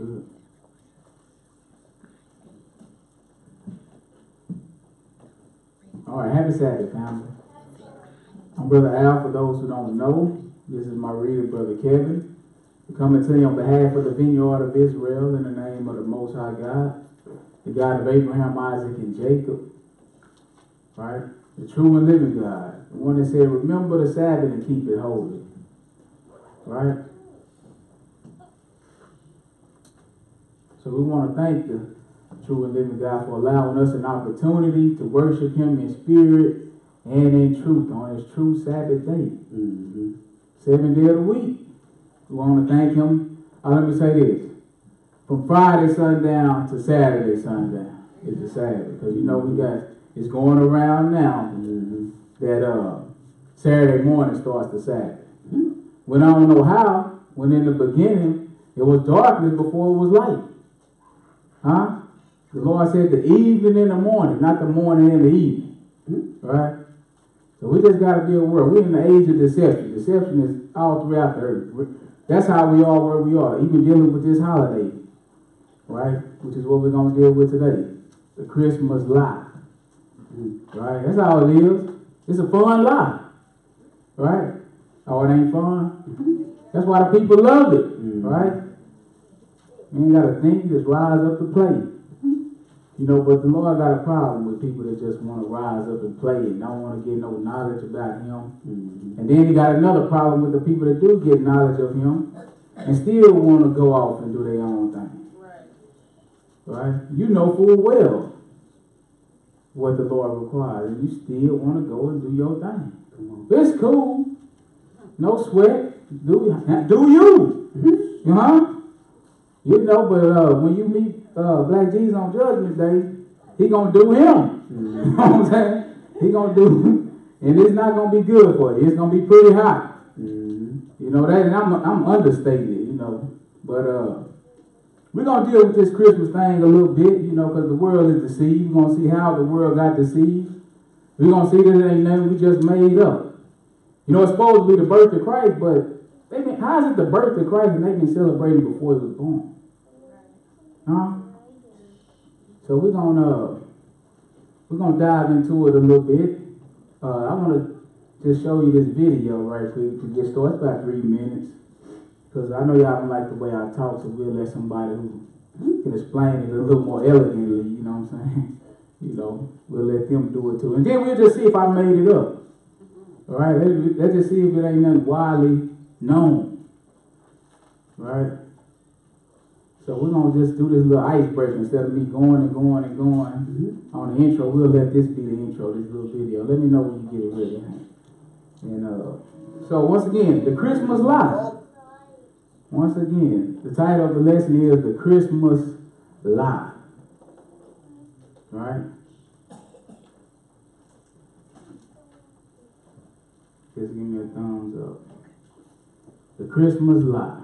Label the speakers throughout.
Speaker 1: good. All right, happy Sabbath, family. I'm Brother Al. For those who don't know, this is my reader, Brother Kevin. We're coming to you on behalf of the Vineyard of Israel in the name of the Most High God, the God of Abraham, Isaac, and Jacob. Right? The true and living God. The one that said, remember the Sabbath and keep it holy. Right? So we want to thank the true and living God for allowing us an opportunity to worship Him in spirit and in truth on His true Sabbath day. 7th day of the week. We want to thank Him. Let me say this. From Friday sundown to Saturday sundown is the Sabbath. Because you know we got, it's going around now that Saturday morning starts the Sabbath. We don't know how, when in the beginning it was darkness before it was light. Huh? The Lord said the evening and the morning, not the morning and the evening. Right? So we just got to be aware. We're in the age of deception. Deception is all throughout the earth. That's how we are where we are, even dealing with this holiday. Right? Which is what we're going to deal with today. The Christmas lie. Right? That's how it is. It's a fun lie. Right? Oh, it ain't fun? That's why the people love it. Right? You ain't got to think, just rise up to play. You know, but the Lord got a problem with people that just want to rise up and play and don't want to get no knowledge about Him. And then He got another problem with the people that do get knowledge of Him and still want to go off and do their own thing. Right? You know full well what the Lord requires, and you still want to go and do your thing. It's cool. No sweat. Do you? You know? You know, but when you meet Black Jesus on Judgment Day, He gonna do Him. You know what I'm saying? He gonna do, and it's not gonna be good for you. It's gonna be pretty hot. You know that, and I'm understated, you know, but we're gonna deal with this Christmas thing a little bit, you know, because the world is deceived. We're gonna see how the world got deceived. We're gonna see that it ain't nothing we just made up. You know, it's supposed to be the birth of Christ, but how is it the birth of Christ and they've been celebrating before He was born? Huh? So we're gonna dive into it a little bit. I want to just show you this video right quick to get started. It's about 3 minutes, because I know y'all don't like the way I talk, so we'll let somebody who can explain it a little more elegantly. You know what I'm saying? You know, we'll let them do it too, and then we'll just see if I made it up. All right, let's just see if it ain't nothing widely known. All right. So we're going to just do this little icebreaker instead of me going and going and going on the intro. We'll let this be the intro, this little video. Let me know when you get it ready. And so once again, the Christmas lie. Once again, the title of the lesson is The Christmas Lie. All right? Just give me a thumbs up. The Christmas lie.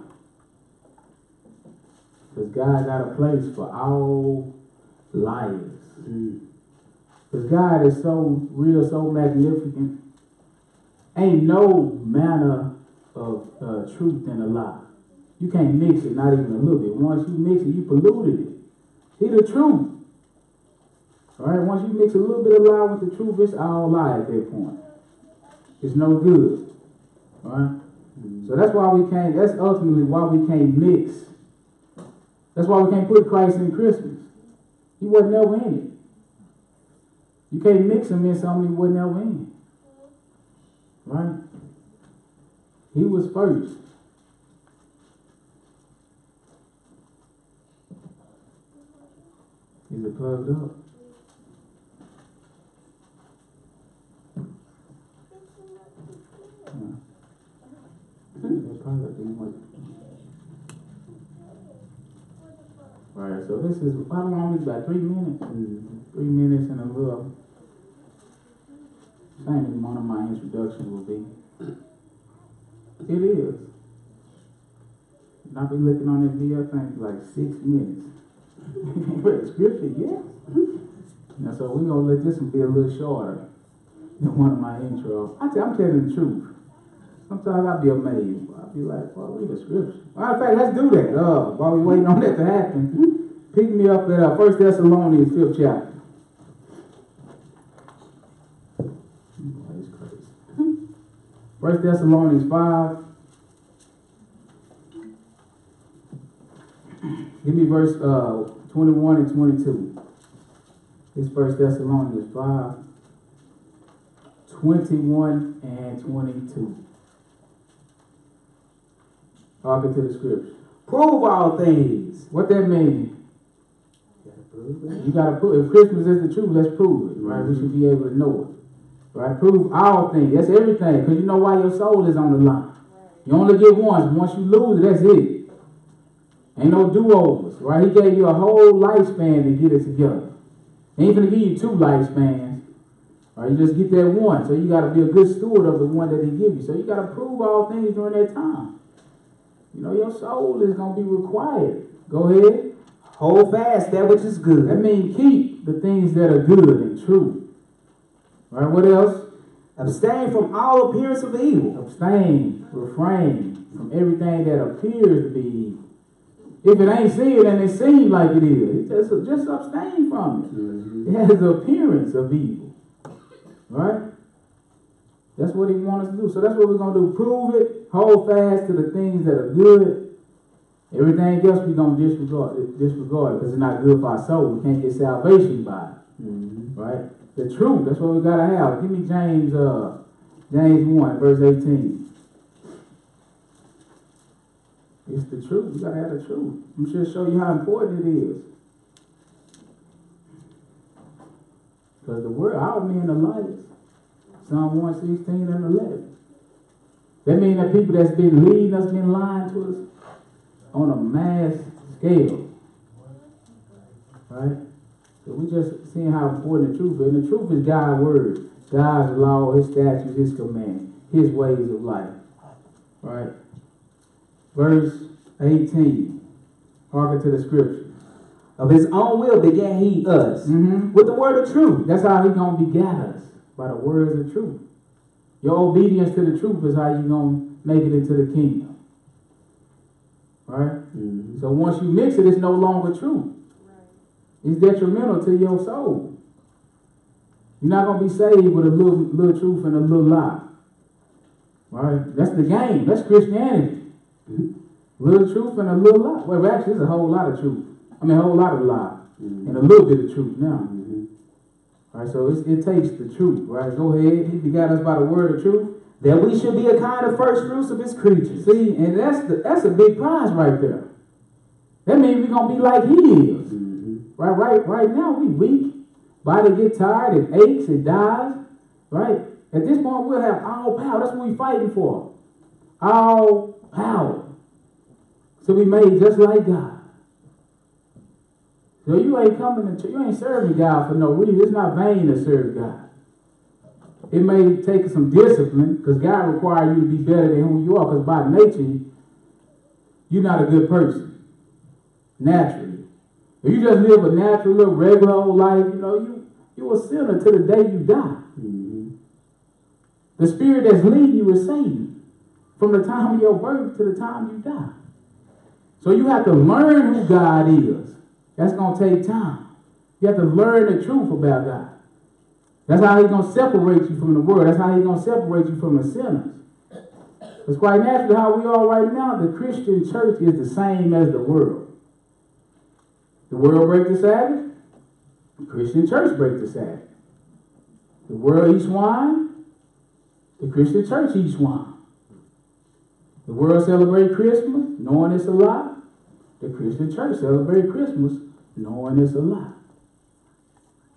Speaker 1: Because God got a place for all liars. Because God is so real, so magnificent. Ain't no manner of truth in a lie. You can't mix it, not even a little bit. Once you mix it, you polluted it. He the truth. All right? Once you mix a little bit of lie with the truth, it's all lie at that point. It's no good. All right? So that's why that's ultimately why we can't mix. That's why we can't put Christ in Christmas. He wasn't ever in it. You can't mix Him in something He wasn't ever in. Right? He was first. Is it plugged up? Alright, so this is, how long is it? About 3 minutes? 3 minutes and a little. Same as one of my introductions will be. It is. And I'll be looking on this video, I think like 6 minutes. For the scripture, yeah. Now, so we're going to let this one be a little shorter than one of my intros. I'm telling the truth. Sometimes I'll be amazed. I'll be like, well, read the scripture. Matter of fact, let's do that. While we're waiting on that to happen, pick me up at 1 Thessalonians 5th chapter. That's crazy. 1 Thessalonians 5. Give me verse 21 and 22. It's 1 Thessalonians 5, 21 and 22. Hearken to the scripture.
Speaker 2: Prove all things.
Speaker 1: What that means? You gotta prove. If Christmas is the truth, let's prove it, right? We should be able to know it, right? Prove all things. That's everything, because you know why your soul is on the line. You only get once. Once you lose it, that's it. Ain't no do-overs, right? He gave you a whole lifespan to get it together. He ain't gonna give you 2 lifespans, right? You just get that one. So you gotta be a good steward of the one that he give you. So you gotta prove all things during that time. You know, your soul is going to be required. Go ahead.
Speaker 2: Hold fast that which is good.
Speaker 1: That means keep the things that are good and true. Right, what else?
Speaker 2: Abstain from all appearance of evil.
Speaker 1: Abstain, refrain from everything that appears to be evil. If it ain't seen and it seems like it is, just abstain from it. Mm-hmm. It has the appearance of evil. Right? That's what he wants us to do. So that's what we're going to do. Prove it. Hold fast to the things that are good. Everything else we're going to disregard it because it's not good for our soul. We can't get salvation by it. Mm-hmm. Right? The truth. That's what we got to have. Give me James 1, verse 18. It's the truth. We got to have the truth. I'm just show you how important it is. Because the word, our men are liars. Psalm 116 and 11. That means that people that's been leading us, been lying to us on a mass scale. Right? So we just seeing how important the truth is. And the truth is God's word, God's law, his statutes, his command, his ways of life. Right? Verse 18. Hearken to the scripture.
Speaker 2: Of his own will began he us with the word of truth.
Speaker 1: That's how he going to begat us. By the words of truth. Your obedience to the truth is how you're going to make it into the kingdom. Right? Mm-hmm. So once you mix it, it's no longer true. Right. It's detrimental to your soul. You're not going to be saved with a little truth and a little lie. Right? That's the game. That's Christianity. Mm-hmm. Little truth and a little lie. Well, actually, it's a whole lot of truth. I mean, a whole lot of lie. Mm-hmm. And a little bit of truth now. Mm-hmm. All right, so it takes the truth, right? Go ahead. He begat us by the word of truth.
Speaker 2: That we should be a kind of first fruits of his creatures.
Speaker 1: See, and that's a big prize right there. That means we're going to be like he is. Mm-hmm. Right now, we weak. Body get tired, it aches, it dies. Right? At this point, we'll have all power. That's what we're fighting for. All power. So we made just like God. So you ain't coming to church, you ain't serving God for no reason. It's not vain to serve God. It may take some discipline because God requires you to be better than who you are because by nature, you're not a good person. Naturally. If you just live a natural, little regular old life, you a sinner to the day you die. Mm-hmm. The spirit that's leading you is Satan from the time of your birth to the time you die. So you have to learn who God is. That's going to take time. You have to learn the truth about God. That's how he's going to separate you from the world. That's how he's going to separate you from the sinners. It's quite natural how we are right now. The Christian church is the same as the world. The world breaks the Sabbath. The Christian church breaks the Sabbath. The world eats wine. The Christian church eats wine. The world celebrates Christmas, knowing it's a lie. The Christian church celebrates Christmas, knowing it's a lie.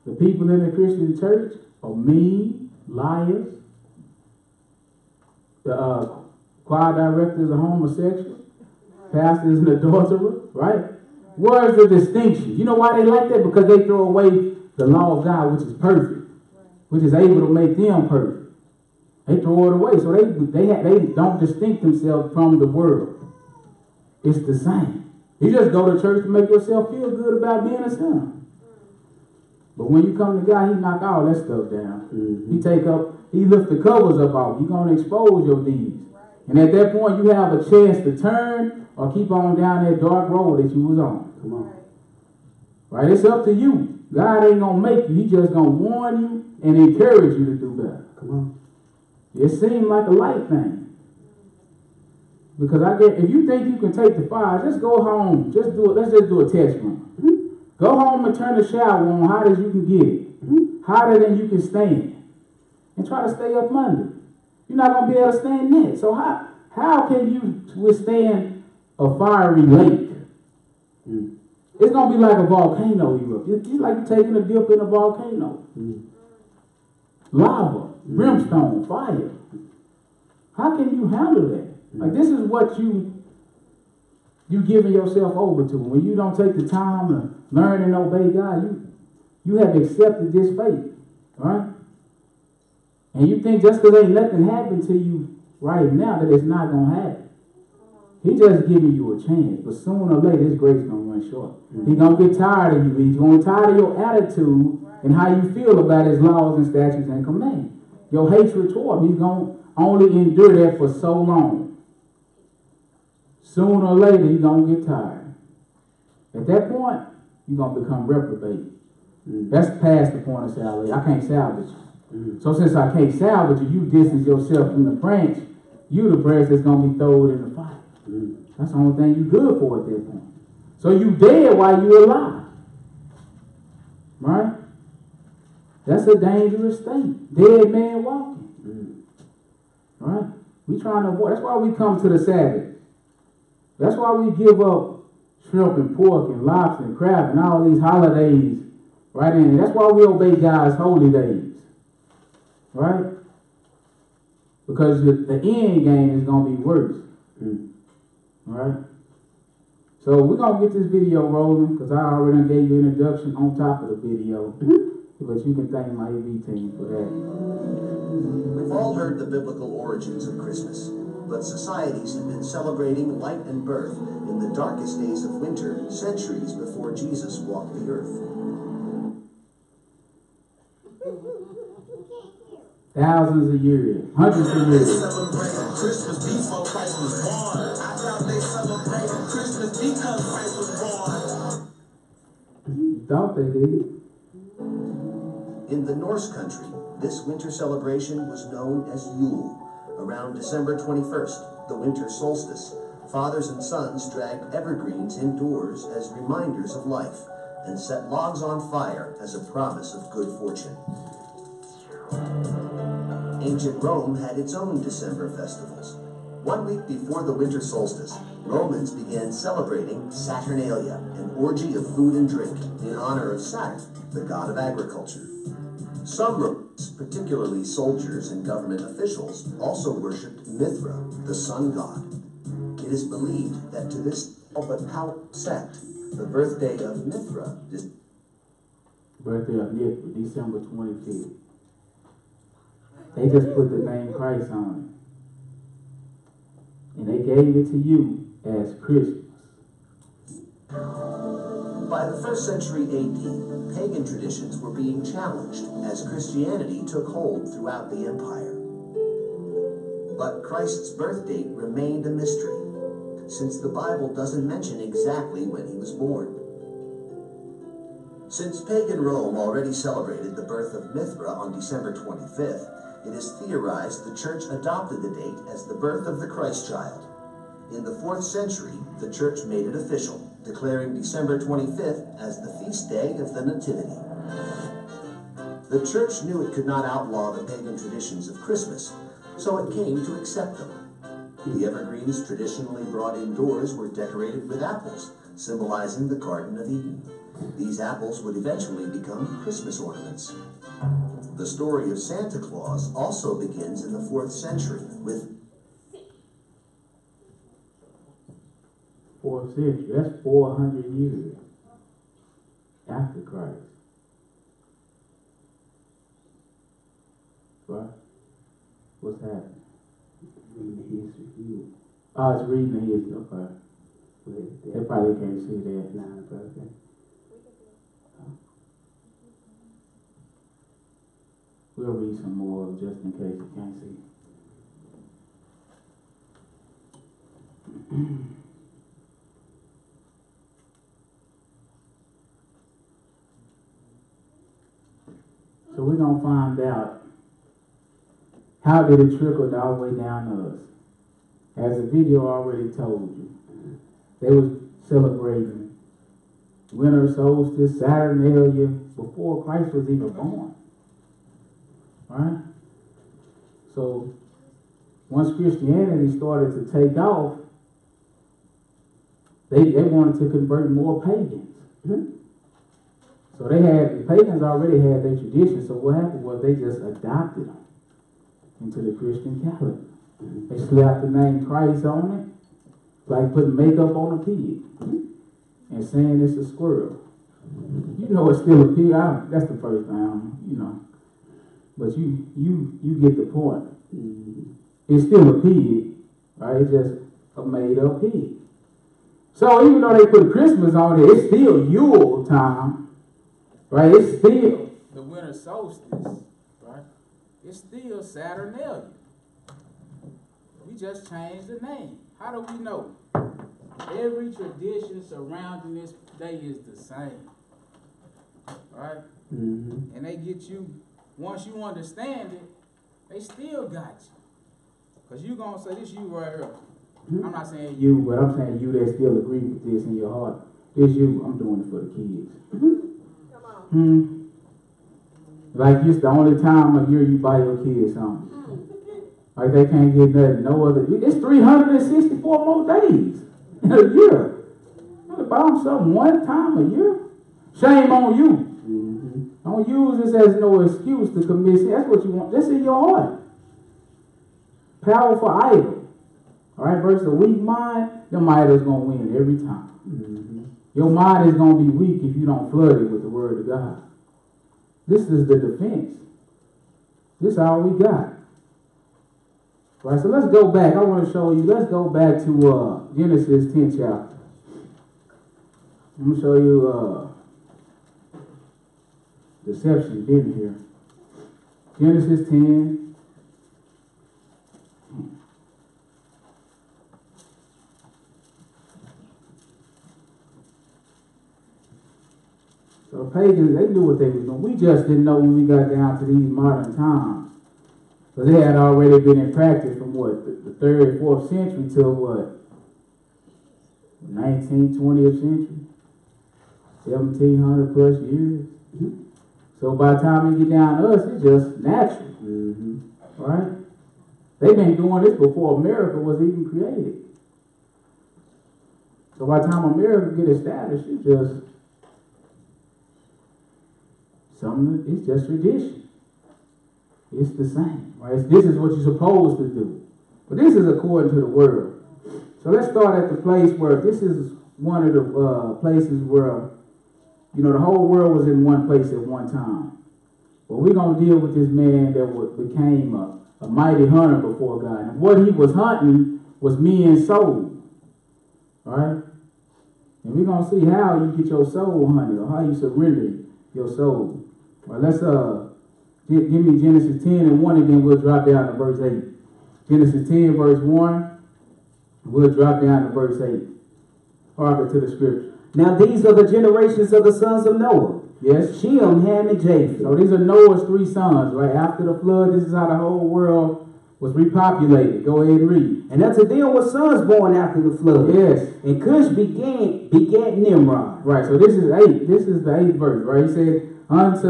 Speaker 1: The people in the Christian church are mean, liars. The choir director is a homosexual. Pastor is an adulterer, right? Where's the distinction? You know why they like that? Because they throw away the law of God, which is perfect, which is able to make them perfect. They throw it away, so they don't distinct themselves from the world. It's the same. You just go to church to make yourself feel good about being a sinner. But when you come to God, he knock all that stuff down. Mm-hmm. He lift the covers up off. He's going to expose your deeds. And at that point, you have a chance to turn or keep on down that dark road that you was on.
Speaker 2: Come on.
Speaker 1: Right? It's up to you. God ain't going to make you. He just going to warn you and encourage you to do better.
Speaker 2: Come on.
Speaker 1: It seemed like a light thing. Because if you think you can take the fire, just go home. Just do it. Let's just do a test run. Go home and turn the shower on hot as you can get it. Hotter than you can stand. And try to stay up under. You're not going to be able to stand that. So how can you withstand a fiery lake? It's going to be like a volcano erupt. It's like you're taking a dip in a volcano. Lava, brimstone, fire. How can you handle that? Like, this is what you giving yourself over to. When you don't take the time to learn and obey God, you have accepted this fate, right? And you think just because ain't nothing happened to you right now that it's not going to happen. He just giving you a chance. But sooner or later, his grace is going to run short. He's going to get tired of you. He's going to get tired of your attitude and how you feel about his laws and statutes and commands. Your hatred toward him, he's going to only endure that for so long. Sooner or later, he's going to get tired. At that point, you're going to become reprobate. That's past the point of salvation. I can't salvage you. So since I can't salvage you, you distance yourself from the branch. You the branch that's going to be thrown in the fire. That's the only thing you good for at that point. So you dead while you alive. Right? That's a dangerous thing. Dead man walking. Right? We trying to avoid. That's why we come to the Sabbath. That's why we give up shrimp and pork and lobster and crab and all these holidays. Right? And that's why we obey God's holy days. Right? Because the end game is going to be worse. Right? So we're going to get this video rolling because I already gave you an introduction on top of the video. But you can thank my AV team for that.
Speaker 3: We've all heard the biblical origins of Christmas, but societies have been celebrating light and birth in the darkest days of winter centuries before Jesus walked the earth.
Speaker 1: Thousands of years, hundreds of years.
Speaker 3: They celebrated Christmas before Christ was born. I thought they celebrated Christmas because Christ was born.
Speaker 1: You thought they did.
Speaker 3: In the Norse country, this winter celebration was known as Yule. Around December 21st, the winter solstice, fathers and sons dragged evergreens indoors as reminders of life and set logs on fire as a promise of good fortune. Ancient Rome had its own December festivals. 1 week before the winter solstice, Romans began celebrating Saturnalia, an orgy of food and drink in honor of Saturn, the god of agriculture. Some Romans, particularly soldiers and government officials, also worshipped Mithra, the sun god. It is believed that to this but powerful sect, the birthday of Mithra is
Speaker 1: December 25th. They just put the name Christ on it. And they gave it to you as Christmas.
Speaker 3: By the 1st century AD, pagan traditions were being challenged as Christianity took hold throughout the empire. But Christ's birth date remained a mystery, since the Bible doesn't mention exactly when he was born. Since pagan Rome already celebrated the birth of Mithra on December 25th, it is theorized the church adopted the date as the birth of the Christ child. In the 4th century, the church made it official, declaring December 25th as the feast day of the Nativity. The church knew it could not outlaw the pagan traditions of Christmas, so it came to accept them. The evergreens traditionally brought indoors were decorated with apples, symbolizing the Garden of Eden. These apples would eventually become Christmas ornaments. The story of Santa Claus also begins in the 4th century with
Speaker 1: 4th century, that's 400 years after Christ. Right? What's happening?
Speaker 2: Reading the history.
Speaker 1: Oh, it's reading the history. Okay. They probably can't see that.
Speaker 2: Nah, brother.
Speaker 1: We'll read some more just in case you can't see. So we're going to find out, how did it trickle all the way down to us? As the video already told you, they was celebrating winter solstice, Saturnalia, before Christ was even born. Right? So once Christianity started to take off, they wanted to convert more pagans. So the pagans already had their tradition, so what happened was they just adopted them into the Christian calendar. They slapped the name Christ on it, like putting makeup on a pig, and saying it's a squirrel. You know it's still a pig. That's the first time, you know. But you get the point. It's still a pig, right? It's just a made up pig. So even though they put Christmas on it, it's still Yule time, right? It's still the winter solstice, right? It's still Saturnalia. We just changed the name. How do we know? Every tradition surrounding this day is the same, right? And they get you, once you understand it, they still got you. Because you're going to say, this you right here. I'm not saying you, but I'm saying you that still agree with this in your heart. This you, I'm doing it for the kids.
Speaker 4: Come on.
Speaker 1: Like it's the only time a year you buy your kids something. Like they can't get nothing, no other. It's 364 more days in a year. You buy them something one time a year? Shame on you. Don't use this as no excuse to commit sin. That's what you want. That's in your heart. Powerful idol. All right, versus a weak mind, your mind is going to win every time. Your mind is going to be weak if you don't flood it with the word of God. This is the defense. This is all we got. Right, so let's go back. I want to show you. Let's go back to Genesis 10 chapter. I'm going to show you deception been here. Genesis 10. So pagans, they knew what they was doing. We just didn't know when we got down to these modern times. But they had already been in practice from what, the 3rd, 4th century till what? 19th, 20th century? 1700 plus years. So by the time we get down to us, it's just natural. Right? They've been doing this before America was even created. So by the time America get established, it's just something, it's just tradition. It's the same, right? This is what you're supposed to do. But this is according to the world. So let's start at the place where, this is one of the places where, you know, the whole world was in one place at one time. But we're going to deal with this man that became a mighty hunter before God. And what he was hunting was men's soul. Right? And we're going to see how you get your soul hunted, or how you surrender your soul. All right, let's give me Genesis 10 and 1, and then we'll drop down to verse 8. Genesis 10 verse 1, we'll drop down to verse 8. Hearken to the scripture.
Speaker 2: Now these are the generations of the sons of Noah.
Speaker 1: Yes.
Speaker 2: Shem, Ham, and Japheth.
Speaker 1: So these are Noah's 3 sons, right? After the flood, this is how the whole world was repopulated. Go ahead and read.
Speaker 2: And unto them were sons born after the flood.
Speaker 1: Yes.
Speaker 2: And Cush begat Nimrod.
Speaker 1: Right, so this is 8. This is the 8th verse, right? He said, unto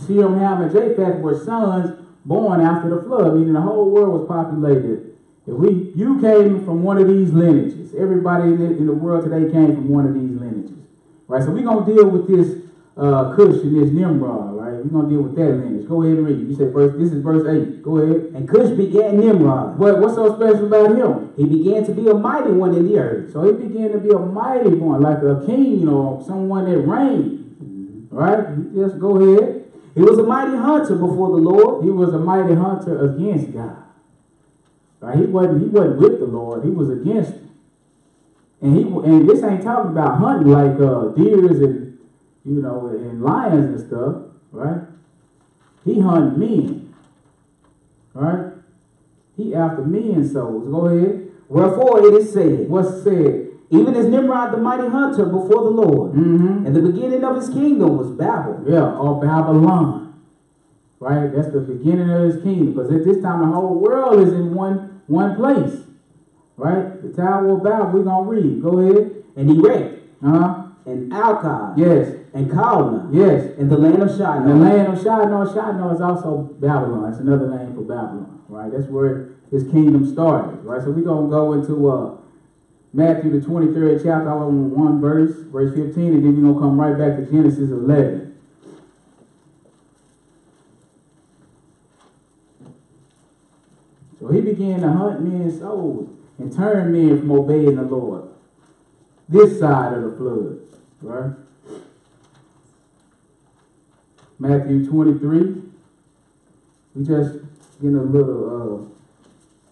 Speaker 1: Shem, Ham, and Japheth were sons born after the flood, meaning the whole world was populated. You came from one of these lineages. Everybody in the world today came from one of these lineages. Right, so we're going to deal with this Cush and this Nimrod, right? We're going to deal with that lineage. Go ahead and read. You said this is verse 8. Go ahead.
Speaker 2: And Cush begat Nimrod.
Speaker 1: What's so special about him?
Speaker 2: He began to be a mighty one in the earth.
Speaker 1: So he began to be a mighty one, like a king or someone that reigned. Right? Just go ahead.
Speaker 2: He was a mighty hunter before the Lord.
Speaker 1: He was a mighty hunter against God. Right? He wasn't with the Lord. He was against him. And this ain't talking about hunting like deers and, you know, and lions and stuff. Right? He hunted men. Right? He after men's souls. Go ahead.
Speaker 2: Wherefore it is said,
Speaker 1: What's said?
Speaker 2: even as Nimrod the mighty hunter before the Lord,
Speaker 1: Mm-hmm.
Speaker 2: and the beginning of his kingdom was Babel.
Speaker 1: Yeah, or Babylon. Right? That's the beginning of his kingdom. Because at this time, the whole world is in one place. Right? The Tower of Babel, we're going to read. Go ahead.
Speaker 2: And Erech,
Speaker 1: Uh-huh.
Speaker 2: and Alkad,
Speaker 1: Yes.
Speaker 2: and Calneh,
Speaker 1: Yes.
Speaker 2: and the land of
Speaker 1: And the
Speaker 2: Shinar.
Speaker 1: land of Shinar. Shinar is also Babylon. It's another name for Babylon. Right? That's where his kingdom started. Right? So we're going to go into Matthew the 23rd chapter, one verse 15, and then we're going to come right back to Genesis 11. So he began to hunt men's souls and turn men from obeying the Lord. This side of the flood, right? Matthew 23. We just getting a little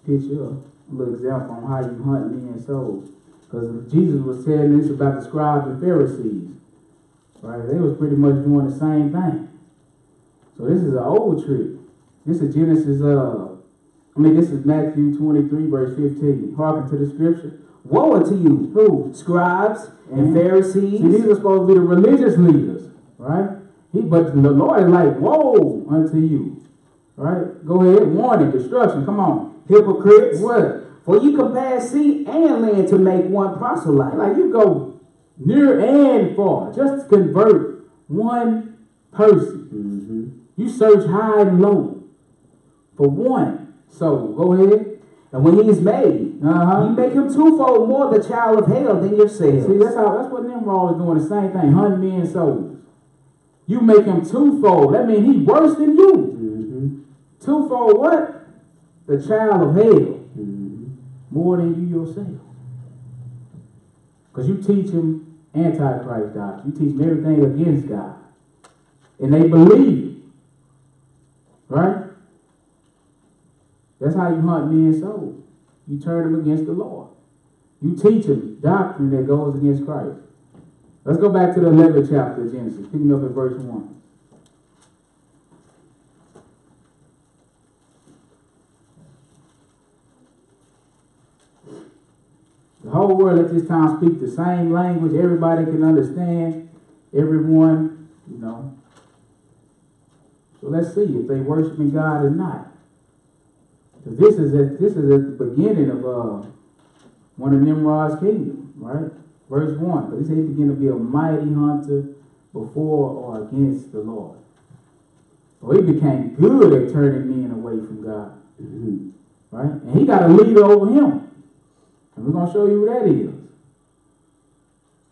Speaker 1: picture, a little example on how you hunt men's souls. Because Jesus was telling this about the scribes and Pharisees, right? They was pretty much doing the same thing. So this is an old trick. This is this is Matthew 23, verse 15. Hearken to the scripture.
Speaker 2: Woe unto you,
Speaker 1: Who?
Speaker 2: scribes and
Speaker 1: Mhm.
Speaker 2: Pharisees,
Speaker 1: See, these are supposed to be the religious leaders, right? But the Lord is like, woe unto you, right? Go ahead, warning, destruction. Come on.
Speaker 2: hypocrites,
Speaker 1: What?
Speaker 2: for you compare sea and land to make one proselyte.
Speaker 1: Like you go near and far just to convert one person.
Speaker 2: Mm-hmm.
Speaker 1: You search high and low for one. So go ahead.
Speaker 2: And when he is made,
Speaker 1: Uh-huh.
Speaker 2: you make him twofold more the child of hell than yourselves.
Speaker 1: See, that's what Nimrod is doing, the same thing, hunting men's souls. You make him twofold. That means he's worse than you.
Speaker 2: Mm-hmm.
Speaker 1: Twofold what? The child of hell.
Speaker 2: Mm-hmm.
Speaker 1: More than you yourself. Because you teach him Antichrist doctrine. You teach them everything against God. And they believe it. Right? That's how you hunt men's souls. You turn them against the Lord. You teach them doctrine that goes against Christ. Let's go back to the 11th chapter of Genesis, picking up at verse 1. The whole world at this time speak the same language. Everybody can understand. Everyone, So let's see if they worshiping God or not. So this is at the beginning of one of Nimrod's kingdom, right? Verse 1. Because he said he began to be a mighty hunter before or against the Lord. So he became good at turning men away from God.
Speaker 2: Mm-hmm.
Speaker 1: Right? And he got a leader over him. And we're going to show you who that is.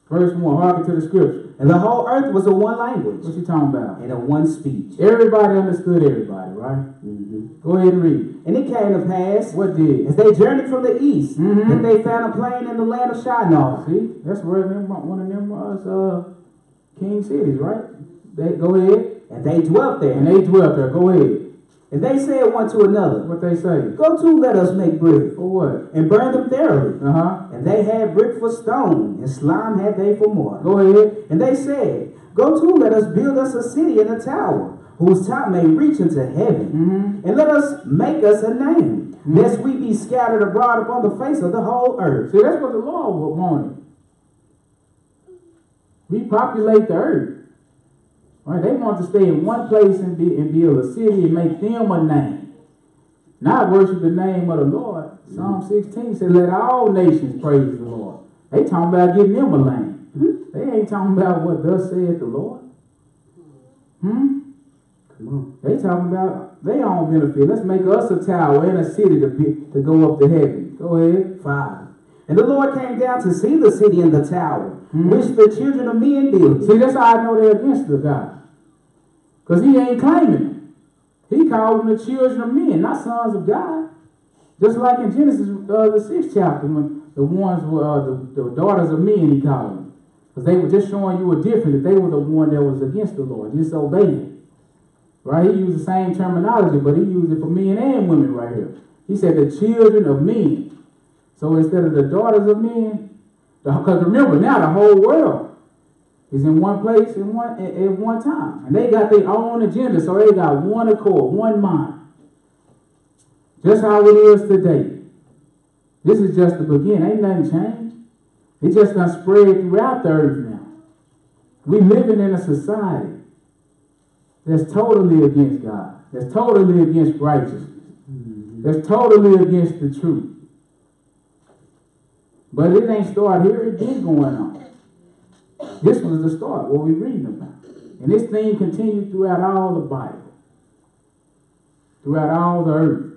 Speaker 1: Verse 1, hearken to the scripture.
Speaker 2: And the whole earth was a one language
Speaker 1: What you talking about?
Speaker 2: and a one speech.
Speaker 1: Everybody understood everybody, right?
Speaker 2: Mm-hmm.
Speaker 1: Go ahead and read.
Speaker 2: And it came to pass,
Speaker 1: What did?
Speaker 2: as they journeyed from the east,
Speaker 1: Mhm.
Speaker 2: that they found a plain in the land of Shinar.
Speaker 1: See, that's where one of Nimrod's king cities, right? Go ahead.
Speaker 2: And they dwelt there.
Speaker 1: And they dwelt there. Go ahead.
Speaker 2: And they said one to another,
Speaker 1: What they say?
Speaker 2: Go to, let us make brick,
Speaker 1: For what?
Speaker 2: and burn them thoroughly.
Speaker 1: Uh-huh.
Speaker 2: And they had brick for stone, and slime had they for mortar.
Speaker 1: Go ahead.
Speaker 2: And they said, Go to, let us build us a city and a tower, whose top may reach into heaven.
Speaker 1: Mm-hmm.
Speaker 2: And let us make us a name, lest we be scattered abroad upon the face of the whole earth.
Speaker 1: See, that's what the Lord wanted. Repopulate the earth. Right? They want to stay in one place and build a city and make them a name. Not worship the name of the Lord. Psalm 16 said, let all nations praise the Lord. They talking about getting them a name. They ain't talking about what thus saith the Lord.
Speaker 2: Come on.
Speaker 1: They talking about their own benefit. Let's make us a tower and a city to go up to heaven. Go ahead.
Speaker 2: 5. And the Lord came down to see the city and the tower, which the children of men built.
Speaker 1: See, that's how I know they're against the God. Because he ain't claiming them. He called them the children of men, not sons of God. Just like in Genesis, the 6th chapter, when the ones were the daughters of men, he called them. Because they were just showing you a difference, that they were the one that was against the Lord, disobeying. Right? He used the same terminology, but he used it for men and women right here. He said the children of men. So instead of the daughters of men, because remember, now the whole world is in one place at one time. And they got their own agenda, so they got one accord, one mind. Just how it is today. This is just the beginning. Ain't nothing changed. It just done spread throughout the earth now. We living in a society that's totally against God. That's totally against righteousness. That's totally against the truth. But it ain't started here. It been going on. This was the start, what we're reading about. And this thing continued throughout all the Bible. Throughout all the earth.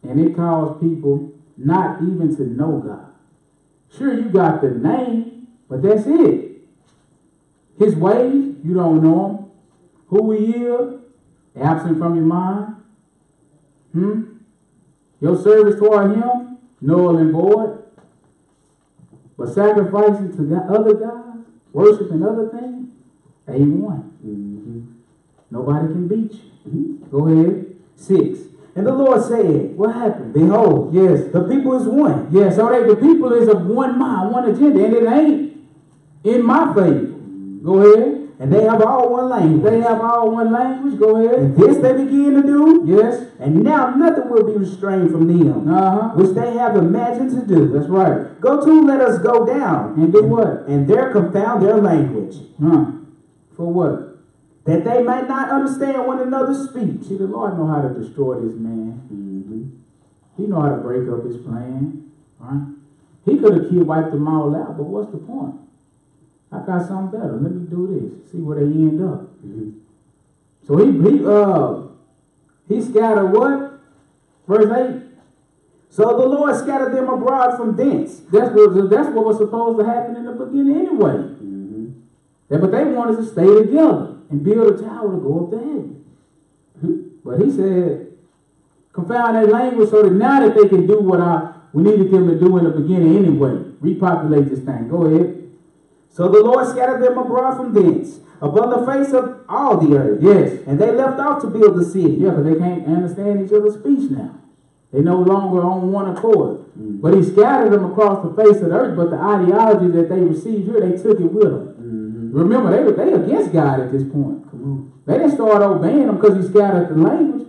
Speaker 1: And it caused people not even to know God. Sure, you got the name, but that's it. His ways, you don't know him. Who he is, absent from your mind. Your service toward him, null and void. But sacrificing to other gods, worshiping other things, A1. Nobody can beat you. Go ahead. 6.
Speaker 2: And the Lord said,
Speaker 1: What happened?
Speaker 2: behold,
Speaker 1: Yes.
Speaker 2: the people is one.
Speaker 1: Yeah, so the people is of one mind, one agenda, and it ain't in my favor. Go ahead.
Speaker 2: And they have all one language.
Speaker 1: They have all one language. Go ahead.
Speaker 2: And this they begin to do.
Speaker 1: Yes.
Speaker 2: And now nothing will be restrained from them, which they have imagined to do.
Speaker 1: That's right.
Speaker 2: Go to, let us go down.
Speaker 1: And do what?
Speaker 2: And there confound their language,
Speaker 1: For what?
Speaker 2: that they might not understand one another's speech.
Speaker 1: See, the Lord know how to destroy this man. He know how to break up his plan. Right? He could have wiped them all out, but what's the point? I got something better. Let me do this. See where they end up. So he scattered what? Verse 8.
Speaker 2: So the Lord scattered them abroad from thence.
Speaker 1: That's what was supposed to happen in the beginning anyway. But they wanted to stay together and build a tower to go up to heaven. But he said, confound their language so that now that they can do what we needed them to do in the beginning anyway. Repopulate this thing. Go ahead.
Speaker 2: So the Lord scattered them abroad from thence, upon the face of all the earth.
Speaker 1: Yes.
Speaker 2: And they left off to build the city.
Speaker 1: Yeah, because they can't understand each other's speech now. They no longer on one accord. But he scattered them across the face of the earth, but the ideology that they received here, they took it with them. Remember, they against God at this point. Come on. They didn't start obeying him because he scattered the language.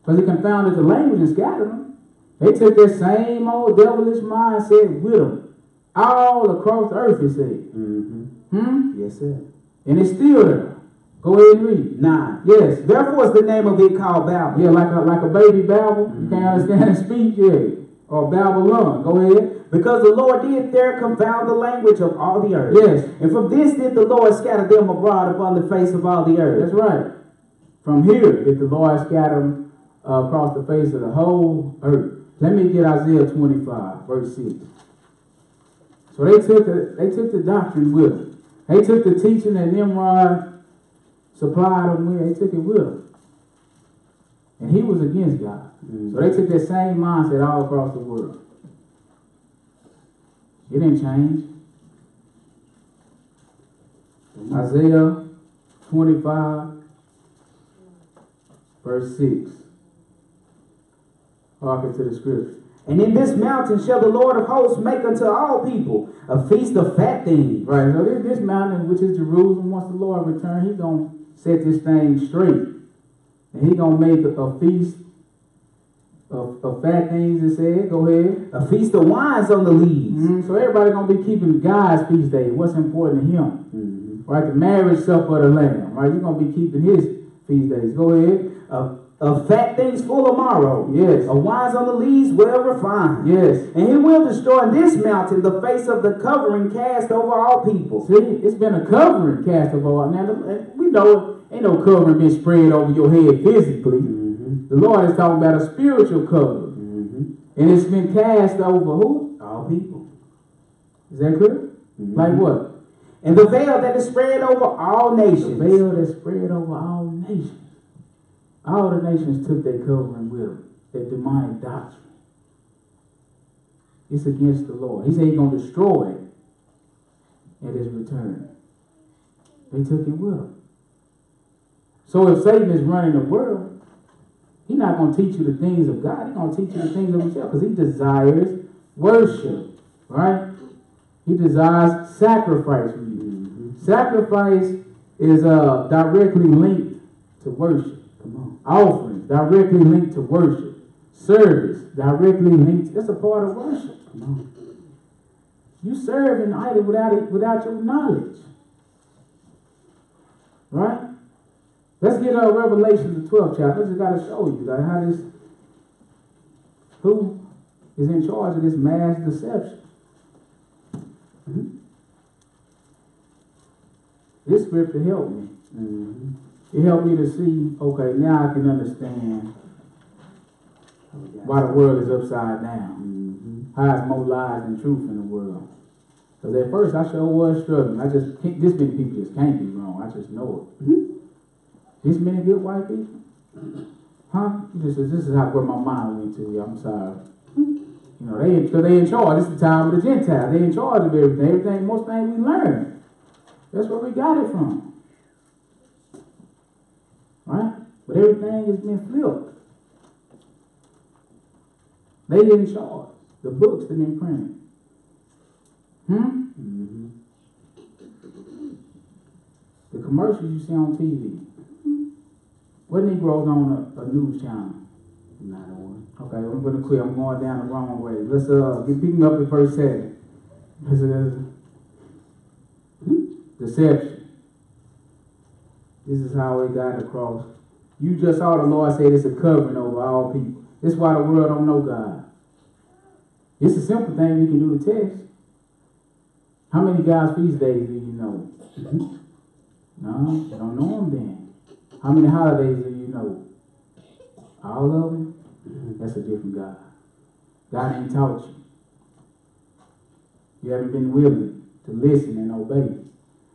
Speaker 1: Because he confounded the language and scattered them. They took that same old devilish mindset with them. All across the earth, he said.
Speaker 2: Yes, sir.
Speaker 1: And it's still there. Go ahead and read.
Speaker 2: 9.
Speaker 1: Yes.
Speaker 2: Therefore is the name of it called Babel.
Speaker 1: Yeah, like a baby babble. You can't understand the speech, yeah. Or Babylon. Go ahead.
Speaker 2: Because the Lord did there confound the language of all the earth.
Speaker 1: Yes.
Speaker 2: And from this did the Lord scatter them abroad upon the face of all the earth.
Speaker 1: That's right. From here did the Lord scatter them across the face of the whole earth. Let me get Isaiah 25, verse 6. So they took the doctrine with them. They took the teaching that Nimrod supplied them with. They took it with them. And he was against God. So they took that same mindset all across the world. It didn't change. Isaiah 25, verse 6. Hearken to the scripture.
Speaker 2: And in this mountain shall the Lord of hosts make unto all people a feast of fat things.
Speaker 1: Right, so this mountain, which is Jerusalem, once the Lord return, he's going to set this thing straight. And he's going to make a feast of fat things, it said. Go ahead.
Speaker 2: A feast of wines on the leaves.
Speaker 1: So everybody going to be keeping God's feast day. What's important to him. Right, the marriage supper of the Lamb. Right, you're going to be keeping his feast days. Go ahead.
Speaker 2: Of fat things full of marrow.
Speaker 1: Yes.
Speaker 2: Of wines on the leaves well refined.
Speaker 1: Yes.
Speaker 2: And he will destroy in this mountain the face of the covering cast over all people.
Speaker 1: See, it's been a covering cast over all. Now, we know ain't no covering been spread over your head physically. The Lord is talking about a spiritual cover. And it's been cast over who?
Speaker 2: All people.
Speaker 1: Is that clear? Like what?
Speaker 2: And the veil that is spread over all nations.
Speaker 1: The veil that spread over all nations. All the nations took their covering with them. That demonic doctrine. It's against the Lord. He said he's going to destroy it at his return. They took it with them. So if Satan is running the world, he's not going to teach you the things of God. He's going to teach you the things of himself because he desires worship. Right? He desires sacrifice from you. Sacrifice is directly linked to worship. Offerings directly linked to worship. service directly linked. That's a part of worship. You serve an idol without your knowledge. Right? Let's get Revelation, the 12th chapter. I just got to show you like how this, who is in charge of this mass deception. This scripture helped me. It helped me to see, okay, now I can understand why the world is upside down. How it's more lies than truth in the world. Because at first I sure was struggling. I just can't, this many people just can't be wrong. I just know it. This many good white people? Huh? This is where my mind went to. I'm sorry. You know, they in charge. This is the time of the Gentiles. They in charge of everything. Most things we learn. That's where we got it from. Right? But everything has been flipped. They in charge. The books that been printed. The commercials you see on TV. What Negroes on a news channel? Not on. Okay, I'm going to clear. I'm going down the wrong way. Let's get picking up at verse 7. Deception. This is how it got across. You just saw the Lord say it's a covering over all people. This is why the world don't know God. It's a simple thing we can do to test. How many God's feast days do you know? No, you don't know them then. How many holidays do you know? All of them? That's a different God. God ain't taught you. You haven't been willing to listen and obey.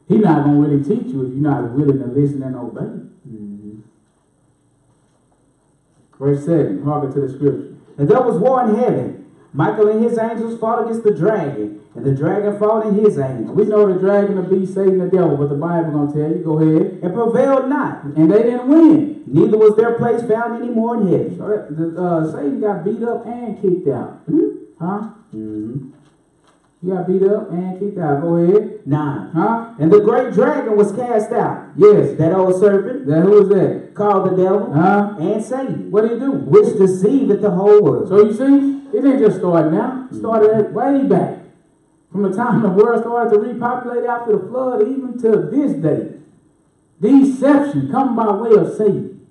Speaker 1: He's not going to really teach you if you're not willing to listen and obey. Verse 7, hearken to the scripture.
Speaker 2: And there was war in heaven. Michael and his angels fought against the dragon, and the dragon fought and his angels.
Speaker 1: We know the dragon, the beast, Satan, the devil, but the Bible going to tell you. Go ahead.
Speaker 2: And prevailed not.
Speaker 1: And they didn't win.
Speaker 2: Neither was their place found any more in heaven.
Speaker 1: So Satan got beat up and kicked out. Huh? He got beat up and kicked out. Go ahead.
Speaker 2: 9.
Speaker 1: Huh?
Speaker 2: And the great dragon was cast out.
Speaker 1: Yes.
Speaker 2: That old serpent.
Speaker 1: Who is that?
Speaker 2: Called the devil. And Satan.
Speaker 1: What did he do?
Speaker 2: Which deceived the whole world.
Speaker 1: So you see, it didn't just start now. It started way back. From the time the world started to repopulate after the flood, even to this day. Deception come by way of Satan.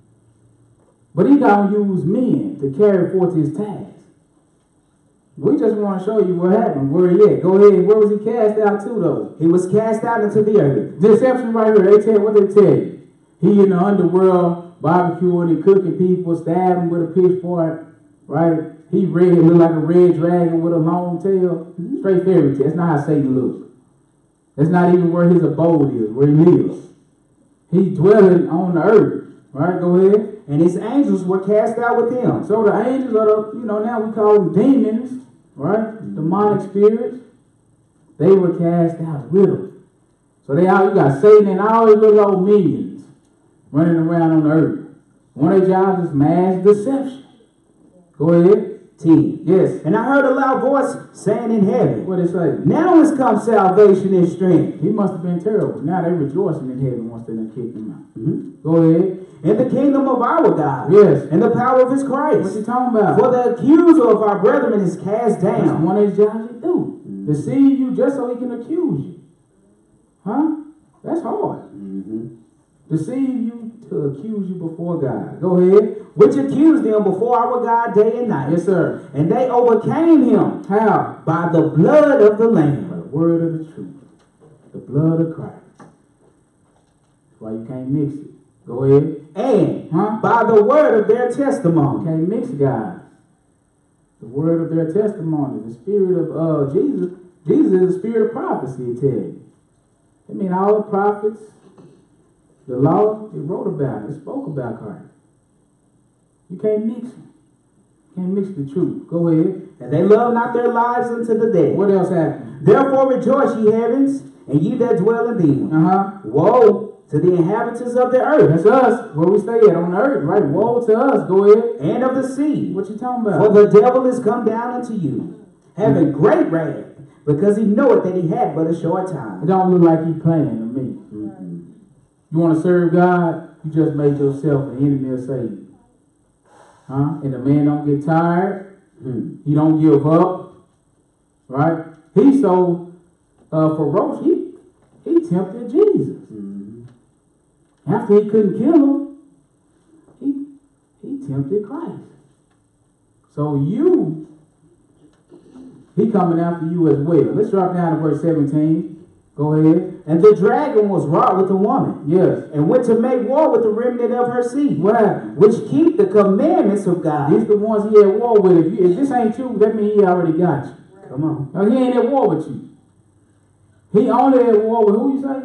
Speaker 1: But he got to use men to carry forth his task. We just want to show you what happened, where he at. Go ahead. Where was he cast out to, though?
Speaker 2: He was cast out into the earth.
Speaker 1: Deception right here. They tell what they tell you. He in the underworld, barbecuing and cooking people, stabbing with a pitchfork, right? He red, look like a red dragon with a long tail. Straight fairy tale. That's not how Satan looks. That's not even where his abode is, where he lives. He's dwelling on the earth, right? Go ahead.
Speaker 2: And his angels were cast out with him.
Speaker 1: So the angels are the, now we call them demons, right? Demonic spirits. They were cast out with him. So you got Satan and all his little old minions running around on the earth. One of their jobs is mass deception. Go ahead.
Speaker 2: 10.
Speaker 1: Yes.
Speaker 2: And I heard a loud voice saying in heaven,
Speaker 1: what did it say?
Speaker 2: Now has come salvation and strength.
Speaker 1: He must have been terrible. Now they're rejoicing in heaven once they done kicked him out. Go ahead.
Speaker 2: In the kingdom of our God.
Speaker 1: Yes.
Speaker 2: And the power of his Christ.
Speaker 1: What you talking about?
Speaker 2: For the accuser of our brethren is cast down.
Speaker 1: That's one of his jobs to do. Deceive you just so he can accuse you. Huh? That's hard. Deceive you to accuse you before God. Go ahead.
Speaker 2: Which accused them before our God day and night.
Speaker 1: Yes, sir.
Speaker 2: And they overcame him.
Speaker 1: How?
Speaker 2: By the blood of the Lamb.
Speaker 1: By the word of the truth. The blood of Christ. That's why you can't mix it. Go ahead.
Speaker 2: And by the word of their testimony.
Speaker 1: You can't mix God. The word of their testimony. The spirit of Jesus. Jesus is the spirit of prophecy, I tell you. I mean, all the prophets, the law, they wrote about it. They spoke about Christ. You can't mix them. You can't mix the truth. Go ahead.
Speaker 2: And they love not their lives unto the death.
Speaker 1: What else happened?
Speaker 2: Therefore rejoice, ye heavens, and ye that dwell in them. Woe to the inhabitants of the earth.
Speaker 1: That's us, where we stay at on the earth, right? Woe to us. Go ahead.
Speaker 2: And of the sea.
Speaker 1: What you talking about?
Speaker 2: For the devil is come down unto you, having great wrath, because he knoweth that he had but a short time.
Speaker 1: It don't look like he playing to me. You want to serve God? You just made yourself an enemy of Satan. And the man don't get tired.
Speaker 2: Mm-hmm.
Speaker 1: He don't give up. Right? He's so ferocious. He tempted Jesus.
Speaker 2: Mm-hmm.
Speaker 1: After he couldn't kill him, he tempted Christ. So he coming after you as well. Let's drop down to verse 17. Go ahead.
Speaker 2: And the dragon was wrought with a woman.
Speaker 1: Yes.
Speaker 2: And went to make war with the remnant of her seed.
Speaker 1: What happened?
Speaker 2: Which keep the commandments of God.
Speaker 1: These the ones he at war with. If this ain't you, that means he already got you.
Speaker 2: Come on.
Speaker 1: Now, he ain't at war with you. He only at war with who you say?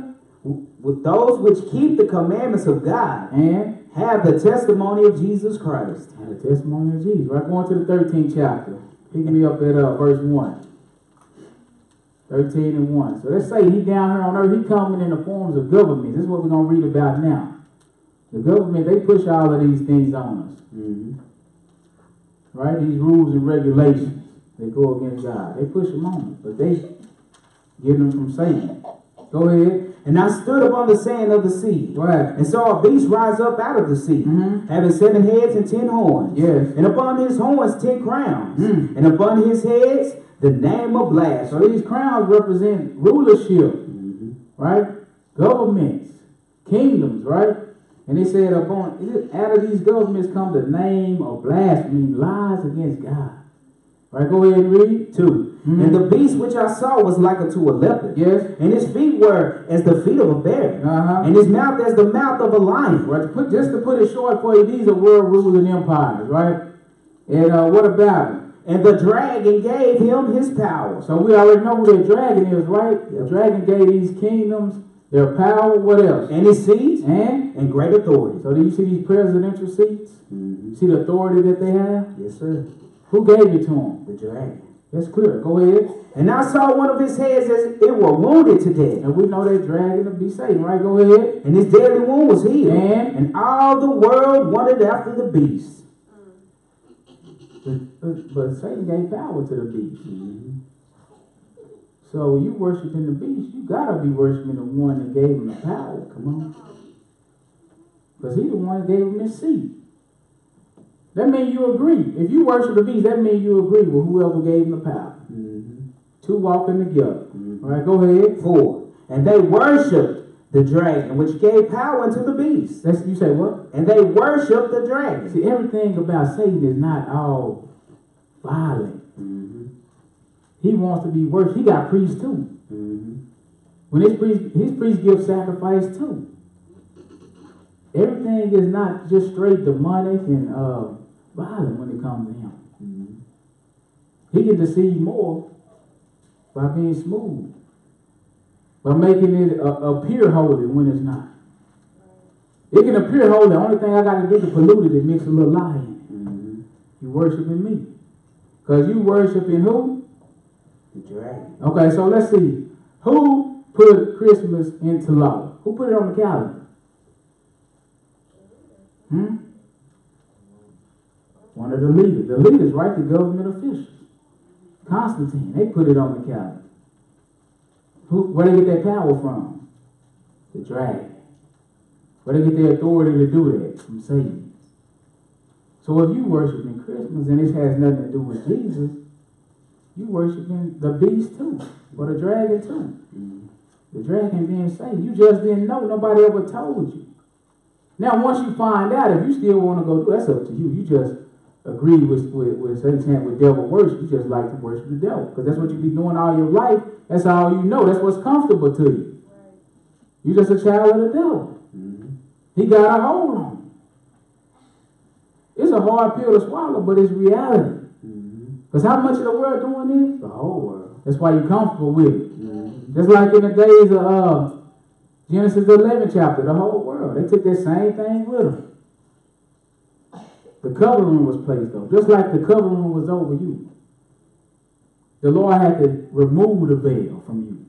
Speaker 2: With those which keep the commandments of God
Speaker 1: And
Speaker 2: have the testimony of Jesus Christ.
Speaker 1: the testimony of Jesus. Right, going to the 13th chapter. Pick me up at verse 1. 13 and 1. So let's say he down here on earth, he coming in the forms of government. This is what we're going to read about now. The government, they push all of these things on us.
Speaker 2: Mm-hmm.
Speaker 1: Right? These rules and regulations, they go against God. They push them on us, but they get them from Satan. Go ahead.
Speaker 2: And I stood upon the sand of the sea,
Speaker 1: Right.
Speaker 2: and saw a beast rise up out of the sea,
Speaker 1: Mm-hmm.
Speaker 2: having 7 heads and 10 horns.
Speaker 1: Yes.
Speaker 2: And upon his horns 10 crowns,
Speaker 1: Mm.
Speaker 2: and upon his heads the name of blasphemy.
Speaker 1: So these crowns represent rulership,
Speaker 2: Mm-hmm.
Speaker 1: right? Governments, kingdoms, right? And they said out of these governments come the name of blasphemy, lies against God. Right, go ahead and read.
Speaker 2: 2.
Speaker 1: Mm-hmm.
Speaker 2: And the beast which I saw was like unto a leopard.
Speaker 1: Yes.
Speaker 2: And his feet were as the feet of a bear.
Speaker 1: Uh-huh.
Speaker 2: And his mouth as the mouth of a lion.
Speaker 1: Right, just to put it short for you, these are world rulers and empires, right? And what about it?
Speaker 2: And the dragon gave him his power.
Speaker 1: So we already know who that dragon is, right?
Speaker 2: Yep.
Speaker 1: The dragon gave these kingdoms their power. What else?
Speaker 2: And his seats
Speaker 1: And
Speaker 2: great authority.
Speaker 1: so do you see these presidential seats?
Speaker 2: Mm-hmm.
Speaker 1: You see the authority that they have?
Speaker 2: Yes, sir.
Speaker 1: Who gave it to them?
Speaker 2: The dragon.
Speaker 1: That's clear. Go ahead.
Speaker 2: And I saw one of his heads as it were wounded to death.
Speaker 1: And we know that dragon to be Satan, right? Go ahead.
Speaker 2: And his deadly wound was healed.
Speaker 1: And
Speaker 2: all the world wondered after the beast.
Speaker 1: But Satan gave power to the beast.
Speaker 2: Mm-hmm.
Speaker 1: So you worshiping the beast, you gotta be worshiping the one that gave him the power. Come on. Because he's the one that gave him his seat. That means you agree. If you worship the beast, that means you agree with whoever gave him the power.
Speaker 2: Mm-hmm.
Speaker 1: Two walking together.
Speaker 2: Mm-hmm.
Speaker 1: All right, go ahead.
Speaker 2: 4. And they worshipped the dragon, which gave power unto the beast.
Speaker 1: You say what?
Speaker 2: And they worshipped the dragon.
Speaker 1: See, everything about Satan is not all violent.
Speaker 2: Mm-hmm.
Speaker 1: He wants to be worshipped. He got priests too.
Speaker 2: Mm-hmm.
Speaker 1: When his priests give sacrifice too. Everything is not just straight demonic and violent when it comes to him.
Speaker 2: Mm-hmm.
Speaker 1: He can deceive more by being smooth, by making it appear holy when it's not. It can appear holy. The only thing I got to do to pollute it is mix a little lie in it.
Speaker 2: Mm-hmm.
Speaker 1: You worshiping me. Because you worshiping who?
Speaker 2: The dragon.
Speaker 1: Okay, so let's see. Who put Christmas into law? Who put it on the calendar? One of the leaders. The leaders, right? The government officials. Constantine. They put it on the calendar. Where they get that power from? The dragon. Where they get their authority to do that? From Satan. So if you worshiping Christmas and this has nothing to do with Jesus, you worshiping the beast too, or the dragon too.
Speaker 2: Mm-hmm.
Speaker 1: The dragon being Satan. You just didn't know. Nobody ever told you. Now, once you find out, if you still want to go through, that's up to you. You just agree with Satan, with devil worship. You just like to worship the devil because that's what you be doing all your life. That's all you know. That's what's comfortable to you. You just a child of the devil.
Speaker 2: Mm-hmm.
Speaker 1: He got a hold on you. It's a hard pill to swallow, but it's reality. Because how much of the world doing this? The whole world. That's why you're comfortable with it.
Speaker 2: Mm-hmm.
Speaker 1: Just like in the days of Genesis 11 chapter, the whole world. They took that same thing with them. The covering was placed though. Just like the covering was over you. The Lord had to remove the veil from you.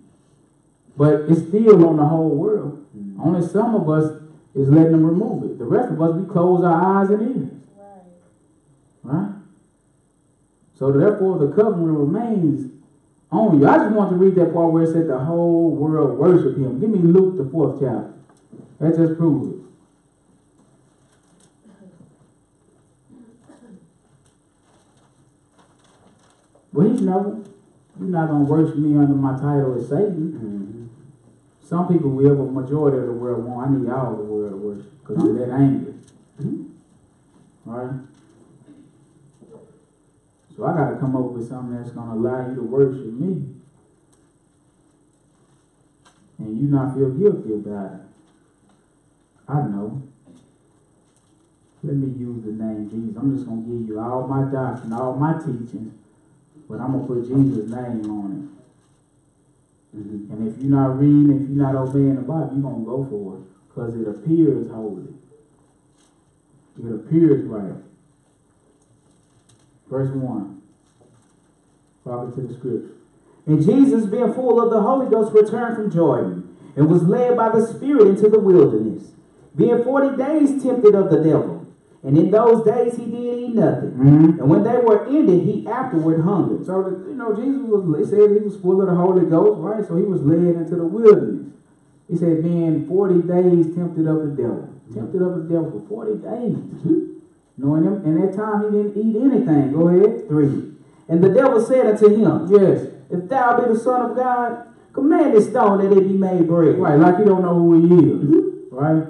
Speaker 1: But it's still on the whole world. Mm-hmm. Only some of us is letting them remove it. The rest of us, we close our eyes and ears. Right? So therefore, the covering remains on you. I just want to read that part where it said the whole world worship him. Give me Luke, the 4th chapter. That just proves it. Well, he know you're not going to worship me under my title as Satan.
Speaker 2: Mm-hmm.
Speaker 1: Some people will, but majority of the world won't. I need all the world to worship because I'm that angry.
Speaker 2: Mm-hmm.
Speaker 1: Right? So I got to come up with something that's going to allow you to worship me. And you not feel guilty about it. I know. Let me use the name Jesus. I'm just going to give you all my doctrine, all my teachings, but I'm going to put Jesus' name on it.
Speaker 2: Mm-hmm.
Speaker 1: And if you're not reading, if you're not obeying the Bible, you're going to go for it because it appears holy. It appears right. Verse 1. Follow to the scripture.
Speaker 2: And Jesus, being full of the Holy Ghost, returned from Jordan, and was led by the Spirit into the wilderness, being 40 days tempted of the devil. And in those days he did eat nothing.
Speaker 1: Mm-hmm.
Speaker 2: And when they were ended, he afterward hungered.
Speaker 1: So, Jesus was, it said he was full of the Holy Ghost, right? So he was led into the wilderness. He said, being 40 days tempted of the devil. Tempted of the devil for 40 days. Mm-hmm. In that time he didn't eat anything. Go ahead. 3.
Speaker 2: And the devil said unto him,
Speaker 1: Yes.
Speaker 2: If thou be the Son of God, command this stone that it be made bread.
Speaker 1: Right, like you don't know who he is.
Speaker 2: Mm-hmm.
Speaker 1: Right?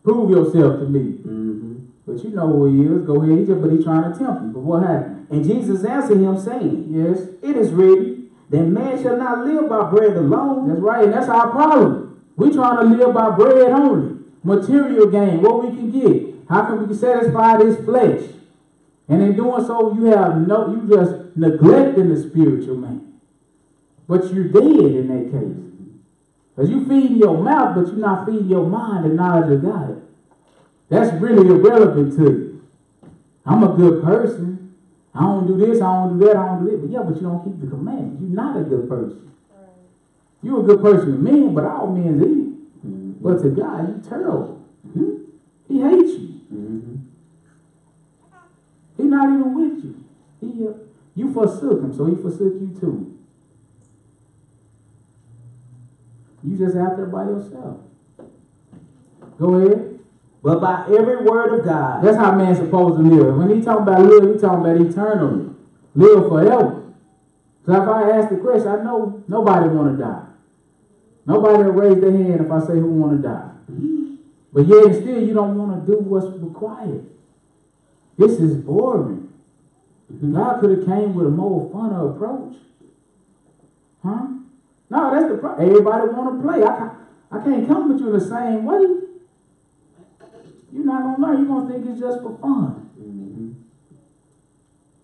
Speaker 1: Prove yourself to me.
Speaker 2: Mm-hmm.
Speaker 1: But you know who he is. Go ahead. But he's trying to tempt you. But what happened?
Speaker 2: And Jesus answered him, saying,
Speaker 1: Yes.
Speaker 2: It is written, that man shall not live by bread alone.
Speaker 1: That's right. And that's our problem. We trying to live by bread only. Material gain. What we can get. How can we satisfy this flesh? And in doing so, you just neglecting the spiritual man. But you're dead in that case. Because you feeding your mouth, but you're not feeding your mind the knowledge of God. That's really irrelevant to you. I'm a good person. I don't do this, I don't do that, I don't do this. But you don't keep the commandments. You're not a good person. Right. You're a good person to men, but all men's evil. Mm-hmm. But to God, you're terrible. Mm-hmm. He hates you. Mm-hmm. He's not even with you. You forsook him, so he forsook you too. You just out there by yourself. Go ahead.
Speaker 2: But by every word of God.
Speaker 1: That's how man's supposed to live. When he talking about live, he talking about eternally. Live forever. So if I ask the question, I know nobody want to die. Nobody will raise their hand if I say who want to die. Mm-hmm. But yet still you don't want to do what's required. This is boring. Mm-hmm. God could have came with a more funner approach. Huh? No, that's the problem. Everybody want to play. I can't come with you the same way. You're not going to learn. You're going to think it's just for fun. Mm-hmm.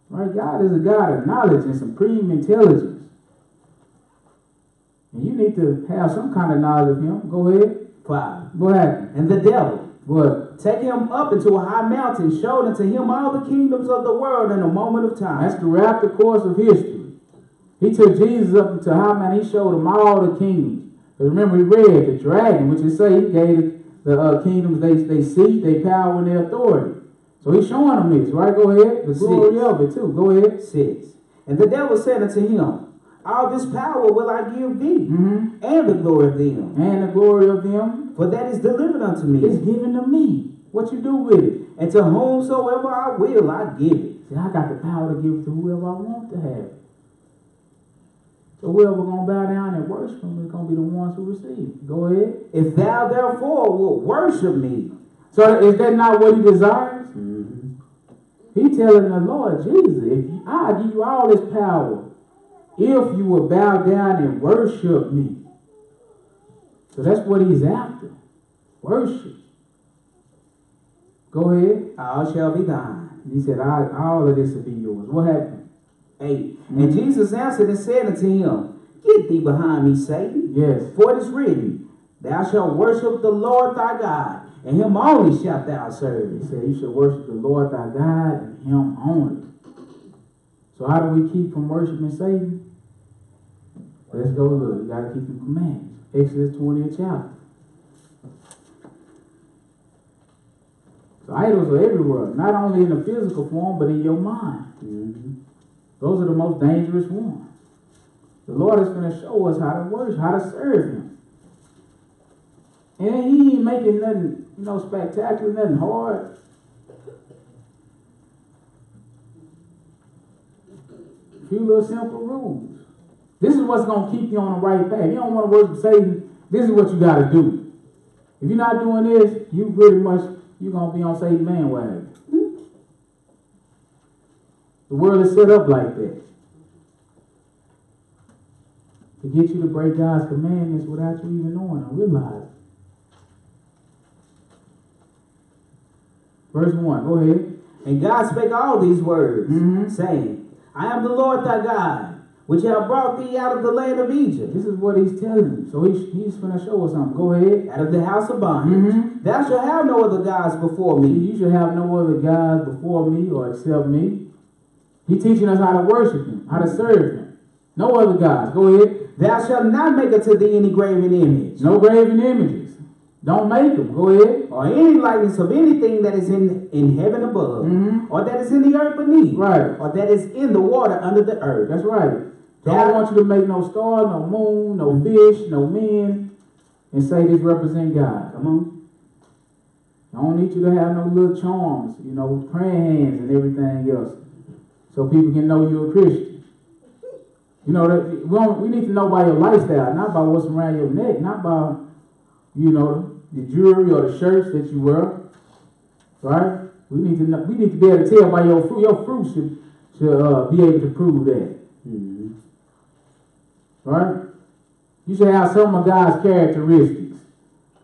Speaker 1: Right? God is a God of knowledge and supreme intelligence. And you need to have some kind of knowledge of him. Go ahead.
Speaker 2: 5.
Speaker 1: What happened?
Speaker 2: And the devil.
Speaker 1: What?
Speaker 2: Take him up into a high mountain, showed unto him all the kingdoms of the world in a moment of time.
Speaker 1: That's throughout the course of history. He took Jesus up into high mountain. He showed him all the kingdoms. But remember, he read the dragon, which is say he gave the kingdoms they see, they power, and their authority. So he's showing them this, right? Go ahead. The glory of it too. Go ahead.
Speaker 2: 6. And the devil said unto him, all this power will I give thee, mm-hmm. and the glory of them.
Speaker 1: And the glory of them.
Speaker 2: For that is delivered unto me.
Speaker 1: It's given to me. What you do with it?
Speaker 2: And to whomsoever I will, I give it.
Speaker 1: See, I got the power to give it to whoever I want to have it. So whoever going to bow down and worship him is going to be the ones who receive it. Go ahead.
Speaker 2: If thou therefore wilt worship me.
Speaker 1: So is that not what he desires? Mm-hmm. He telling the Lord Jesus, I give you all this power if you will bow down and worship me. So that's what he's after. Worship. Go ahead.
Speaker 2: All shall be thine.
Speaker 1: He said, all of this will be yours. What happened?
Speaker 2: 8. Mm-hmm. And Jesus answered and said unto him, Get thee behind me, Satan.
Speaker 1: Yes.
Speaker 2: For it is written, Thou shalt worship the Lord thy God, and him only shalt thou serve.
Speaker 1: He said, You shall worship the Lord thy God, and him only. So how do we keep from worshiping Satan? Let's go look. You got to keep the commandments. Exodus 20th chapter. So idols are everywhere, not only in the physical form, but in your mind. Mm-hmm. Those are the most dangerous ones. The Lord is going to show us how to worship, how to serve him. And he ain't making nothing, spectacular, nothing hard. If few little simple rules. This is what's going to keep you on the right path. You don't want to worship Satan. This is what you got to do. If you're not doing this, you're going to be on Satan's bandwagon. The world is set up like that. To get you to break God's commandments without you even knowing or realizing. Verse 1, go ahead.
Speaker 2: And God spake all these words,
Speaker 1: Mhm.
Speaker 2: saying, I am the Lord thy God, which have brought thee out of the land of Egypt,
Speaker 1: This is what he's telling you. So he's going to show us something. Go ahead.
Speaker 2: out of the house of bondage.
Speaker 1: Mhm.
Speaker 2: Thou shalt have no other gods before me.
Speaker 1: You should have no other gods before me or except me. He's teaching us how to worship him, how to serve him. No other gods. Go ahead.
Speaker 2: Thou shalt not make unto thee any graven image,
Speaker 1: No graven images. Don't make them. Go ahead.
Speaker 2: or any likeness of anything that is in heaven above,
Speaker 1: Mhm.
Speaker 2: or that is in the earth beneath,
Speaker 1: Right.
Speaker 2: or that is in the water under the earth.
Speaker 1: That's right.
Speaker 2: That-
Speaker 1: Don't want you to make no star, no moon, no fish, no men, and say this represent God.
Speaker 2: Come on.
Speaker 1: I don't need you to have no little charms, praying hands and everything else, so people can know you're a Christian. We need to know by your lifestyle, not by what's around your neck, not by, the jewelry or the shirts that you wear, right? We need to know. We need to be able to tell by your fruit. Your fruit should be able to prove that, right? You should have some of God's characteristics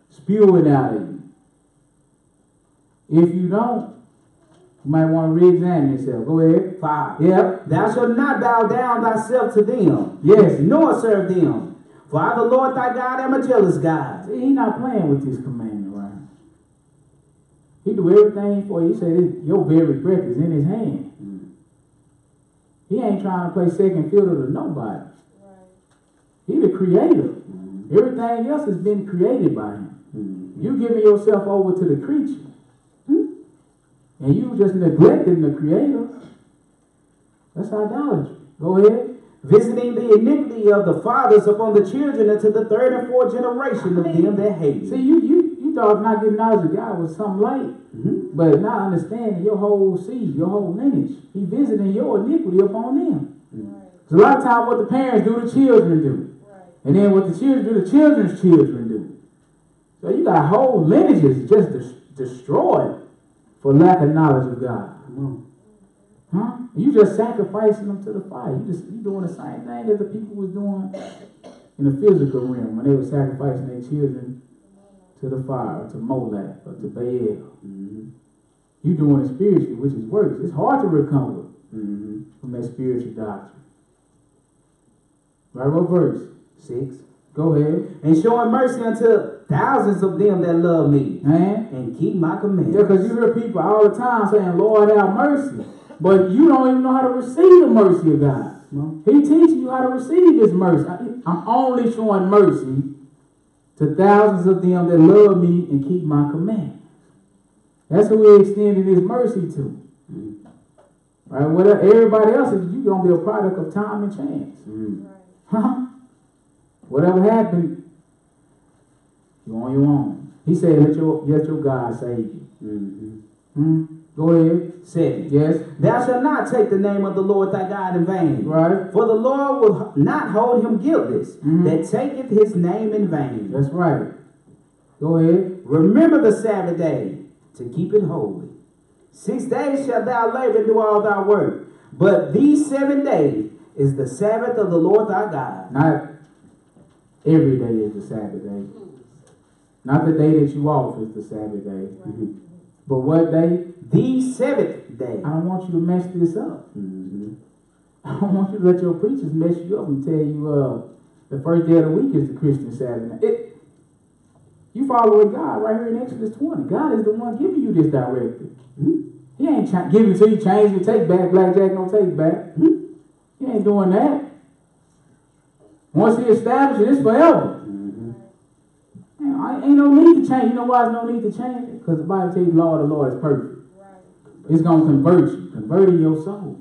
Speaker 1: spewing out of you. If you don't, you might want to re-examine yourself. Go ahead.
Speaker 2: 5.
Speaker 1: Yep.
Speaker 2: Thou shalt not bow down thyself to them,
Speaker 1: Yes.
Speaker 2: nor serve them. For I, the Lord thy God, am a jealous God.
Speaker 1: See, he's not playing with this commandment, right? He do everything for you. He said your very breath is in his hand. He ain't trying to play second fiddle to nobody. He the creator. Everything else has been created by him. You giving yourself over to the creature. And you just neglecting the creator. That's idolatry. Go ahead.
Speaker 2: Visiting the iniquity of the fathers upon the children unto the 3rd and 4th generation of them that hate
Speaker 1: See,
Speaker 2: you.
Speaker 1: you thought not getting knowledge of God was something light. But not understanding your whole seed, your whole lineage. He visiting your iniquity upon them. So a lot of times what the parents do, the children do. And then what the children do, the children's children do. So you got whole lineages just destroyed for lack of knowledge of God. Huh? You just sacrificing them to the fire. You doing the same thing that the people was doing in the physical realm when they were sacrificing their children to the fire, to Molech, or to Baal. You doing it spiritually, which is worse. It's hard to recover from that spiritual doctrine. Right, what verse?
Speaker 2: 6.
Speaker 1: Go ahead.
Speaker 2: And showing mercy unto thousands of them that love me,
Speaker 1: Man.
Speaker 2: and keep my commandments.
Speaker 1: Yeah, because you hear people all the time saying, Lord, have mercy. But you don't even know how to receive the mercy of God. He teaches you how to receive this mercy. I'm only showing mercy to thousands of them that love me and keep my commandments. That's who we're extending his mercy to. Right? Whatever everybody else is, you're going to be a product of time and chance. Huh? Whatever happened, you're on your own. He said, let your God save you. Go ahead.
Speaker 2: 7.
Speaker 1: Yes.
Speaker 2: Thou shalt not take the name of the Lord thy God in vain.
Speaker 1: Right.
Speaker 2: For the Lord will not hold him guiltless that taketh his name in vain.
Speaker 1: That's right. Go ahead.
Speaker 2: Remember the Sabbath day to keep it holy. 6 days shalt thou labor and do all thy work. But these 7 days is the Sabbath of the Lord thy God.
Speaker 1: Not every day is the Sabbath day. Not the day that you off is the Sabbath day. But what day?
Speaker 2: The 7th day.
Speaker 1: I don't want you to mess this up. I don't want you to let your preachers mess you up and tell you the first day of the week is the Christian Sabbath. You following God right here in Exodus 20. God is the one giving you this directive. He ain't giving it to you, change it, take back. Blackjack don't take back. He ain't doing that. Once he established it, it's forever. Ain't no need to change. You know why there's no need to change it? Because the Bible tells you the law of the Lord is perfect. It's going to convert you, converting your soul.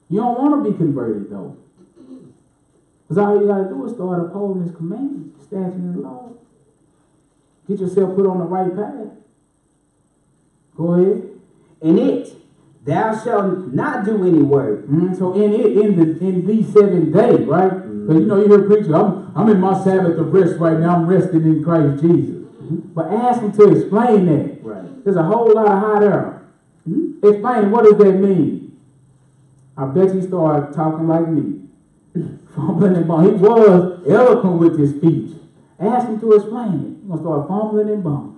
Speaker 1: You don't want to be converted, though. Because all you got to do is start upholding his commandments, statutes, and law. Get yourself put on the right path. Go ahead.
Speaker 2: And it, Thou shalt not do any work.
Speaker 1: So in these 7 days, right? Because you know you hear preachers, I'm in my Sabbath of rest right now. I'm resting in Christ Jesus. But ask him to explain that.
Speaker 2: Right.
Speaker 1: There's a whole lot of hot air. Explain, what does that mean? I bet he started talking like me. Fumbling and bumbling. He was eloquent with his speech. Ask him to explain it. He's going to start fumbling and bumbling.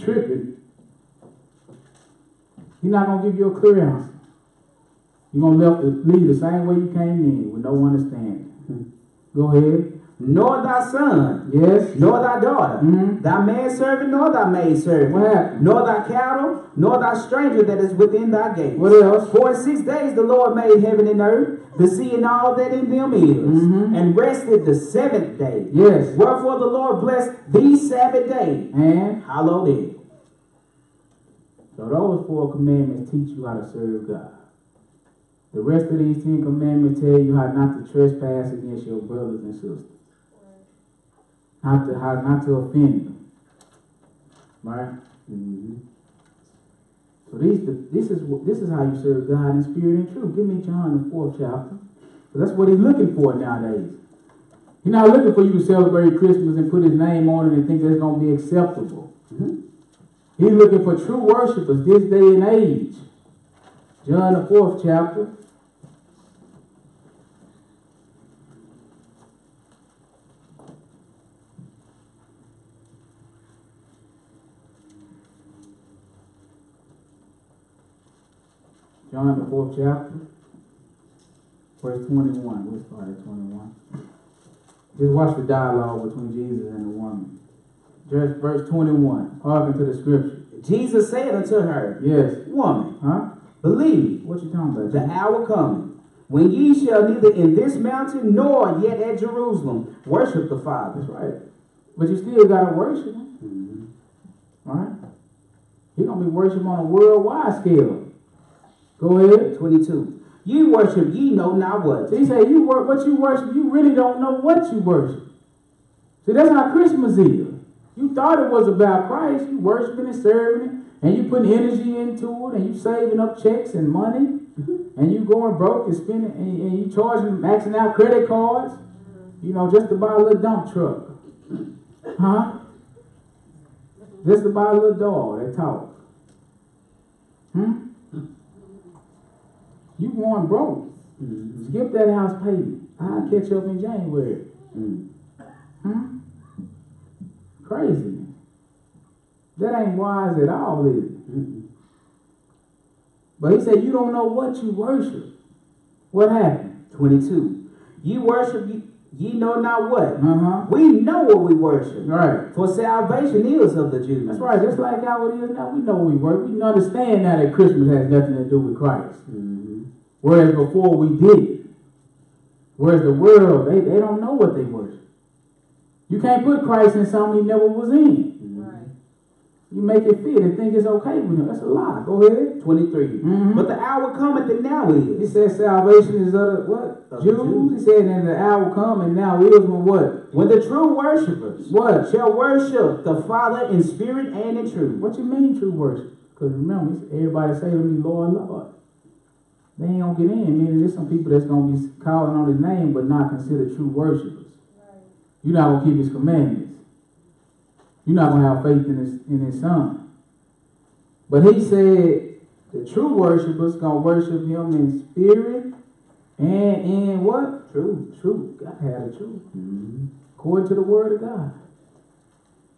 Speaker 1: Tripping. He's not going to give you a clear answer. You're going to leave the same way you came in with no understanding. Go ahead.
Speaker 2: Nor thy son,
Speaker 1: Yes.
Speaker 2: nor thy daughter, thy manservant, nor thy maidservant,
Speaker 1: What happened?
Speaker 2: nor thy cattle, nor thy stranger that is within thy gates.
Speaker 1: What else?
Speaker 2: For in 6 days the Lord made heaven and earth, the sea and all that in them is, and rested the 7th day.
Speaker 1: Yes.
Speaker 2: Wherefore the Lord blessed these Sabbath days,
Speaker 1: And
Speaker 2: hallowed it.
Speaker 1: so those 4 commandments teach you how to serve God. The rest of these 10 commandments tell you how not to trespass against your brothers and sisters. How not to offend them. Right? So this is how you serve God in spirit and truth. Give me John the 4th chapter. So that's what he's looking for nowadays. He's not looking for you to celebrate Christmas and put his name on it and think that's going to be acceptable. He's looking for true worshipers this day and age. John the 4th chapter. John the 4th chapter, verse 21. We'll start at 21. Just watch the dialogue between Jesus and the woman. Just verse 21. Hearken to the scripture.
Speaker 2: Jesus said unto her,
Speaker 1: Yes.
Speaker 2: Woman,
Speaker 1: Huh?
Speaker 2: believe,
Speaker 1: What you talking about?
Speaker 2: the hour coming, when ye shall neither in this mountain nor yet at Jerusalem worship the Father.
Speaker 1: That's right. But you still got to worship him. All right? You're going to be worshiping on a worldwide scale. Go ahead.
Speaker 2: 22. Ye worship, ye know not what.
Speaker 1: So he said, what you worship, you really don't know what you worship. See, that's how Christmas is. You thought it was about Christ. You worshiping and serving it, and you putting energy into it, and you saving up checks and money, and you going broke and spending, and you charging, maxing out credit cards, you know, just to buy a little dump truck. Huh? Just to buy a little dog that talk. You going broke. Skip that house payment. I'll catch up in January. Crazy. That ain't wise at all, is it? But he said, you don't know what you worship. What happened?
Speaker 2: 22. Ye worship, ye know not what.
Speaker 1: Uh-huh.
Speaker 2: We know what we worship.
Speaker 1: Right.
Speaker 2: For salvation is of the Jews.
Speaker 1: That's right. Just like how it is now. We know what we worship. We understand now that Christmas has nothing to do with Christ. Whereas before we did. Whereas the world, they don't know what they worship. You can't put Christ in something he never was in.
Speaker 4: Right.
Speaker 1: You make it fit and think it's okay with him. That's a lie. Go ahead.
Speaker 2: 23. But the hour cometh and now
Speaker 1: He
Speaker 2: is.
Speaker 1: said salvation is of the what?
Speaker 2: Of the
Speaker 1: Jews.
Speaker 2: Jews.
Speaker 1: He said, and the hour come and now is when what?
Speaker 2: When the true worshipers
Speaker 1: What?
Speaker 2: shall worship the Father in spirit and in truth.
Speaker 1: What you mean true worship? Because remember, everybody say to me, Lord, Lord. They ain't gonna get in. Meaning there's some people that's gonna be calling on his name but not considered true worshipers.
Speaker 4: Right.
Speaker 1: You're not gonna keep his commandments. You're not gonna have faith in his son. But he said the true worshipers gonna worship him in spirit and in what? Truth. Truth. God had the truth. According to the word of God.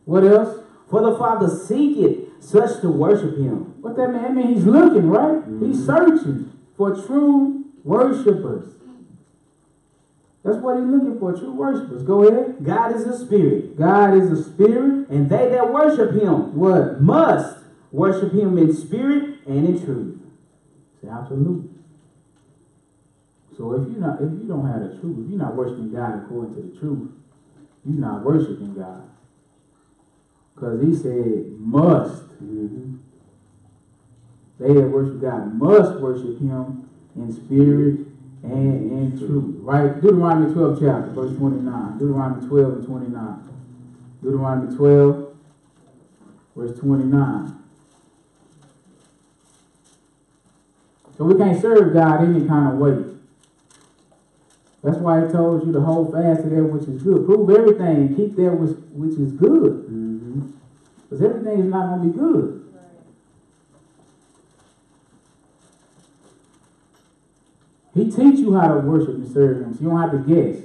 Speaker 1: What else?
Speaker 2: For the Father seeketh such to worship him.
Speaker 1: What that mean? I mean, he's looking, right? He's searching for true worshipers. That's what he's looking for, true worshipers. Go ahead.
Speaker 2: God is a spirit,
Speaker 1: God is a spirit.
Speaker 2: and they that worship him
Speaker 1: What?
Speaker 2: must worship him in spirit and in truth.
Speaker 1: Say absolute. So if you don't have the truth, if you're not worshiping God according to the truth, you're not worshiping God. Because he said must. They that worship God must worship him in spirit and in truth. Right? Deuteronomy 12 chapter, verse 29. Deuteronomy 12 and 29. Deuteronomy 12, verse 29. So we can't serve God any kind of way. That's why he told you to hold fast to that which is good. Prove everything and keep that which is good. Because everything is not going to be good. He teach you how to worship and serve him. So you don't have to guess.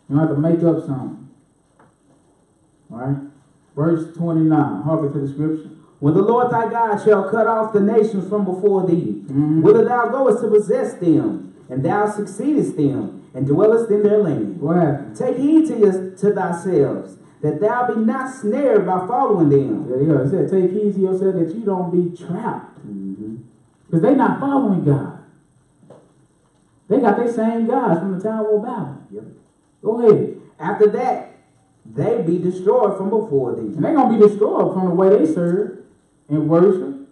Speaker 1: You don't have to make up something. Alright? Verse 29. Hearken to the scripture.
Speaker 2: When the Lord thy God shall cut off the nations from before thee, whither thou goest to possess them, and thou succeedest them, and dwellest in their land.
Speaker 1: What happened?
Speaker 2: Take heed to thyself, that thou be not snared by following them.
Speaker 1: Yeah, it said, take heed to yourself that you don't be trapped. Because they're not following God. They got their same gods from the Tower of Babel.
Speaker 2: Yep.
Speaker 1: Go ahead.
Speaker 2: After that, they be destroyed from before thee.
Speaker 1: And they're going to be destroyed from the way they serve and worship.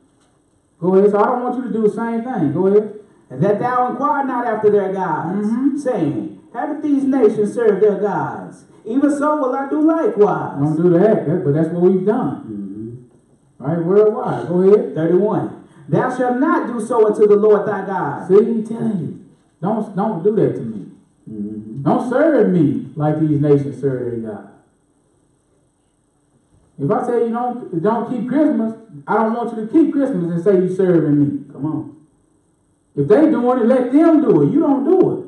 Speaker 1: Go ahead. So I don't want you to do the same thing. Go ahead.
Speaker 2: And that thou inquire not after their gods, saying, haven't these nations served their gods? Even so will I do likewise.
Speaker 1: Don't do that, but that's what we've done. Right? Worldwide. Go ahead.
Speaker 2: 31. Thou shalt not do so unto the Lord thy God.
Speaker 1: See, he telling you. Don't do that to me. Don't serve me like these nations serve their God. If I tell you don't keep Christmas, I don't want you to keep Christmas and say you serving me. Come on. If they doing it, let them do it. You don't do it.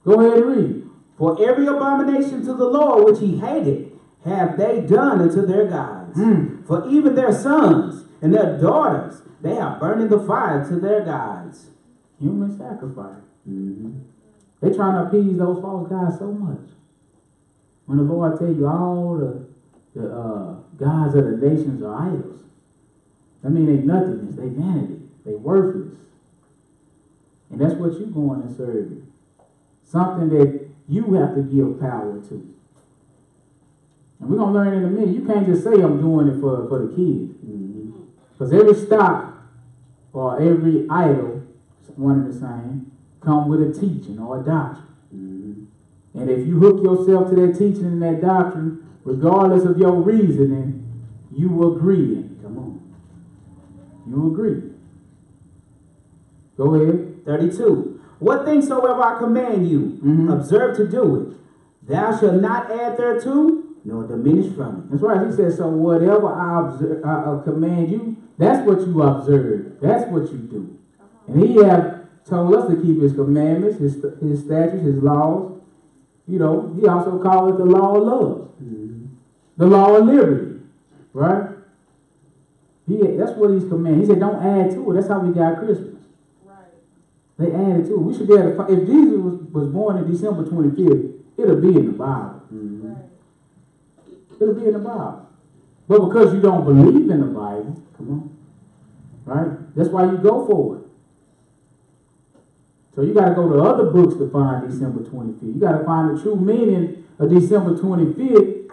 Speaker 1: Go ahead and read.
Speaker 2: For every abomination to the Lord which he hated have they done unto their gods. For even their sons and their daughters they have burned in the fire to their gods.
Speaker 1: Human sacrifice. They're trying to appease those false gods so much. When the Lord tell you all the gods of the nations are idols, that mean they nothingness, they vanity, they worthless. And that's what you're going and serving. Something that you have to give power to. And we're going to learn in a minute. You can't just say I'm doing it for the kids. Because every stock or every idol, one and the same, come with a teaching or a doctrine. And if you hook yourself to that teaching and that doctrine, regardless of your reasoning, you agree. Come on. You agree. Go ahead.
Speaker 2: 32. What things soever I command you, observe to do it. Thou shalt not add thereto, nor diminish from it.
Speaker 1: That's right. He said, so whatever I command you, that's what you observe. That's what you do. And he have told us to keep his commandments, his statutes, his laws. You know, he also called it the law of love. The law of liberty. Right? That's what he's commanding. He said, don't add to it. That's how we got Christmas. They added to it. We should be able to, if Jesus was born in December 25th, it'll be in the Bible. It'll be in the Bible. But because you don't believe in the Bible, come on, right? That's why you go for it. So you got to go to other books to find December 25th. You got to find the true meaning of December 25th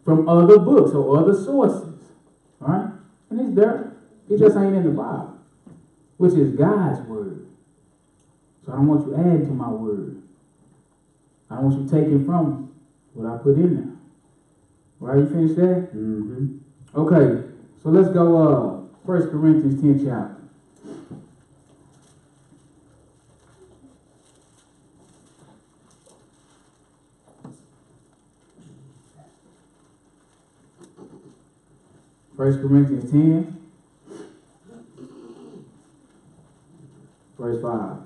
Speaker 1: from other books or other sources. All right? And it's there. It just ain't in the Bible, which is God's word. So I don't want you adding to my word. I don't want you taking from what I put in there. All right, you finished that? Okay, so let's go 1 Corinthians 10 chapter. First Corinthians 10, verse 5.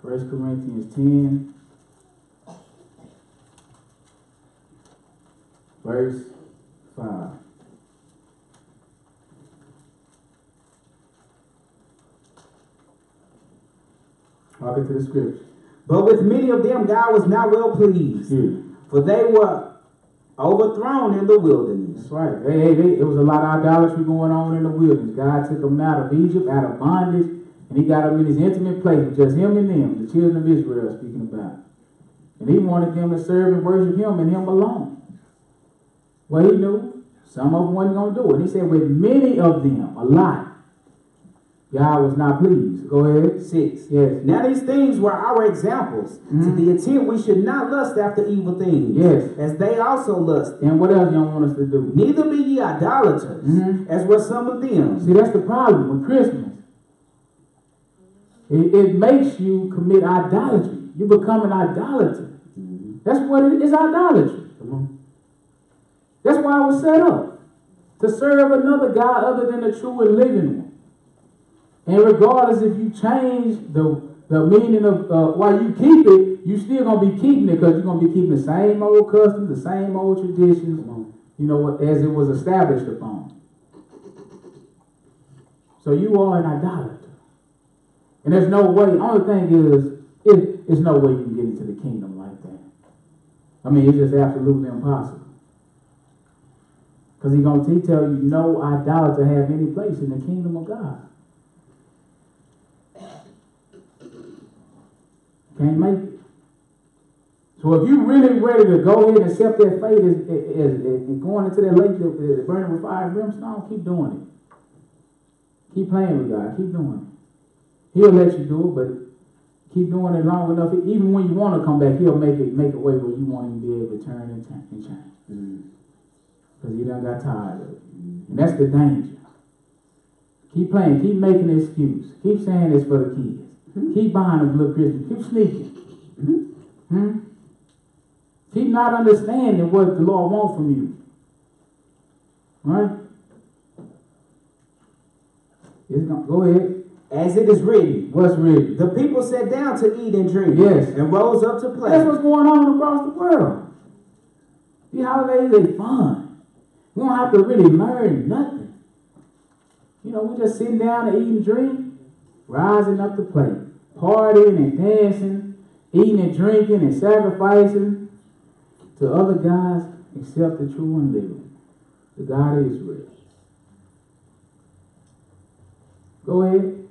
Speaker 1: 1 Corinthians 10, verse 5. Hearken to the scripture.
Speaker 2: But with many of them God was not well pleased, for they were overthrown in the wilderness.
Speaker 1: That's right. There was a lot of idolatry going on in the wilderness. God took them out of Egypt, out of bondage, and he got them in his intimate place with just him and them, the children of Israel speaking about. And he wanted them to serve and worship him and him alone. Well, he knew some of them wasn't going to do it. He said with many of them, a lot, God was not pleased. Go ahead.
Speaker 2: 6.
Speaker 1: Yes.
Speaker 2: Now these things were our examples, to the intent we should not lust after evil things,
Speaker 1: Yes.
Speaker 2: as they also lust.
Speaker 1: And what else y'all want us to do?
Speaker 2: Neither be ye idolaters, as were some of them.
Speaker 1: See, that's the problem with Christmas. It makes you commit idolatry. You become an idolater. That's what it is, idolatry.
Speaker 2: Come on.
Speaker 1: That's why it was set up. To serve another God other than the true and living one. And regardless if you change the meaning of why you keep it, you still going to be keeping it because you're going to be keeping the same old customs, the same old traditions, you know, as it was established upon. So you are an idolater. And there's no way, the only thing is, there's no way you can get into the kingdom like that. I mean, it's just absolutely impossible. Because he tell you no idolater have any place in the kingdom of God. Can't make it. So if you're really ready to go ahead and accept that fate as going into that lake burning with fire and brimstone, keep doing it. Keep playing with God. Keep doing it. He'll let you do it, but keep doing it long enough. Even when you want to come back, he'll make a way where you won't even be able to turn and change. Because you done got tired of it. And that's the danger. Keep playing. Keep making an excuse. Keep saying it's for the kids. Keep buying them little Christmas. Keep sneaking. Keep not understanding what the Lord wants from you. Right? Go ahead.
Speaker 2: As it is written.
Speaker 1: What's written?
Speaker 2: The people sat down to eat and drink.
Speaker 1: Yes.
Speaker 2: And rose up to play.
Speaker 1: That's what's going on across the world. The holidays are fun. We don't have to really learn nothing. You know, we just sitting down and eat and drink, rising up to play, partying and dancing, eating and drinking and sacrificing to other gods except the true and living, the God of Israel. Go ahead.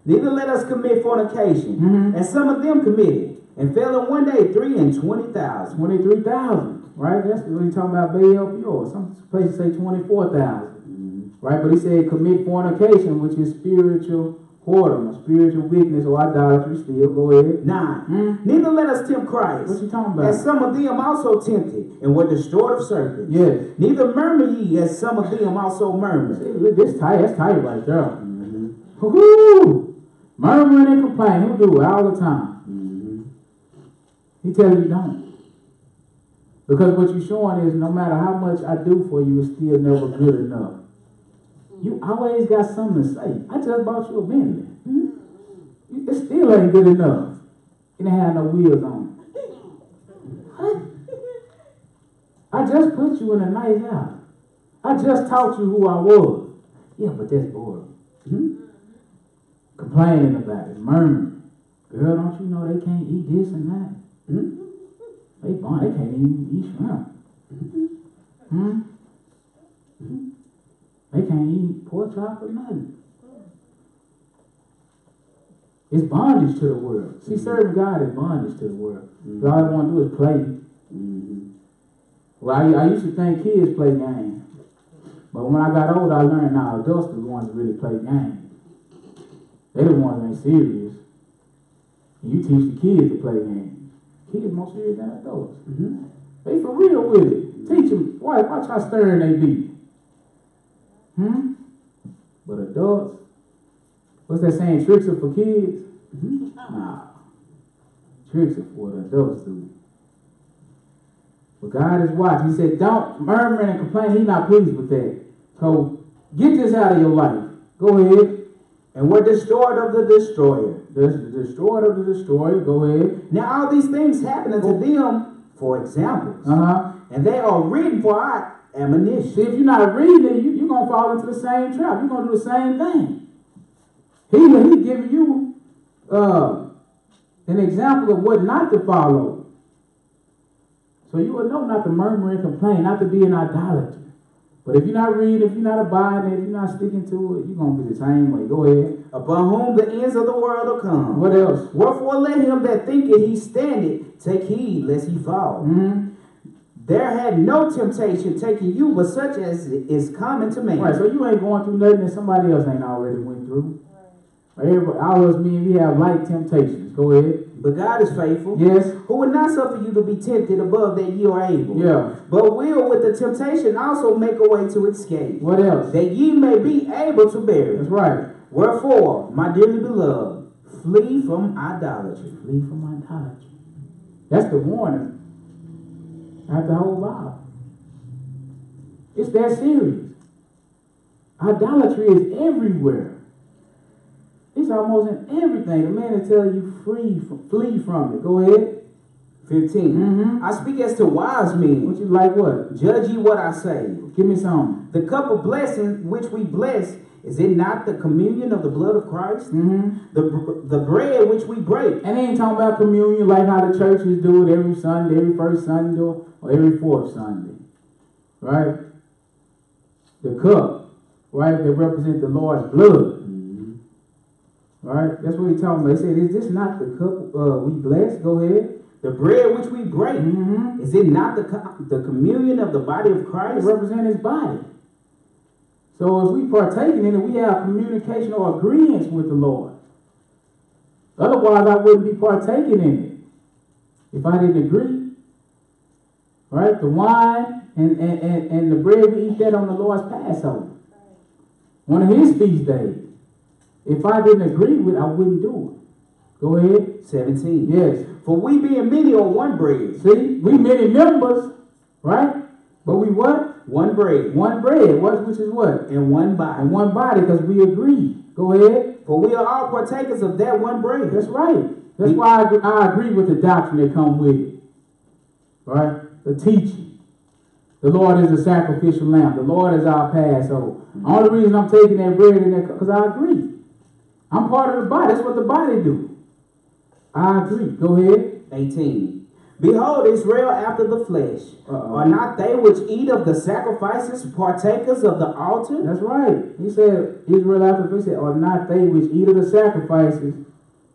Speaker 2: Neither let us commit fornication, as some of them committed, and fell in one day 23,000.
Speaker 1: 23,000, right? That's what he's talking about, Baal Peor. Some places say 24,000, right? But he said commit fornication, which is spiritual whoredom, or spiritual weakness, or idolatry. Still, go ahead.
Speaker 2: 9. Neither let us tempt Christ.
Speaker 1: What you talking about?
Speaker 2: As some of them also tempted, and were destroyed of serpents.
Speaker 1: Yes.
Speaker 2: Neither murmur ye, as some of them also murmured.
Speaker 1: See, this tight. That's tight right there. Woo-hoo! Murmuring and complaining. He'll do it all the time. He tells you don't. Because what you're showing is no matter how much I do for you, it's still never good enough. You always got something to say. I just bought you a Bentley. It still ain't good enough. It didn't have no wheels on it. What? I just put you in a nice house. I just taught you who I was. Yeah, but that's boring. Complaining about it, murmuring. Girl, don't you know they can't eat this and that? They can't even eat shrimp. They can't eat pork chop or nothing. It's bondage to the world. See, serving God is bondage to the world. All I want to do is play. Well, I used to think kids play games. But when I got older, I learned now adults are the ones that really play games. They're the ones that ain't serious. And you teach the kids to play games. Kids more serious than adults. They for real with it. Teach them. Watch how stern they be. But adults, what's that saying? Tricks are for kids? Nah. Tricks are for what adults do. But God is watching. He said, don't murmur and complain. He's not pleased with that. So get this out of your life. Go ahead.
Speaker 2: And were destroyed of the destroyer.
Speaker 1: Destroyed of the destroyer. Go ahead.
Speaker 2: Now all these things happen unto them for examples. And they are written for our admonition.
Speaker 1: See, if you're not reading it, you're going to fall into the same trap. You're going to do the same thing. He giving you an example of what not to follow. So you will know not to murmur and complain, not to be an idolater. But if you're not reading, if you're not abiding, if you're not sticking to it, you're going to be the same way. Go ahead.
Speaker 2: Upon whom the ends of the world will come.
Speaker 1: What else?
Speaker 2: Wherefore let him that thinketh he standeth take heed lest he fall. There had no temptation taken you, but such as is common to man.
Speaker 1: Right, so you ain't going through nothing that somebody else ain't already went through. Everybody, all of us men, we have light temptations. Go ahead.
Speaker 2: But God is faithful.
Speaker 1: Yes.
Speaker 2: Who will not suffer you to be tempted above that ye are able.
Speaker 1: Yeah.
Speaker 2: But will with the temptation also make a way to escape.
Speaker 1: What else?
Speaker 2: That ye may be able to bear it.
Speaker 1: That's right.
Speaker 2: Wherefore, my dearly beloved, flee from idolatry.
Speaker 1: Flee from idolatry. That's the warning. That's the whole Bible. It's that serious. Idolatry is everywhere. It's almost in everything. The man will tell you flee from it. Go ahead.
Speaker 2: 15.
Speaker 1: Mm-hmm.
Speaker 2: I speak as to wise men.
Speaker 1: What you like what?
Speaker 2: Judge ye what I say.
Speaker 1: Give me some.
Speaker 2: The cup of blessing which we bless, is it not the communion of the blood of Christ?
Speaker 1: Mm-hmm.
Speaker 2: The bread which we break.
Speaker 1: And they ain't talking about communion like how the churches do it every Sunday, every first Sunday, or every fourth Sunday. Right? The cup, right, that represents the Lord's blood.
Speaker 2: Mm-hmm.
Speaker 1: Right? That's what he's talking about. He said, is this not the cup we bless? Go ahead.
Speaker 2: The bread which we break,
Speaker 1: Mm-hmm.
Speaker 2: is it not the communion of the body of Christ?
Speaker 1: It represents his body. So if we partaking in it, we have communication or agreement with the Lord. Otherwise, I wouldn't be partaking in it if I didn't agree. Right? The wine and the bread, we eat that on the Lord's Passover. One of his feast days. If I didn't agree with it, I wouldn't do it. Go ahead.
Speaker 2: 17.
Speaker 1: Yes.
Speaker 2: For we being many on one bread.
Speaker 1: See, we many members, right? But we what?
Speaker 2: One bread.
Speaker 1: One bread. Which is what?
Speaker 2: And one body.
Speaker 1: And one body, because we agree. Go ahead.
Speaker 2: For we are all partakers of that one bread.
Speaker 1: That's right. That's why I agree with the doctrine that come with it. Right? The teaching. The Lord is the sacrificial lamb. The Lord is our Passover. The only reason I'm taking that bread in that because I agree. I'm part of the body. That's what the body do. I agree. Go ahead.
Speaker 2: 18. Behold, Israel after the flesh. Are not they which eat of the sacrifices partakers of the altar?
Speaker 1: That's right. He said, Israel after the flesh, said, are not they which eat of the sacrifices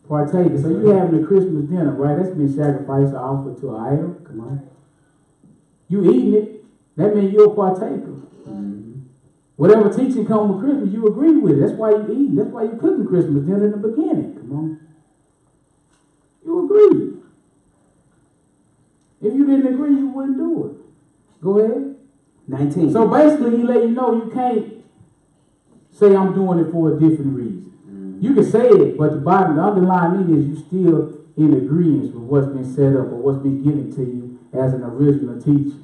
Speaker 1: partakers? So you having a Christmas dinner, right? That's been sacrificed or offered to an idol. Come on. You eating it. That means you're a partaker.
Speaker 2: Mm-hmm.
Speaker 1: Whatever teaching comes with Christmas, you agree with it. That's why you eat. That's why you cooking Christmas dinner in the beginning. Come on. You agree. If you didn't agree, you wouldn't do it. Go ahead.
Speaker 2: 19.
Speaker 1: So basically, he let you know you can't say I'm doing it for a different reason.
Speaker 2: Mm-hmm.
Speaker 1: You can say it, but the underlying meaning is you still in agreement with what's been set up or what's been given to you as an original teaching.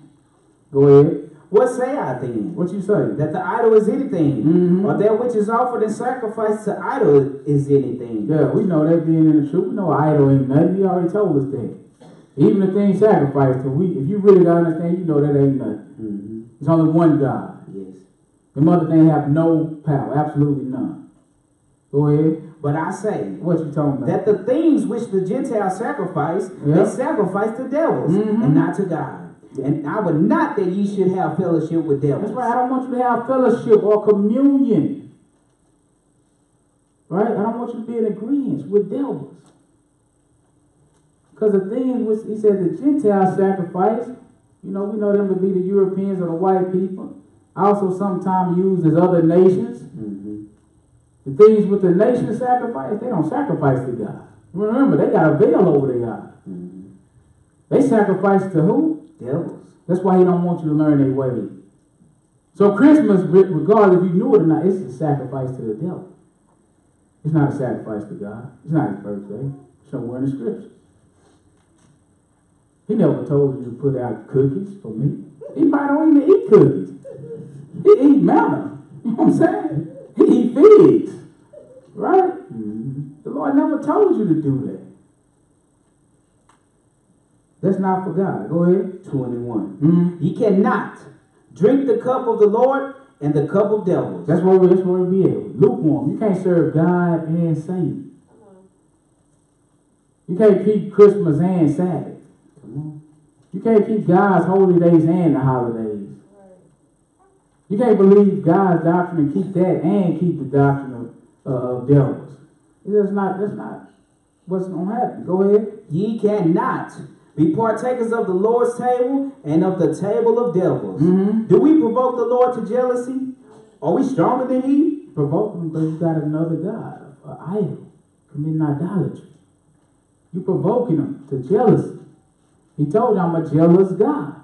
Speaker 1: Go ahead.
Speaker 2: What say I then?
Speaker 1: What you say?
Speaker 2: That the idol is anything,
Speaker 1: Mm-hmm.
Speaker 2: or that which is offered in sacrifice to idol is anything.
Speaker 1: Yeah, we know that being in the truth. We know idol ain't nothing. He already told us that. Even the thing sacrificed to if you really don't understand, you know that ain't nothing.
Speaker 2: Mm-hmm.
Speaker 1: It's only one God.
Speaker 2: Yes.
Speaker 1: The other things have no power, absolutely none. Go ahead.
Speaker 2: But I say,
Speaker 1: What you talking about?
Speaker 2: that the things which the Gentiles sacrifice,
Speaker 1: Yeah.
Speaker 2: they sacrifice to devils,
Speaker 1: Mm-hmm.
Speaker 2: and not to God. And I would not that ye should have fellowship with devils.
Speaker 1: That's right. I don't want you to have fellowship or communion. Right? I don't want you to be in agreement with devils. Because the things which he said the Gentiles sacrifice, we know them to be the Europeans or the white people. Also sometimes used as other nations.
Speaker 2: Mm-hmm.
Speaker 1: The things with the nation sacrifice, they don't sacrifice to God. Remember, they got a veil over their eyes.
Speaker 2: Mm-hmm.
Speaker 1: They sacrifice to who?
Speaker 2: Devils.
Speaker 1: That's why he don't want you to learn their ways. So Christmas, regardless if you knew it or not, it's a sacrifice to the devil. It's not a sacrifice to God. It's not his birthday. It's somewhere in the scripture. He never told you to put out cookies for me. He might don't even eat cookies. He eat manna. You know what I'm saying? He eat figs. Right? Mm-hmm. The Lord never told you to do that. That's not for God. Go ahead.
Speaker 2: 21.
Speaker 1: Mm-hmm.
Speaker 2: Ye cannot drink the cup of the Lord and the cup of devils.
Speaker 1: That's where we be at. Lukewarm. You can't serve God and Satan. You can't keep Christmas and Sabbath.
Speaker 2: Come on.
Speaker 1: You can't keep God's holy days and the holidays. You can't believe God's doctrine and keep that and keep the doctrine of devils. That's not what's going to happen. Go ahead.
Speaker 2: Ye cannot be partakers of the Lord's table and of the table of devils.
Speaker 1: Mm-hmm.
Speaker 2: Do we provoke the Lord to jealousy? Are we stronger than he?
Speaker 1: Provoke him because you got another God, an idol, committing idolatry. You provoking them to jealousy. He told you I'm a jealous God.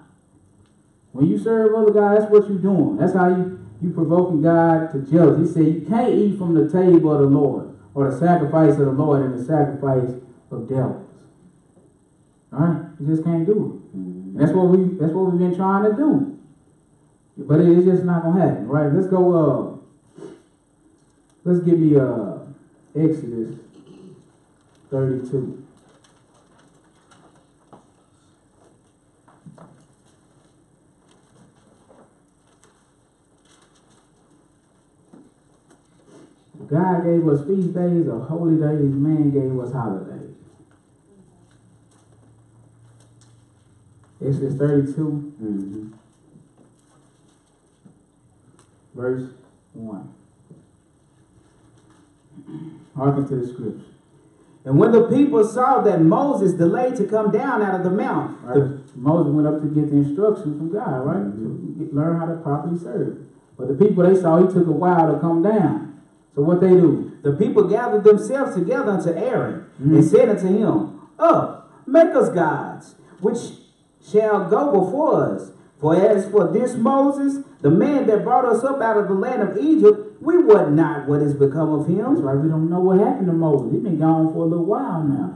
Speaker 1: When you serve other God, that's what you're doing. That's how you provoking God to jealousy. He said you can't eat from the table of the Lord, or the sacrifice of the Lord and the sacrifice of devils. All right, you just can't do it. And that's what we've been trying to do. But it's just not gonna happen, right? Let's go. Let's give me Exodus 32. God gave us feast days or holy days. Man gave us holidays. Exodus 32, verse 1. Hearken to the scripture.
Speaker 2: And when the people saw that Moses delayed to come down out of the mount,
Speaker 1: Right. Moses went up to get the instructions from God, right? To learn how to properly serve. But the people, they saw he took a while to come down. So what they do?
Speaker 2: the people gathered themselves together unto Aaron, and said unto him, Up, make us gods, which shall go before us. For as for this Moses, the man that brought us up out of the land of Egypt, we wot not what is become of him.
Speaker 1: That's right. We don't know what happened to Moses. He's been gone for a little while now.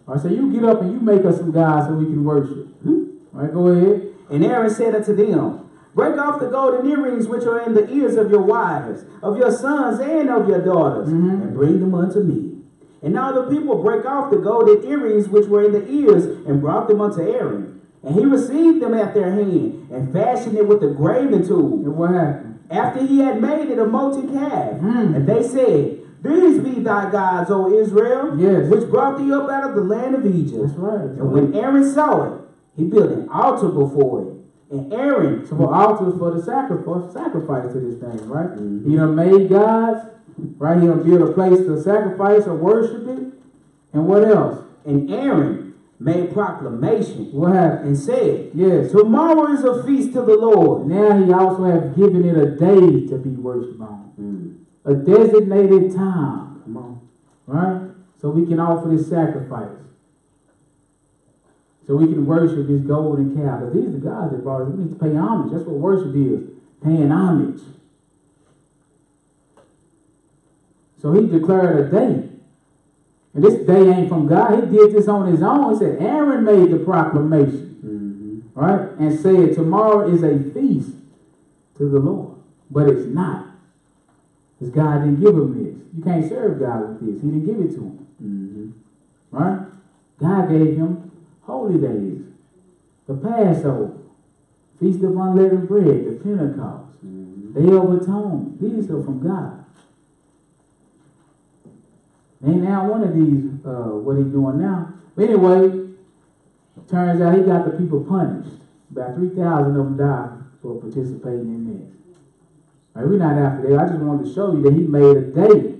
Speaker 1: All right, so you get up and you make us some gods so we can worship. All right, go ahead.
Speaker 2: And Aaron said unto them, Break off the golden earrings which are in the ears of your wives, of your sons and of your daughters, and bring them unto me. And now the people brake off the golden earrings which were in the ears, and brought them unto Aaron. And he received them at their hand, and fashioned it with a graving tool.
Speaker 1: And what happened?
Speaker 2: After he had made it a molten calf. And they said, These be thy gods, O Israel,
Speaker 1: Yes.
Speaker 2: which brought thee up out of the land of Egypt.
Speaker 1: That's right.
Speaker 2: And when Aaron saw it, he built an altar before it. And Aaron,
Speaker 1: So for altars for the sacrifice to this thing, right? He done made gods, right? He done built a place to sacrifice or worship it. And what else?
Speaker 2: and Aaron made proclamation
Speaker 1: What happened?
Speaker 2: and said,
Speaker 1: Yes.
Speaker 2: Tomorrow is a feast to the Lord.
Speaker 1: Now he also has given it a day to be worshipped on. A designated time.
Speaker 2: Come on.
Speaker 1: Right? So we can offer this sacrifice. So we can worship this golden calf. But these are the gods that brought us. We need to pay homage. That's what worship is. Paying homage. So he declared a day. And this day ain't from God. He did this on his own. He said Aaron made the proclamation. Right? And said tomorrow is a feast to the Lord. But it's not. Because God didn't give him this. You can't serve God with this. He didn't give it to him. Right? God gave him holy days, the Passover, Feast of Unleavened Bread, the Pentecost, Day of Atonement. These are from God. Ain't now one of these what he's doing now. But anyway, turns out he got the people punished. About 3,000 of them died for participating in this. Right, we're not after that. I just wanted to show you that he made a day.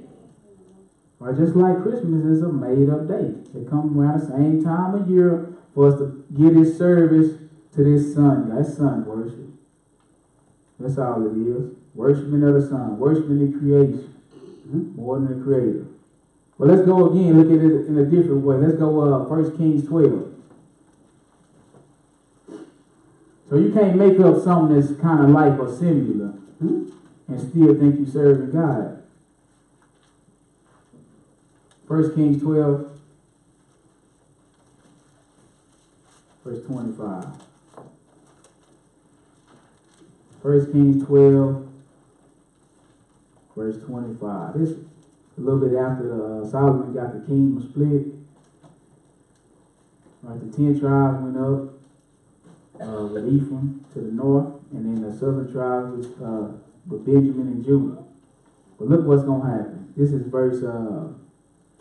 Speaker 1: Right, just like Christmas is a made-up day. It comes around the same time of year for us to give this service to this Son. That's Son worship. That's all it is. Worshiping of the Son. Worshiping the creation. More than the Creator. Well, let's go again. Look at it in a different way. Let's go 1 Kings 12. So you can't make up something that's kind of like or similar and still think you're serving God. 1 Kings 12, verse 25. 1 Kings 12, verse 25. This a little bit after Solomon got the kingdom split. Right, the 10 tribes went up with Ephraim to the north, and then the southern tribes with Benjamin and Judah. But look what's going to happen. This is verse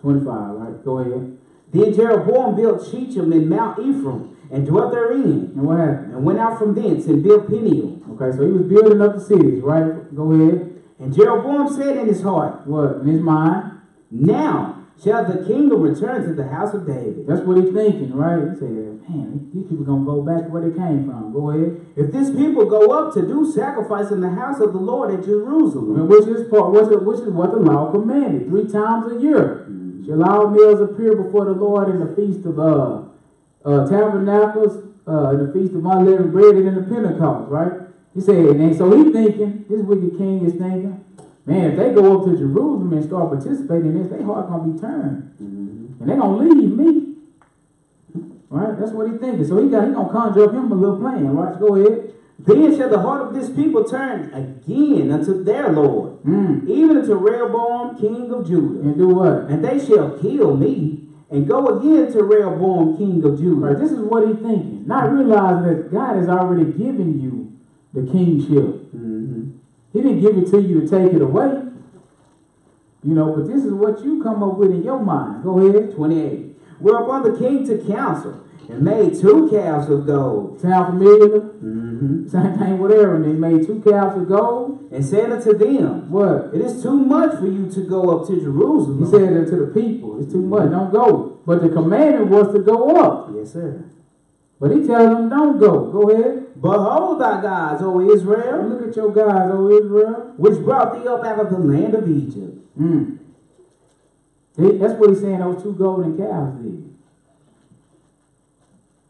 Speaker 1: 25, right? Go ahead.
Speaker 2: Then Jeroboam built Shechem in Mount Ephraim, and dwelt therein,
Speaker 1: And what happened?
Speaker 2: and went out from thence, and built Peniel.
Speaker 1: Okay, so he was building up the cities, right? Go ahead.
Speaker 2: And Jeroboam said in his heart,
Speaker 1: What? In his mind?
Speaker 2: Now shall the kingdom return to the house of David.
Speaker 1: That's what he's thinking, right? He said, man, these people going to go back to where they came from. Go ahead.
Speaker 2: If this people go up to do sacrifice in the house of the Lord at Jerusalem,
Speaker 1: Which is what the law commanded, 3 times a year. Shall all meals appear before the Lord in the feast of tabernacles, in the feast of unleavened bread, and in the Pentecost, right? He said, and so he's thinking, this wicked king is thinking, man, if they go up to Jerusalem and start participating in this, their heart gonna be turned, and they're gonna leave me, right? That's what he's thinking. So he gonna conjure up him a little plan, right? Go ahead.
Speaker 2: then shall the heart of this people turn again unto their Lord, even unto Rehoboam king of Judah,
Speaker 1: And do what?
Speaker 2: and they shall kill me, and go again to Rehoboam king of Judah.
Speaker 1: Right. This is what he's thinking, not realizing that God has already given you the kingship. He didn't give it to you to take it away. You know, but this is what you come up with in your mind. Go ahead.
Speaker 2: 28. Whereupon the king took counsel and made 2 calves of gold.
Speaker 1: Sound familiar? Same thing with Aaron. They made 2 calves of gold.
Speaker 2: And said unto them,
Speaker 1: What?
Speaker 2: it is too much for you to go up to Jerusalem.
Speaker 1: He said it to the people. It's too much. Don't go. But the commandment was to go up.
Speaker 2: Yes, sir.
Speaker 1: But he tells them, don't go. Go ahead.
Speaker 2: Behold thy gods, O Israel,
Speaker 1: Look at your guys, O Israel.
Speaker 2: which brought thee up out of the land of Egypt.
Speaker 1: That's what he's saying those 2 golden calves did.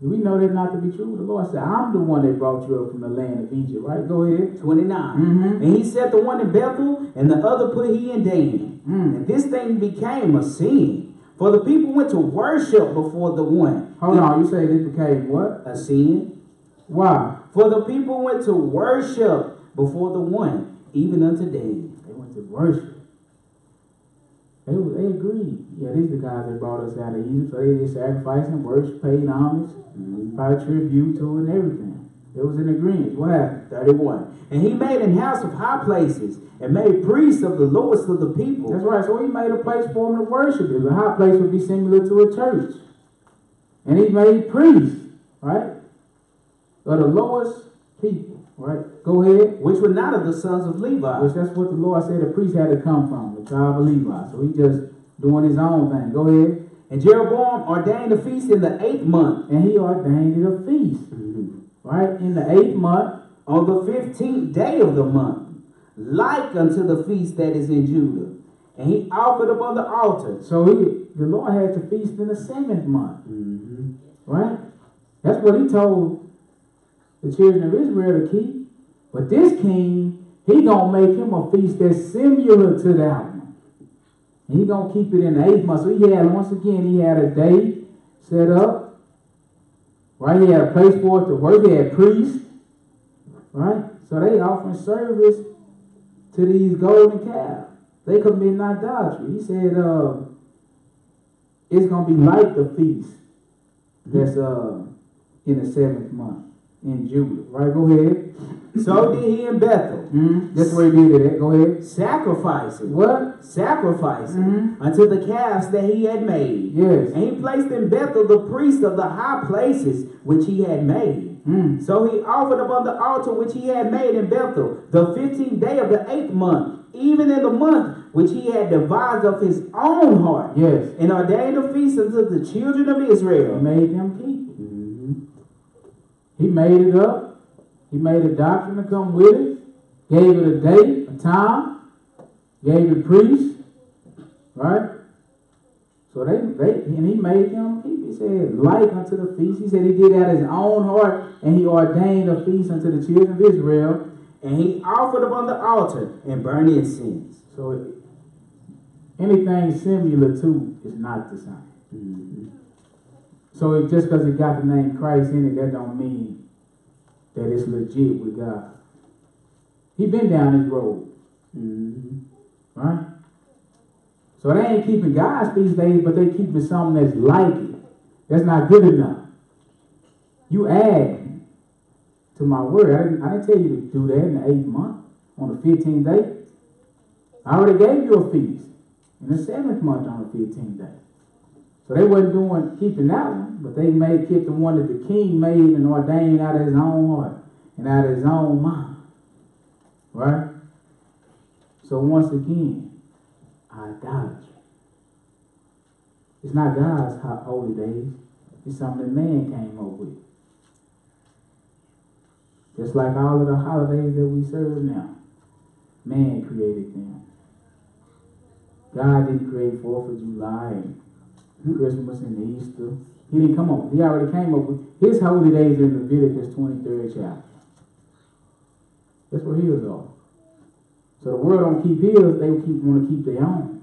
Speaker 1: Do we know that not to be true? The Lord said, I'm the one that brought you up from the land of Egypt, right? Go ahead.
Speaker 2: 29. And he set the one in Bethel, and the other put he in Dan. And this thing became a sin. For the people went to worship before the one.
Speaker 1: Hold on, you say this became what?
Speaker 2: A sin.
Speaker 1: Why?
Speaker 2: For the people went to worship before the one, even unto Dan.
Speaker 1: They went to worship. They agreed. Yeah, these are the guys that brought us out of Egypt. So they did sacrifice and worship, paid homage, paid tribute to it and everything. It was an agreement. What happened?
Speaker 2: 31. And he made an house of high places, and made priests of the lowest of the people.
Speaker 1: That's right. So he made a place for them to worship. The high place would be similar to a church. And he made priests, right? Of the lowest people, right? Go ahead.
Speaker 2: Which were not of the sons of Levi.
Speaker 1: Which that's what the Lord said the priest had to come from, the tribe of Levi. So he just doing his own thing. Go ahead.
Speaker 2: And Jeroboam ordained a feast in the 8th month.
Speaker 1: And he ordained it a feast. Right? In the 8th month.
Speaker 2: On the 15th day of the month. Like unto the feast that is in Judah. And he offered upon the altar.
Speaker 1: So the Lord had to feast in the 7th month. Right? That's what he told the children of Israel to keep. But this king, he gonna make him a feast that's similar to that one. And he gonna keep it in the 8th month. So he had a day set up. Right? He had a place for it to work. He had priests. Right? So they offering service to these golden calves. They committing idolatry. He said it's gonna be like the feast that's in the 7th month in Judah. Right? Go ahead.
Speaker 2: So did he in Bethel.
Speaker 1: That's where he did it. Go ahead.
Speaker 2: Sacrificing.
Speaker 1: What?
Speaker 2: Sacrificing unto the calves that he had made.
Speaker 1: Yes.
Speaker 2: And he placed in Bethel the priests of the high places which he had made. So he offered upon the altar which he had made in Bethel the 15th day of the 8th month, even in the month which he had devised of his own heart.
Speaker 1: Yes.
Speaker 2: And ordained a feast unto the children of Israel.
Speaker 1: He made them keep it. He made it up. He made a doctrine to come with it. Gave it a date, a time. Gave it priests. Right? So and he made them keep it. He said, like unto the feast. He said he did out of his own heart, and he ordained a feast unto the children of Israel.
Speaker 2: And he offered upon the altar and burned incense.
Speaker 1: So anything similar to is not the same. So just because it got the name Christ in it, that don't mean that it's legit with God. He been down this road. Right? So they ain't keeping God's feast days, but they keeping something that's like it. That's not good enough. You add to my word. I didn't tell you to do that in the 8th month, on the 15th day. I already gave you a feast in the 7th month on the 15th day. So they wasn't keeping that one, but they kept the one that the king made and ordained out of his own heart and out of his own mind. Right? So once again, idolatry. It's not God's holy days. It's something that man came up with. Just like all of the holidays that we serve now. Man created them. God didn't create 4th of July and Christmas and Easter. He didn't come up. He already came up with his holy days in Leviticus 23rd chapter. That's where his are. So the world don't keep his, they want to keep their own.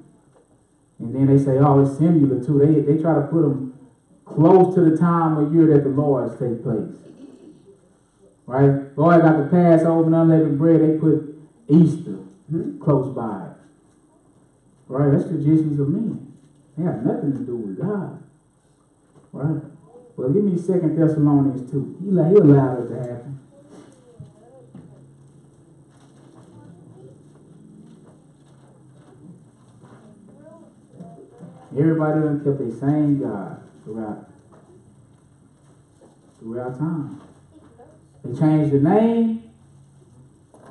Speaker 1: And then they say, oh, it's similar too. They try to put them close to the time of year that the Lord's take place. Right? Lord got the Passover and unleavened bread. They put Easter close by it. Right? That's traditions of men. They have nothing to do with God. Right? Well, give me 2 Thessalonians 2. He allowed it to happen. Everybody done kept the same God throughout time. They changed the name,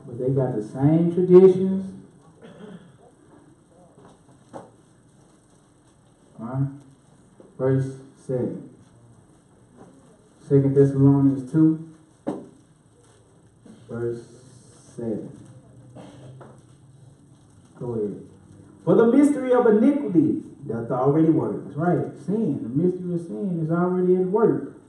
Speaker 1: but they got the same traditions. Alright? Verse 7. 2 Thessalonians 2, verse 7. Go ahead.
Speaker 2: For the mystery of iniquity doth already work.
Speaker 1: That's right. Sin. The mystery of sin is already at work.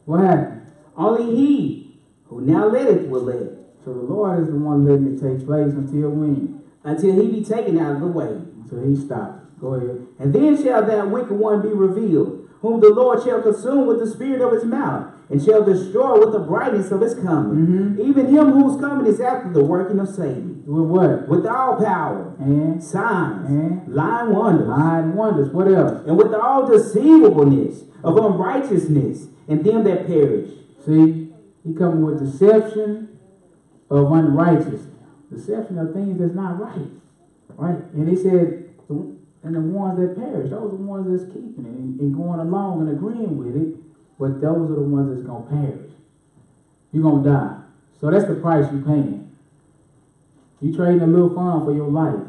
Speaker 1: What happened?
Speaker 2: Only he who now letteth will let.
Speaker 1: So the Lord is the one letting it take place until when?
Speaker 2: Until he be taken out of the way.
Speaker 1: Until he stops. Go ahead.
Speaker 2: And then shall that wicked one be revealed, whom the Lord shall consume with the spirit of his mouth, and shall destroy with the brightness of his coming. Even him whose coming is after the working of Satan.
Speaker 1: With what?
Speaker 2: With all power,
Speaker 1: and
Speaker 2: signs,
Speaker 1: and
Speaker 2: lying wonders.
Speaker 1: Lying wonders. What else?
Speaker 2: And with all deceivableness of unrighteousness in them that perish.
Speaker 1: See, he coming with deception of unrighteousness. Deception of things that's not right. Right? And he said, and the ones that perish, those are the ones that's keeping it and going along and agreeing with it. But those are the ones that's going to perish. You're going to die. So that's the price you're paying. You trading a little fun for your life.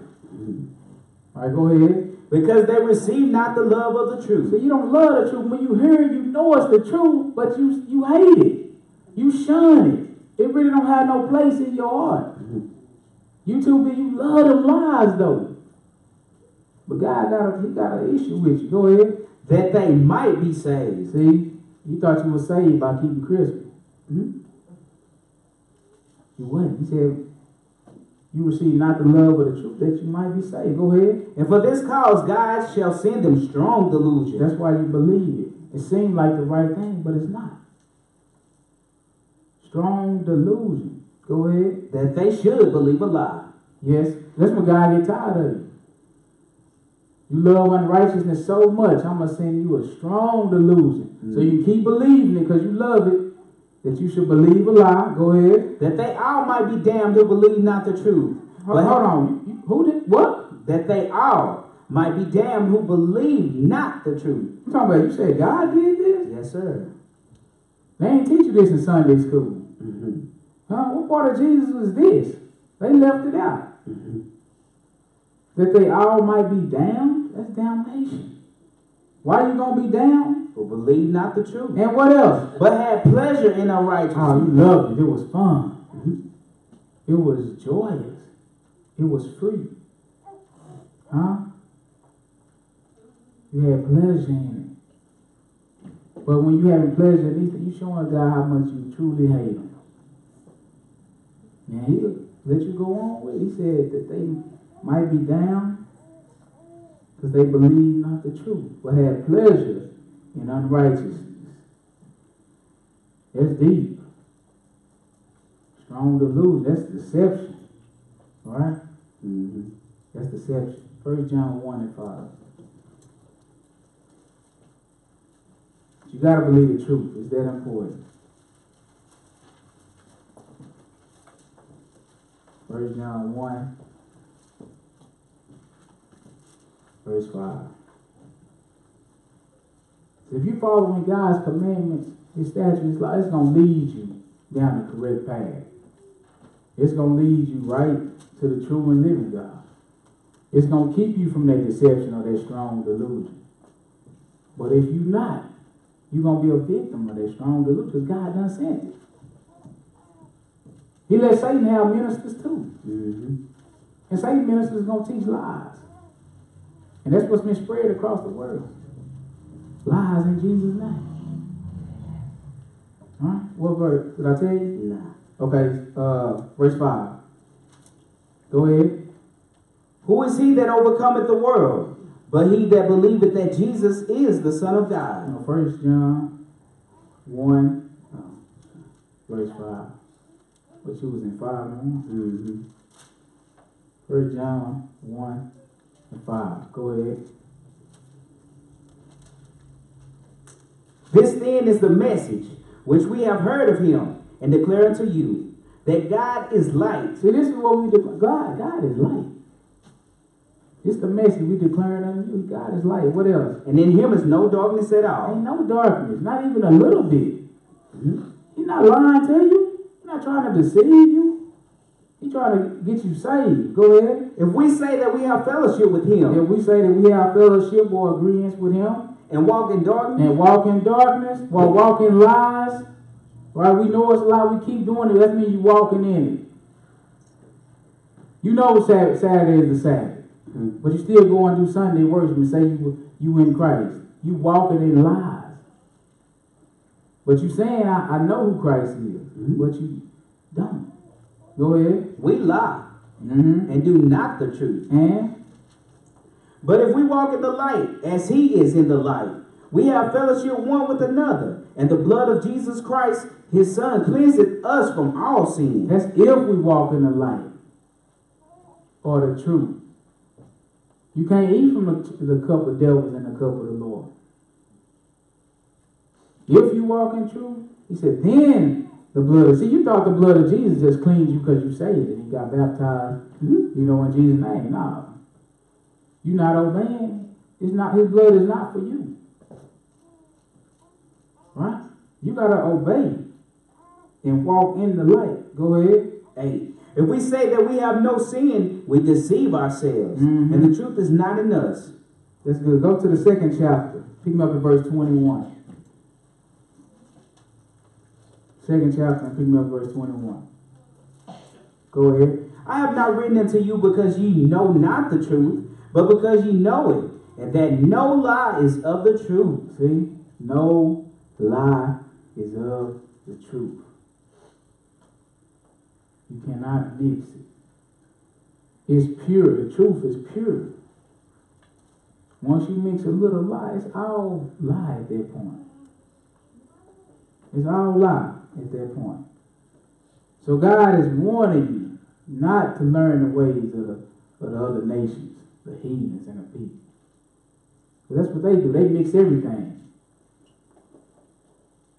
Speaker 1: All right, go ahead.
Speaker 2: Because they receive not the love of the truth.
Speaker 1: So you don't love the truth. When you hear it, you know it's the truth, but you hate it. You shun it. It really don't have no place in your heart. You love them lies though. But God got an issue with you. Go ahead.
Speaker 2: That they might be saved.
Speaker 1: See, you thought you were saved by keeping Christmas. You wasn't. He said, you receive not the love of the truth that you might be saved. Go ahead.
Speaker 2: And for this cause God shall send them strong delusion.
Speaker 1: That's why you believe it. It seemed like the right thing, but it's not. Strong delusion. Go ahead.
Speaker 2: That they should believe a lie.
Speaker 1: Yes. That's when God get tired of you. You love unrighteousness so much, I'm going to send you a strong delusion. So you keep believing it because you love it. That you should believe a lie. Go ahead.
Speaker 2: That they all might be damned who believe not the truth.
Speaker 1: Hold on. Who did what?
Speaker 2: That they all might be damned who believe not the truth.
Speaker 1: I'm talking about, you said God did this?
Speaker 2: Yes, sir.
Speaker 1: They ain't teach you this in Sunday school. Huh? What part of Jesus is this? They left it out. That they all might be damned? That's damnation. Why are you going to be damned?
Speaker 2: Who believe not the truth.
Speaker 1: And what else?
Speaker 2: But had pleasure in unrighteousness.
Speaker 1: Oh, you loved it. It was fun. It was joyous. It was free. Huh? You had pleasure in it. But when you having pleasure in it, you showing God how much you truly hate him. And he'll let you go on with it. He said that they might be down because they believe not the truth, but have pleasure in unrighteousness. That's deep. Strong delusion. That's deception. All right? That's deception. 1 John 1 and 5. But you got to believe the truth. It's that important. 1 John 1, verse 5. So if you're following God's commandments, His statutes, it's going to lead you down the correct path. It's going to lead you right to the true and living God. It's going to keep you from that deception or that strong delusion. But if you not, you're going to be a victim of that strong delusion because God done sent it. He let Satan have ministers too.
Speaker 2: Mm-hmm.
Speaker 1: And Satan ministers going to teach lies. And that's what's been spread across the world. Lies in Jesus' name. All right? What verse? Did I tell you?
Speaker 2: Nah.
Speaker 1: Okay, verse 5. Go ahead.
Speaker 2: Who is he that overcometh the world? But he that believeth that Jesus is the Son of God.
Speaker 1: 1 John 1, verse 5. But you was in 5 now.
Speaker 2: Mm-hmm.
Speaker 1: 1 John 1 and 5. Go ahead.
Speaker 2: This then is the message which we have heard of him and declare unto you, that God is light.
Speaker 1: See, this is what we declare. God is light. This is the message we declare unto you. God is light. What else?
Speaker 2: And in him is no darkness at all.
Speaker 1: Ain't no darkness. Not even a little bit.
Speaker 2: Mm-hmm.
Speaker 1: He's not lying to you. He's not trying to deceive you. He's trying to get you saved. Go ahead.
Speaker 2: If we say that we have fellowship with him
Speaker 1: If we say that we have fellowship or agreement with him
Speaker 2: and walk in darkness,
Speaker 1: and walk in darkness or walk in lies, right? We know it's a lie. We keep doing it. That means you walking in it. You know Saturday is the Sabbath. But you still go and do Sunday worship and say you in Christ. You walking in lies. But you saying, I know who Christ is. But you don't. Go ahead.
Speaker 2: we lie
Speaker 1: Mm-hmm.
Speaker 2: and do not the truth.
Speaker 1: And
Speaker 2: But if we walk in the light, as he is in the light, we have fellowship one with another. And the blood of Jesus Christ, his son, cleanseth us from all sin.
Speaker 1: that's if we walk in the light or the truth. You can't eat from the cup of devils and the cup of the Lord. If you walk in truth, he said, then the blood. See, you thought the blood of Jesus just cleans you because you saved it and you got baptized, you know, in Jesus' name. No. You're not obeying. It's not, his blood is not for you. Right? You got to obey and walk in the light. Go ahead.
Speaker 2: 8. If we say that we have no sin, we deceive ourselves,
Speaker 1: Mhm.
Speaker 2: and the truth is not in us.
Speaker 1: That's good. Go to the 2nd chapter. Pick me up at verse 21. 2nd chapter and pick me up at verse 21. Go ahead.
Speaker 2: I have not written unto you because ye know not the truth, but because ye know it, and that no lie is of the truth.
Speaker 1: See? No lie is of the truth. You cannot mix it. It's pure. The truth is pure. Once you mix a little lie, it's all lie at that point. It's all lie at that point. So God is warning you not to learn the ways of the other nations, the heathens and the people. But that's what they do. They mix everything.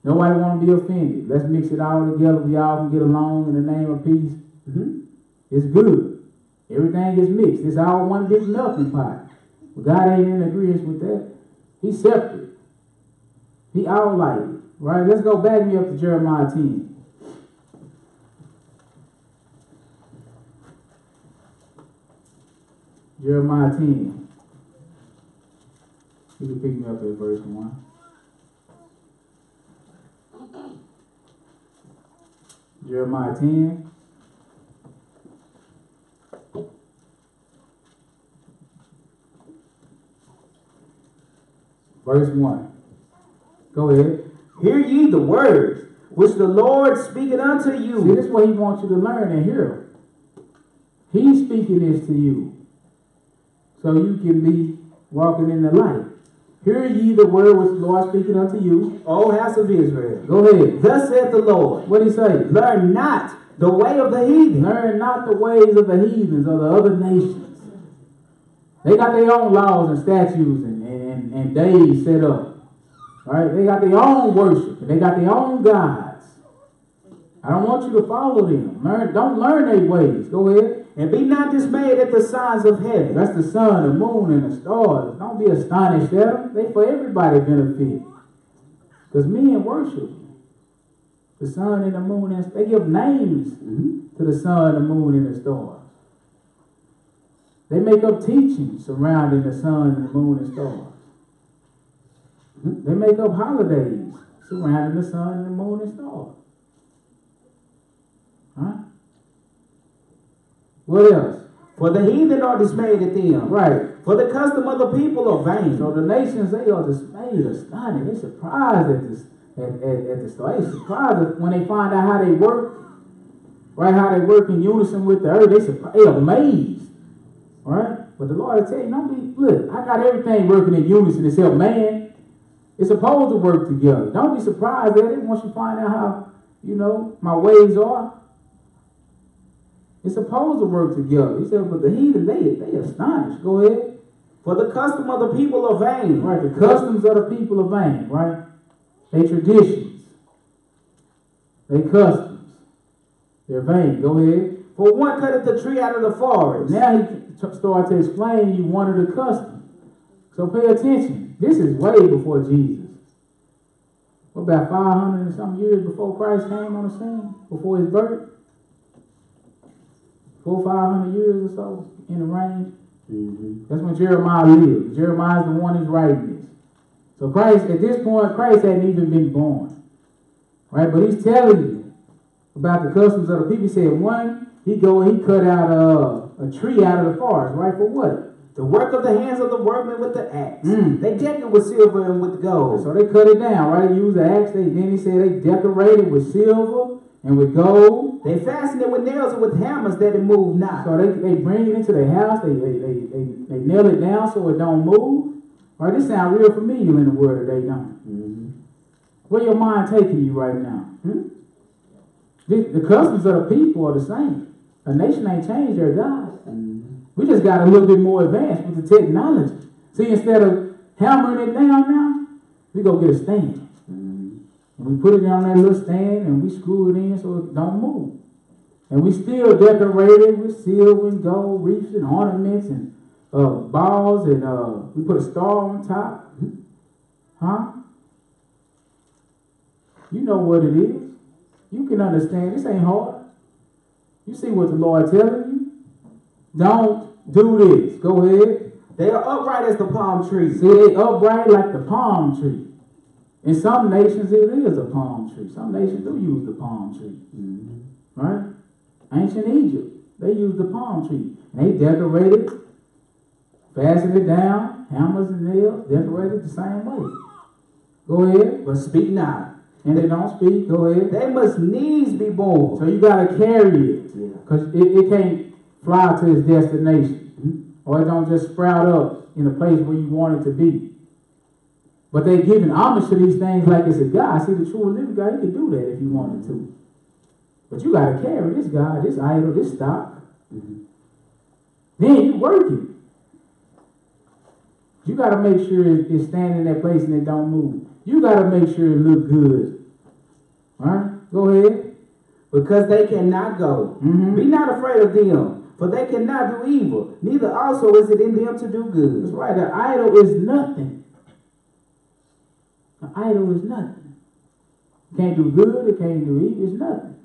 Speaker 1: Nobody want to be offended. Let's mix it all together. We all can get along in the name of peace. It's good. Everything is mixed. It's all one big melting pot. But God ain't in agreement with that. He's separate. He all like it. Right? Let's go back me up to Jeremiah 10. Jeremiah 10. You can pick me up at verse 1. Jeremiah 10. Verse 1. Go ahead.
Speaker 2: Hear ye the words which the Lord speaketh unto you.
Speaker 1: See, this is what he wants you to learn and hear. He's speaking this to you. So you can be walking in the light. Hear ye the word which the Lord speaketh unto you.
Speaker 2: O house of Israel.
Speaker 1: Go ahead.
Speaker 2: Thus saith the Lord,
Speaker 1: What did he say?
Speaker 2: learn not the way of the heathen.
Speaker 1: Learn not the ways of the heathens or the other nations. They got their own laws and statutes and days set up. All right? They got their own worship. And they got their own gods. I don't want you to follow them. Don't learn their ways. Go ahead.
Speaker 2: And be not dismayed at the signs of heaven.
Speaker 1: That's the sun, the moon, and the stars. Don't be astonished at them. They for everybody benefit. Because men worship the sun and the moon. And they give names to the sun, the moon, and the stars. They make up teachings surrounding the sun and the moon and stars. They make up holidays surrounding the sun and the moon and stars. Huh? What else?
Speaker 2: For the heathen are dismayed at them.
Speaker 1: Right.
Speaker 2: For the custom of the people are vain.
Speaker 1: So the nations, they are dismayed, astonished. They're surprised at this, at the story. They're surprised when they find out how they work, right? How they work in unison with the earth. They're amazed, right? But the Lord will tell you, don't be, look, I got everything working in unison except man. It's supposed to work together. Don't be surprised at it once you find out how, my ways are. It's supposed to work together. He said, but the heathen, they astonished. Go ahead.
Speaker 2: For the custom of the people are vain.
Speaker 1: Right, the customs of the people are vain, right? They traditions. They customs. They're vain. Go ahead.
Speaker 2: For one cutteth the tree out of the forest.
Speaker 1: Now he started to explain you one of the customs. So pay attention. This is way before Jesus. What, about 500 and some years before Christ came on the scene? Before his birth? 400-500 years or so in the range.
Speaker 2: Mm-hmm.
Speaker 1: That's when Jeremiah lived. Jeremiah's the one who's writing this. So Christ, at this point, Christ hadn't even been born. Right? But he's telling you about the customs of the people. He said, one, he cut out a tree out of the forest, right? For what?
Speaker 2: The work of the hands of the workmen with the axe. They decked it with silver and with gold.
Speaker 1: So they cut it down, right? They used the axe. Then he said they decorated with silver and with gold.
Speaker 2: They fastened it with nails and with hammers that it moved not.
Speaker 1: So they bring it into their house. They nail it down so it don't move. Right? This sounds real familiar in the world today, don't it?
Speaker 2: Mm-hmm.
Speaker 1: Where your mind taking you right now? The customs of the people are the same. A nation ain't changed their God. We just got a little bit more advanced with the technology. See, instead of hammering it down now, we go get a stand. And we put it on that little stand and we screw it in so it don't move. And we still decorate it with silver and gold, wreaths and ornaments and balls, and we put a star on top. Huh? You know what it is. You can understand. This ain't hard. You see what the Lord telling you? Don't do this. Go ahead.
Speaker 2: They are upright as the palm tree.
Speaker 1: See, they upright like the palm tree. In some nations, it is a palm tree. Some nations do use the palm tree. Right? Ancient Egypt, they used the palm tree. And they decorated it, fastened it down, hammers and nails, decorated the same way. Go ahead.
Speaker 2: But speak not.
Speaker 1: And they don't speak. Go ahead.
Speaker 2: They must needs be born.
Speaker 1: So you got to carry it. Because it can't fly to its destination. Or it don't just sprout up in a place where you want it to be. But they're giving homage to these things like it's a God. See, the true and living God, he could do that if he wanted to. But you got to carry this God, this idol, this stock. Then you work it. You got to make sure it's standing in that place and it don't move. You got to make sure it look good. All right? Go ahead.
Speaker 2: Because they cannot go. Be not afraid of them, for they cannot do evil. Neither also is it in them to do good.
Speaker 1: That's right. The idol is nothing. The idol is nothing. It can't do good. It can't do evil. It's nothing.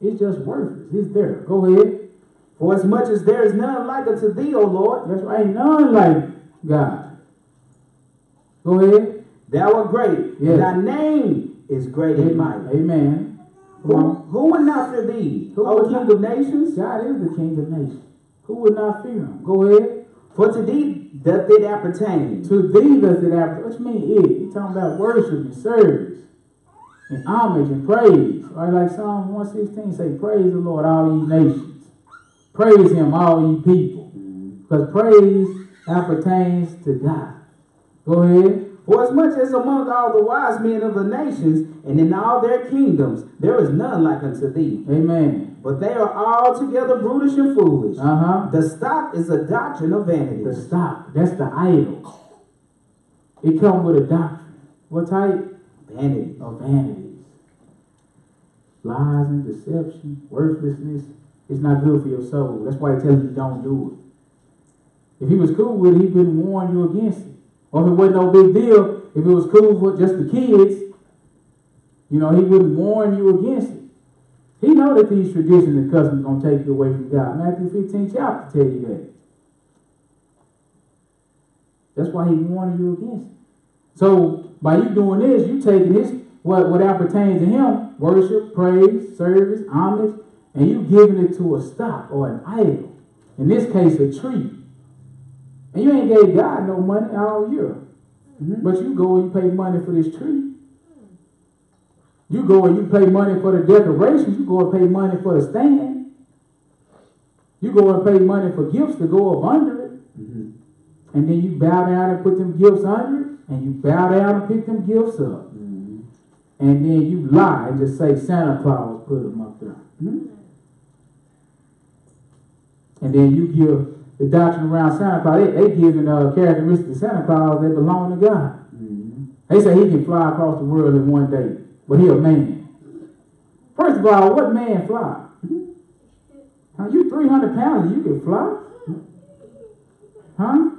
Speaker 1: It's just worthless. It's there. Go ahead.
Speaker 2: For as much as there is none like unto thee, O Lord.
Speaker 1: That's right. None like God. Go ahead.
Speaker 2: Thou art great.
Speaker 1: Yes.
Speaker 2: And thy name is great and mighty.
Speaker 1: Amen.
Speaker 2: Who would not fear thee, O King of nations?
Speaker 1: God is the King of nations. Who would not fear him? Go ahead.
Speaker 2: For to thee doth it appertain.
Speaker 1: To thee doth it appertain. What you mean it? He's talking about worship and service and homage and praise. Right? Like Psalm 116 say, praise the Lord, all ye nations. Praise him, all ye people. Because praise appertains to God. Go ahead.
Speaker 2: For as much as among all the wise men of the nations, and in all their kingdoms, there is none like unto thee.
Speaker 1: Amen.
Speaker 2: But they are altogether brutish and foolish. The stock is a doctrine of vanity.
Speaker 1: The stock, that's the idol. It comes with a doctrine. What type?
Speaker 2: Vanity.
Speaker 1: Of vanities. Lies and deception, worthlessness. It's not good for your soul. That's why he tells you don't do it. If he was cool with it, he wouldn't warn you against it. Or if it wasn't no big deal, if it was cool for just the kids, he wouldn't warn you against it. He know that these traditions and customs are going to take you away from God. Matthew 15 chapter tell you that. That's why he warned you against it. So by you doing this, you taking this, what appertains to him, worship, praise, service, homage, and you giving it to a stock or an idol. In this case, a tree. And you ain't gave God no money all year. But you go and you pay money for this tree. You go and you pay money for the decorations. You go and pay money for the stand. You go and pay money for gifts to go up under it. And then you bow down and put them gifts under it. And you bow down and pick them gifts up. And then you lie and just say Santa Claus put them up there. And then you give the doctrine around Santa Claus. They giving characteristics of Santa Claus that belong to God. They say he can fly across the world in one day. But he a man. First of all, what man fly? Huh? You 300 pounds, you can fly? Huh?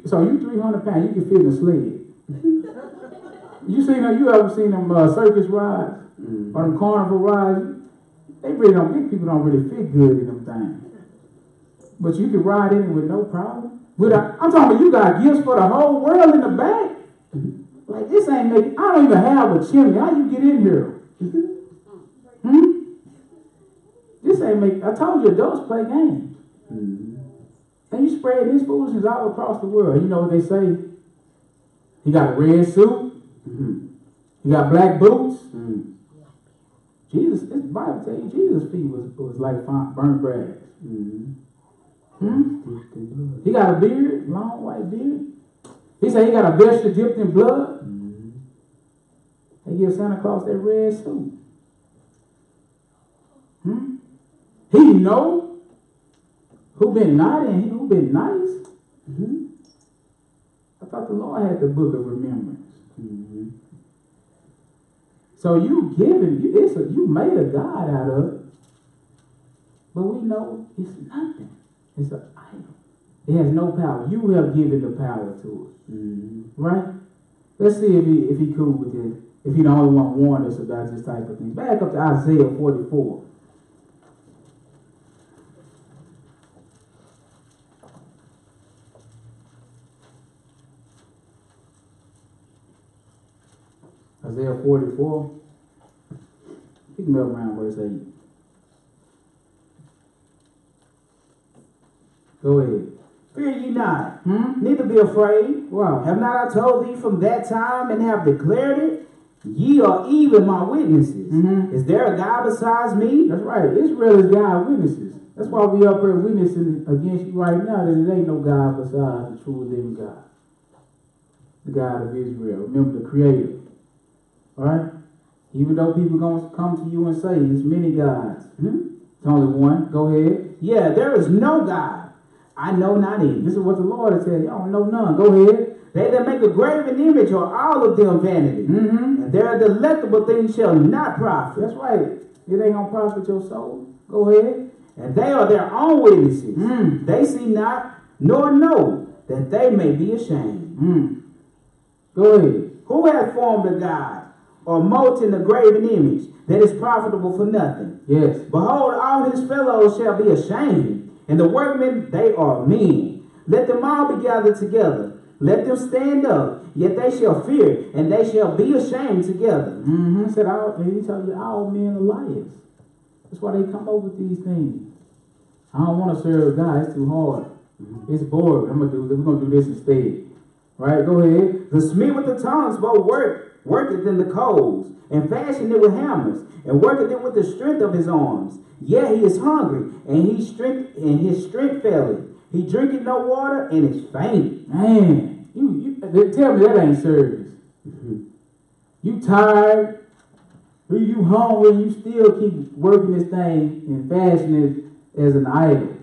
Speaker 1: So you 300 pounds, you can fit in a sled. You ever seen them circus rides? Or them carnival rides? Big people don't really fit good in them things. But you can ride in it with no problem. I'm talking about you got gifts for the whole world in the back. Like this ain't making, I don't even have a chimney. How you get in here? This ain't making, I told you adults play games. And you spread this foolishness all across the world. You know what they say? He got a red suit. He got black boots. Jesus, this Bible tell you, Jesus' feet was like burnt grass. He got a beard, long white beard. He said he got a vesture dipped in blood. They give Santa Claus that red suit. He know who been naughty and who been nice. I thought the Lord had the book of remembrance. So you giving, you made a God out of it. But we know it's nothing. It's an idol. It has no power. You have given the power to it. Right? Let's see if he cool with this. If he the only one warned us about this type of thing. Back up to Isaiah 44. Isaiah 44. Pick me up around verse 8. Go ahead.
Speaker 2: Fear ye not, neither be afraid.
Speaker 1: Wow.
Speaker 2: Have not I told thee from that time and have declared it? Ye are even my witnesses. Is there a God besides me?
Speaker 1: That's right. Israel is God's witnesses. That's why we up here witnessing against you right now that it ain't no God besides the true living God. The God of Israel. Remember the Creator. Alright? Even though people gonna come to you and say it's many gods. It's only one. Go ahead.
Speaker 2: Yeah, there is no God. I know not any.
Speaker 1: This is what the Lord has said. Y'all don't know none. Go ahead.
Speaker 2: They that make a graven image are all of them vanity. And their delectable things shall not profit.
Speaker 1: That's right. It ain't gonna profit your soul. Go ahead.
Speaker 2: And they are their own witnesses. They see not nor know that they may be ashamed.
Speaker 1: Go ahead.
Speaker 2: Who hath formed a God or molten a graven image that is profitable for nothing?
Speaker 1: Yes.
Speaker 2: Behold, all his fellows shall be ashamed, and the workmen, they are men. Let them all be gathered together. Let them stand up, yet they shall fear, and they shall be ashamed together.
Speaker 1: He said, he told you all men are liars. That's why they come up with these things. I don't want to serve God. It's too hard. It's boring. We're gonna do this instead. Right? Go ahead.
Speaker 2: The smith with the tongues both worketh in the coals, and fashioned it with hammers, and worketh it with the strength of his arms. Yet he is hungry, and his strength faileth. He drinketh no water, and is faint.
Speaker 1: Man, you tell me that ain't service. You tired, you hungry, and you still keep working this thing and fashioning it as an idol.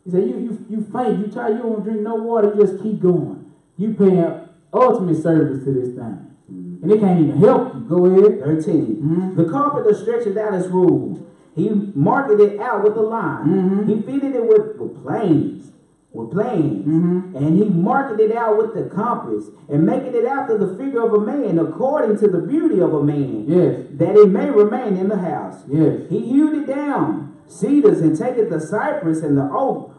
Speaker 1: He said, you faint, you tired, you don't drink no water, you just keep going. You paying ultimate service to this thing. And it can't even help you. Go ahead.
Speaker 2: 13. The carpenter stretched out his rule. He marked it out with a line. He fitted it with planes. And he marked it out with the compass, and making it after the figure of a man, according to the beauty of a man.
Speaker 1: Yes.
Speaker 2: That it may remain in the house.
Speaker 1: Yes.
Speaker 2: He hewed it down, cedars, and taketh the cypress and the oak.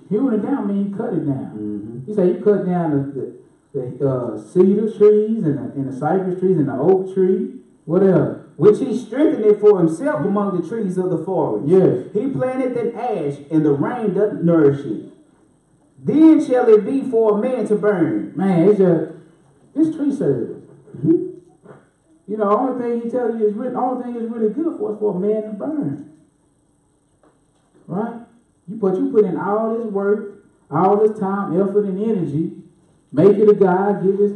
Speaker 1: Hewing it down means you cut it down. He said you cut down the cedar trees and the cypress trees and the oak tree. What else?
Speaker 2: Which he strengthened it for himself among the trees of the forest.
Speaker 1: Yes.
Speaker 2: He planted an ash, and the rain doth nourish it. Then shall it be for a man to burn.
Speaker 1: Man, it's tree service. You know, only thing he tells you is only thing is really good for is for a man to burn. Right? You put in all this work, all this time, effort, and energy, make it a God, give us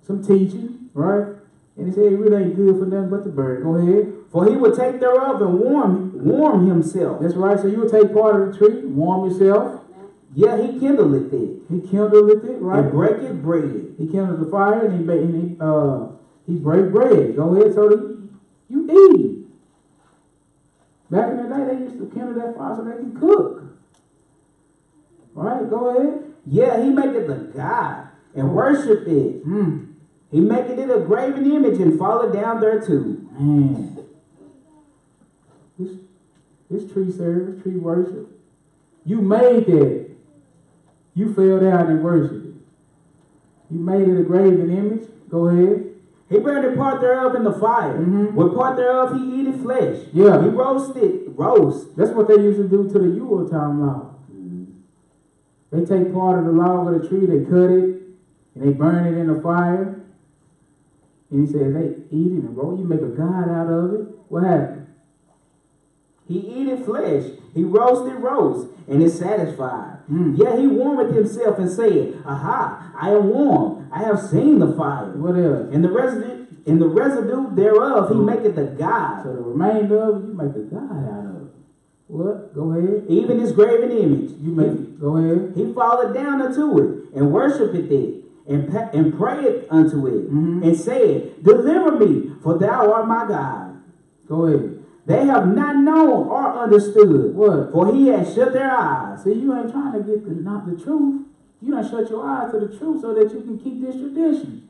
Speaker 1: some teaching, right? And he said it really ain't good for nothing but to burn. Go ahead.
Speaker 2: For he will take thereof and warm himself.
Speaker 1: That's right. So you will take part of the tree, warm yourself.
Speaker 2: Yeah, he kindleth it.
Speaker 1: He kindled it, right?
Speaker 2: And breaketh bread.
Speaker 1: He kindled the fire and he break bread. Go ahead, so that you eat. Back in the day, they used to kindle that fire so they can cook. Right? Go ahead.
Speaker 2: Yeah, he maketh a god and worship it. He maketh it a graven image and fall down thereto.
Speaker 1: Man. This tree service, tree worship. You made that. You fell down and worshiped it. You made it a graven image. Go ahead.
Speaker 2: He burned a part thereof in the fire. With part thereof he eateth flesh.
Speaker 1: Yeah.
Speaker 2: He roast.
Speaker 1: That's what they used to do to the Yule time log. They take part of the log of the tree, they cut it, and they burn it in the fire. And he said, they eat it and roll. You make a god out of it. What happened?
Speaker 2: He eateth flesh. He roasted roast, and is satisfied. Yeah, he warmeth himself and said, Aha, I am warm. I have seen the fire.
Speaker 1: What else?
Speaker 2: And the residue thereof he maketh a god.
Speaker 1: So the remainder of it, you make a god out of it. What? Go ahead.
Speaker 2: Even his graven image.
Speaker 1: You make it. Go ahead.
Speaker 2: He falleth down unto it, and worshipeth it, and prayeth unto it, and said, Deliver me, for thou art my God.
Speaker 1: Go ahead.
Speaker 2: They have not known or understood.
Speaker 1: What?
Speaker 2: For he has shut their eyes.
Speaker 1: See, you ain't trying to get not the truth. You don't shut your eyes to the truth so that you can keep this tradition.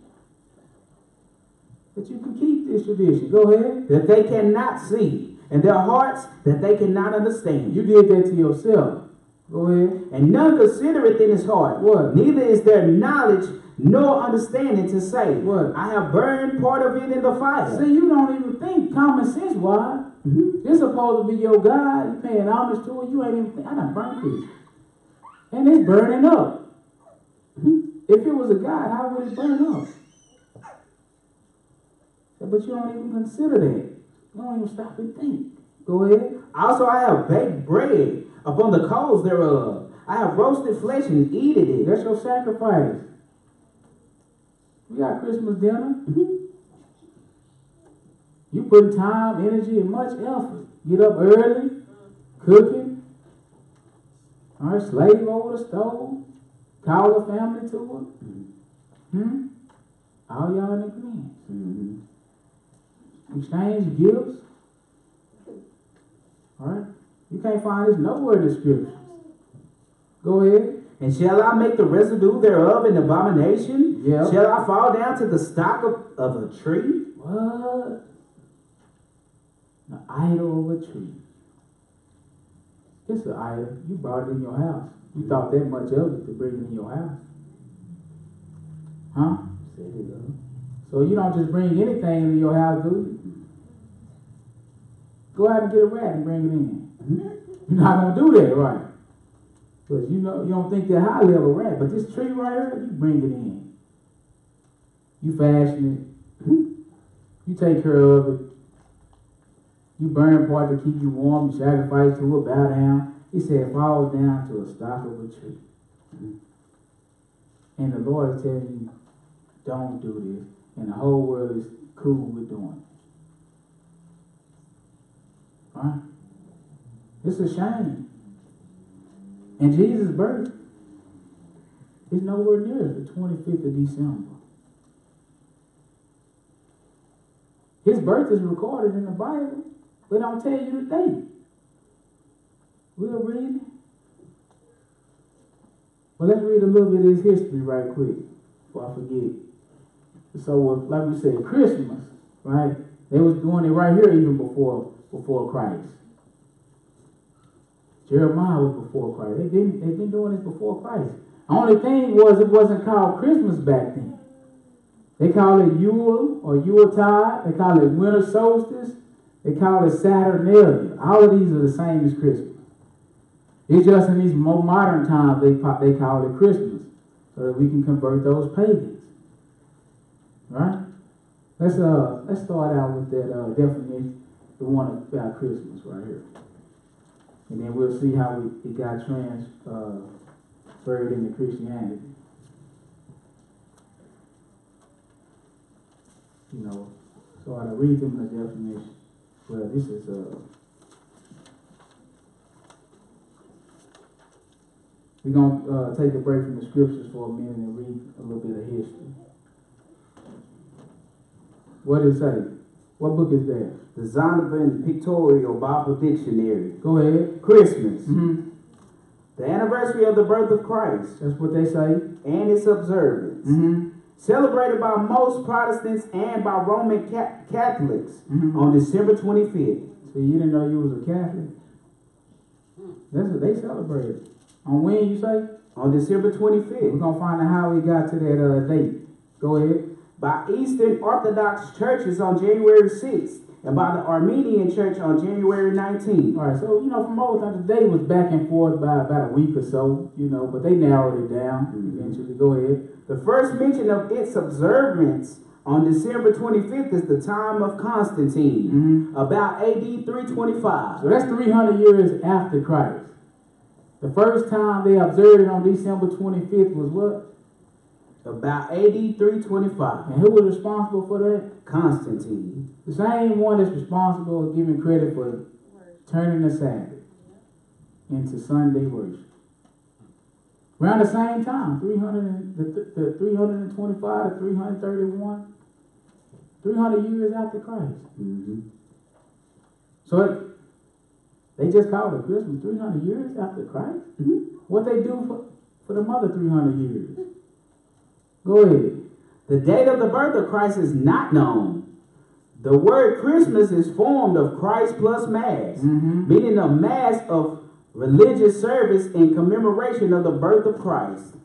Speaker 1: That you can keep this tradition. Go ahead.
Speaker 2: That they cannot see, and their hearts that they cannot understand.
Speaker 1: You did that to yourself. Go ahead.
Speaker 2: And none considereth in his heart.
Speaker 1: What?
Speaker 2: Neither is there knowledge nor understanding to say,
Speaker 1: What?
Speaker 2: I have burned part of it in the fire.
Speaker 1: See, you don't even think common sense wise. This supposed to be your God. You paying homage to it. You ain't even think, I done burnt this. And it's burning up. If it was a God, how would it burn up? But you don't even consider that. You don't even stop and think. Go ahead.
Speaker 2: Also I have baked bread upon the coals thereof. I have roasted flesh and eaten it.
Speaker 1: That's your sacrifice. We got Christmas dinner. You put time, energy, and much effort. Get up early, cooking. All right, slave over the stove. Call the family to it. All y'all in agreement. Exchange gifts. All right. You can't find this nowhere in the scriptures. Go ahead.
Speaker 2: And shall I make the residue thereof an abomination?
Speaker 1: Yeah.
Speaker 2: Shall I fall down to the stock of a tree?
Speaker 1: What? The idol of a tree. It's an idol. You brought it in your house. You thought that much of it to bring it in your house. Huh? So you don't just bring anything into your house, do you? Go out and get a rat and bring it in. You're not going to do that, right? Because you know you don't think that high level rat, but this tree right here, you bring it in. You fashion it. You take care of it. You burn part to keep you warm. You sacrifice to it, bow down. He said, fall down to a stock of a tree. And the Lord is telling you, don't do this. And the whole world is cool with doing it. Right? It's a shame. And Jesus' birth is nowhere near the 25th of December. His birth is recorded in the Bible, but don't tell you the date. We'll read it. But let's read a little bit of his history right quick before I forget. So, like we said, Christmas, right? They was doing it right here even before Christ. Jeremiah was before Christ. They've been doing this before Christ. Only thing was it wasn't called Christmas back then. They call it Yule or Yuletide. They call it winter solstice. They call it Saturnalia. All of these are the same as Christmas. It's just in these more modern times they call it Christmas, so that we can convert those pagans. Right? Let's start out with that definition, the one about Christmas right here, and then we'll see how it got transferred into Christianity. You know, so I read them the definition. Well, this is we're gonna take a break from the scriptures for a minute and read a little bit of history. What does it say? What book is that?
Speaker 2: The Zondervan Pictorial Bible Dictionary.
Speaker 1: Go ahead.
Speaker 2: Christmas.
Speaker 1: Mm-hmm.
Speaker 2: The anniversary of the birth of Christ.
Speaker 1: That's what they say.
Speaker 2: And its observance.
Speaker 1: Mm-hmm.
Speaker 2: Celebrated by most Protestants and by Roman Catholics
Speaker 1: Mm-hmm.
Speaker 2: on December 25th.
Speaker 1: So you didn't know you was a Catholic? That's what they celebrated. On when, you say?
Speaker 2: On December
Speaker 1: We're
Speaker 2: 25th.
Speaker 1: going to find out how we got to that date. Go ahead.
Speaker 2: By Eastern Orthodox churches on January 6th. And by the Armenian Church on January 19th.
Speaker 1: All right, so, you know, from old time, the day was back and forth by about a week or so, you know, but they narrowed it down eventually. Go ahead.
Speaker 2: The first mention of its observance on December 25th is the time of Constantine, about AD 325.
Speaker 1: So that's 300 years after Christ. The first time they observed it on December 25th was what?
Speaker 2: About AD 325.
Speaker 1: And who was responsible for that?
Speaker 2: Constantine.
Speaker 1: The same one that's responsible for giving credit for turning the Sabbath into Sunday worship. Around the same time, 325 to 331, 300 years after Christ. So they just called it Christmas 300 years after Christ? What they do for the other 300 years? Go ahead.
Speaker 2: The date of the birth of Christ is not known. The word Christmas is formed of Christ plus Mass, meaning a mass of religious service in commemoration of the birth of Christ.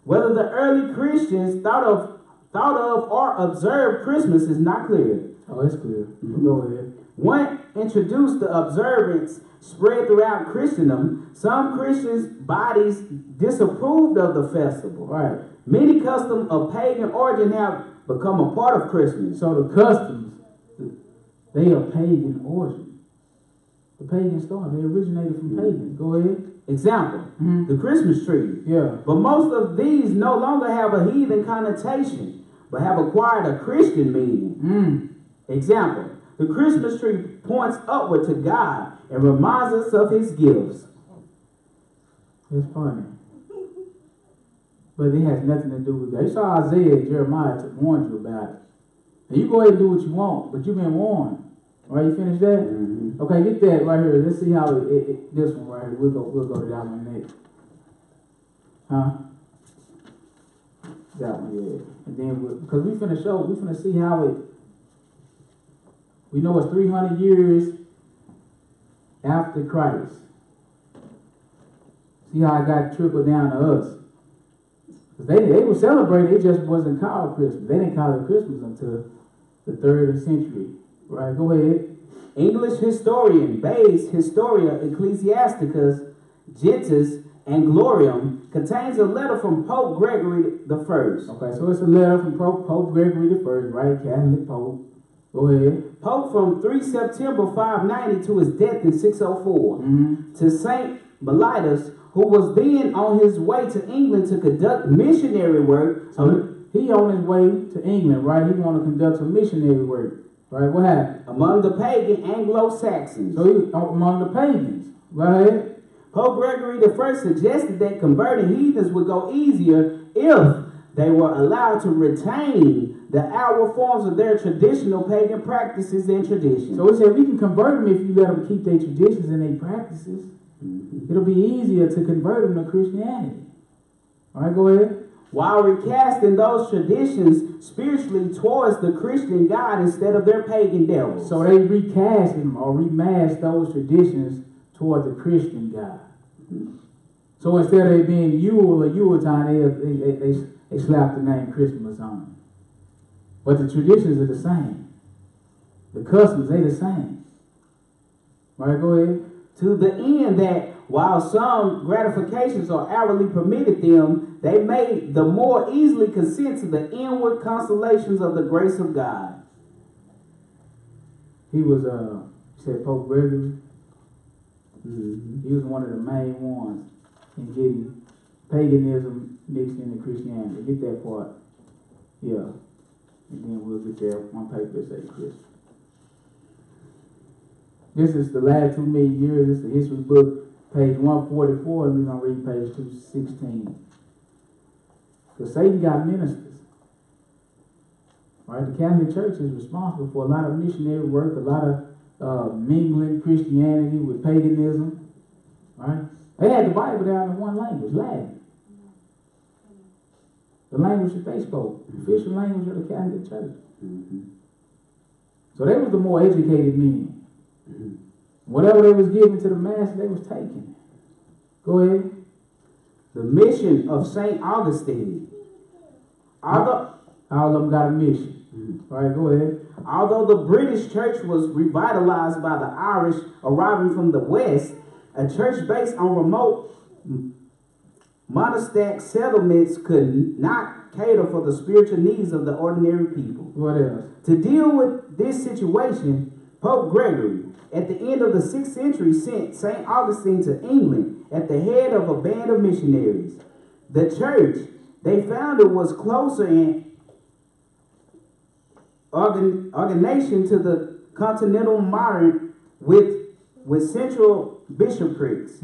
Speaker 2: Whether the early Christians thought of or observed Christmas is not clear.
Speaker 1: Oh, it's clear. Go ahead.
Speaker 2: One introduced the observance spread throughout Christendom. Some Christians' bodies disapproved of the festival.
Speaker 1: Right.
Speaker 2: Many customs of pagan origin have become a part of Christmas.
Speaker 1: So the customs, they are pagan origin. The pagan started. They originated from pagan. Go ahead.
Speaker 2: Example, the Christmas tree.
Speaker 1: Yeah.
Speaker 2: But most of these no longer have a heathen connotation, but have acquired a Christian meaning. Example, the Christmas tree points upward to God and reminds us of his gifts.
Speaker 1: It's funny. But it has nothing to do with that. You saw Isaiah and Jeremiah warned you about it. And you go ahead and do what you want, but you've been warned. All right, you finished that? Okay, get that right here. Let's see how this one right here. We'll go to that one next. Huh? That one, yeah. And then because we finna see how it. We know it's 300 years after Christ. See how it got trickled down to us. They were celebrating, it just wasn't called Christmas. They didn't call it Christmas until the 3rd century. Right, go ahead.
Speaker 2: English historian Bayes' Historia Ecclesiasticus Gentis Anglorium contains a letter from Pope Gregory I.
Speaker 1: Okay, so it's a letter from Pope Gregory I, right? Catholic Pope. Go ahead.
Speaker 2: Pope from 3 September 590 to his death in 604. To Saint Mellitus, who was then on his way to England to conduct missionary work.
Speaker 1: So he on his way to England, right? He want to conduct some missionary work. Right, what happened?
Speaker 2: Among the pagan Anglo-Saxons.
Speaker 1: So he among the pagans. Go ahead.
Speaker 2: Pope Gregory I suggested that converting heathens would go easier if they were allowed to retain the outward forms of their traditional pagan practices and traditions.
Speaker 1: So he said we can convert them if you let them keep their traditions and their practices. It'll be easier to convert them to Christianity. All right, go ahead.
Speaker 2: While recasting those traditions spiritually towards the Christian God instead of their pagan devils.
Speaker 1: So they recast them or remasked those traditions toward the Christian God. So instead of it being Yule or Yuletide, they slap the name Christmas on it. But the traditions are the same. The customs, they the same. Right, go ahead.
Speaker 2: To the end that while some gratifications are hourly permitted them, they may the more easily consent to the inward consolations of the grace of God.
Speaker 1: He was, said Pope Gregory.
Speaker 2: Mm-hmm.
Speaker 1: He was one of the main ones in getting paganism mixed into Christianity. Get that part. Yeah. And then we'll get there one paper that says Christmas. This is the last 2 million years. This is the history book, page 144, and we're going to read page 216. Because Satan got ministers. Right? The Catholic Church is responsible for a lot of missionary work, a lot of mingling Christianity with paganism. Right? They had the Bible down in one language, Latin. The language that they spoke, the official language of the Catholic Church.
Speaker 2: Mm-hmm.
Speaker 1: So they was the more educated men.
Speaker 2: Mm-hmm.
Speaker 1: Whatever they was giving to the masses, they was taking. Go ahead.
Speaker 2: The mission of St. Augustine.
Speaker 1: All of them got a mission.
Speaker 2: Mm-hmm.
Speaker 1: All right, go ahead.
Speaker 2: Although the British church was revitalized by the Irish arriving from the West, a church based on remote monastic settlements could not cater for the spiritual needs of the ordinary people.
Speaker 1: What else?
Speaker 2: To deal with this situation, Pope Gregory, at the end of the 6th century, sent St. Augustine to England at the head of a band of missionaries. The church they founded was closer in organization to the continental modern with central bishoprics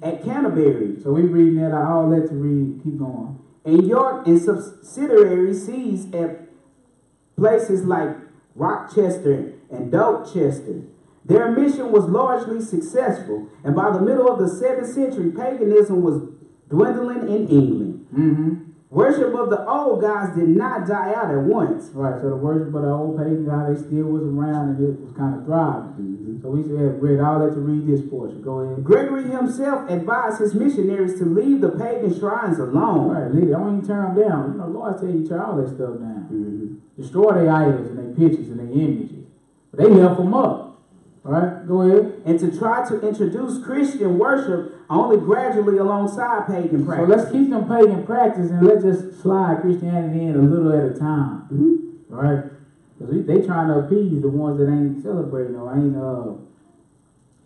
Speaker 2: at Canterbury.
Speaker 1: So we reading that. I'll let you read. Keep going.
Speaker 2: In York and subsidiary sees at places like Rochester and Dorchester. Their mission was largely successful, and by the middle of the 7th century, paganism was dwindling in England.
Speaker 1: Mm-hmm.
Speaker 2: Worship of the old gods did not die out at once.
Speaker 1: Right, so the worship of the old pagan god, they still was around and it was kind of thriving.
Speaker 2: Mm-hmm.
Speaker 1: So we said, Greg, I'll let you read this portion. Go ahead.
Speaker 2: Gregory himself advised his missionaries to leave the pagan shrines alone.
Speaker 1: All right, leave it. Don't even turn them down. You know, Lord tell you to turn all that stuff down.
Speaker 2: Mm-hmm.
Speaker 1: Destroy their idols and their pictures and their images. But they left them up. All right, go ahead.
Speaker 2: And to try to introduce Christian worship only gradually alongside pagan practice.
Speaker 1: So let's keep them pagan practice and let's just slide Christianity in a little at a time.
Speaker 2: Mm-hmm.
Speaker 1: All right? Because they trying to appease the ones that ain't celebrating or ain't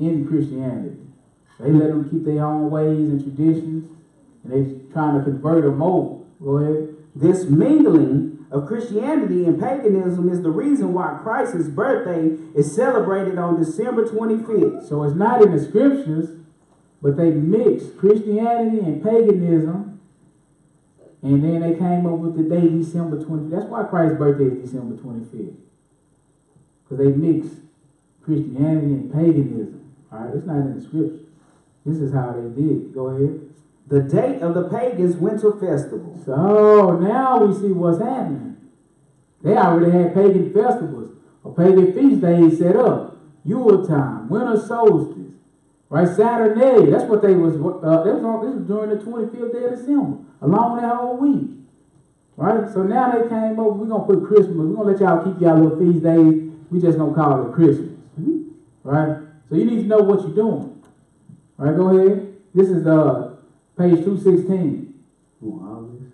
Speaker 1: in Christianity. They let them keep their own ways and traditions, and they trying to convert them over. Go ahead.
Speaker 2: This mingling of Christianity and paganism is the reason why Christ's birthday is celebrated on December 25th.
Speaker 1: So it's not in the scriptures, but they mixed Christianity and paganism, and then they came up with the day December 25th. That's why Christ's birthday is December 25th. Because they mixed Christianity and paganism. All right, it's not in the scriptures. This is how they did it. Go ahead.
Speaker 2: The date of the pagans' winter festival.
Speaker 1: So now we see what's happening. They already had pagan festivals or pagan feast days set up. Yule time, winter solstice, right? Saturnalia. That's what they was. This was during the 25th day of December, along that whole week, right? So now they came up. We're gonna put Christmas. We're gonna let y'all keep y'all little feast days. We just gonna call it Christmas, right? So you need to know what you're doing. All right, go ahead. This is page 216.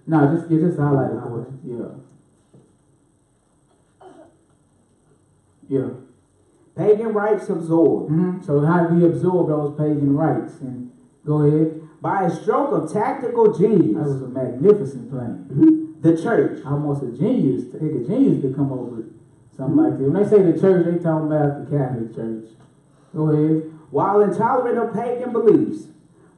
Speaker 1: No, just highlight the portion. Yeah.
Speaker 2: Pagan rites absorbed.
Speaker 1: Mm-hmm. So how do we absorb those pagan rites? And go ahead.
Speaker 2: By a stroke of tactical genius.
Speaker 1: That was a magnificent plan.
Speaker 2: Mm-hmm. The church.
Speaker 1: Almost a genius. Take a genius to come up with something like this. When they say the church, they talking about the Catholic Church. Go ahead.
Speaker 2: While intolerant of pagan beliefs,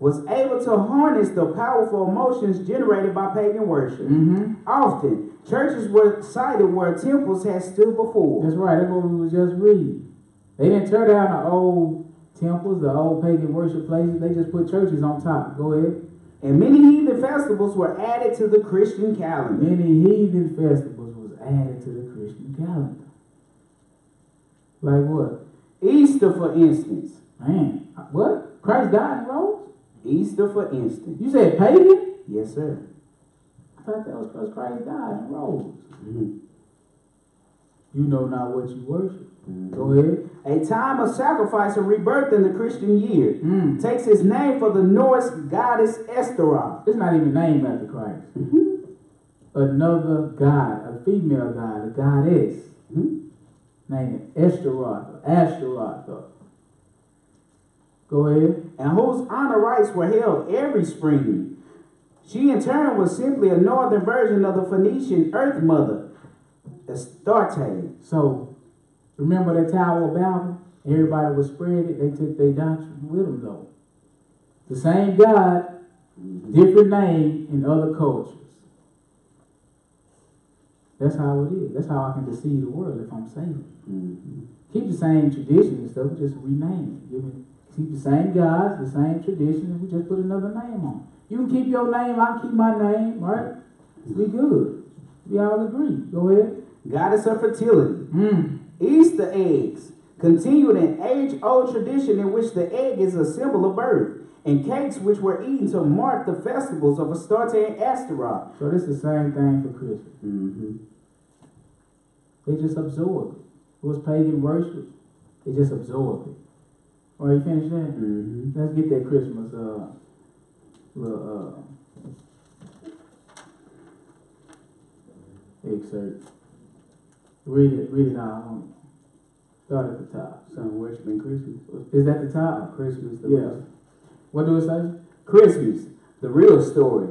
Speaker 2: was able to harness the powerful emotions generated by pagan worship.
Speaker 1: Mm-hmm.
Speaker 2: Often, churches were cited where temples had stood before.
Speaker 1: That's right. That's what we was just reading. They didn't tear down the old temples, the old pagan worship places. They just put churches on top. Go ahead.
Speaker 2: And many heathen festivals were added to the Christian calendar.
Speaker 1: Many heathen festivals was added to the Christian calendar. Like what?
Speaker 2: Easter, for instance.
Speaker 1: Man, what? Christ died and rose?
Speaker 2: Easter, for instance.
Speaker 1: You said pagan?
Speaker 2: Yes, sir.
Speaker 1: I thought that was because Christ died and rose.
Speaker 2: Mm-hmm.
Speaker 1: You know not what you worship.
Speaker 2: Mm-hmm.
Speaker 1: Go ahead.
Speaker 2: A time of sacrifice and rebirth in the Christian year takes its name for the Norse goddess Esteroth.
Speaker 1: It's not even named after Christ.
Speaker 2: Mm-hmm.
Speaker 1: Another god, a female god, a goddess, named Esteroth, Ashtaroth. Go ahead.
Speaker 2: And whose honor rites were held every spring. She in turn was simply a northern version of the Phoenician earth mother, Astarte.
Speaker 1: So, remember that Tower of Babel? Everybody was spread it. They took their doctrine with them, though. The same God, different name in other cultures. That's how it is. That's how I can deceive the world if I'm saving. Keep the same tradition and stuff, just rename it. Keep the same gods, the same tradition, and we just put another name on it. You can keep your name, I can keep my name, right? We good. We all agree. Go ahead.
Speaker 2: Goddess of fertility. Easter eggs continued an age-old tradition in which the egg is a symbol of birth, and cakes which were eaten to mark the festivals of Astarte and Astaroth.
Speaker 1: So this is the same thing for Christmas. They just absorbed it. It was pagan worship. They just absorbed it. All right, you finished that? Let's get that Christmas little excerpt. Read it out. Start at the top.
Speaker 2: Some worshiping Christmas.
Speaker 1: Is that the top?
Speaker 2: Christmas.
Speaker 1: Yeah. What do it say?
Speaker 2: Christmas, the real story.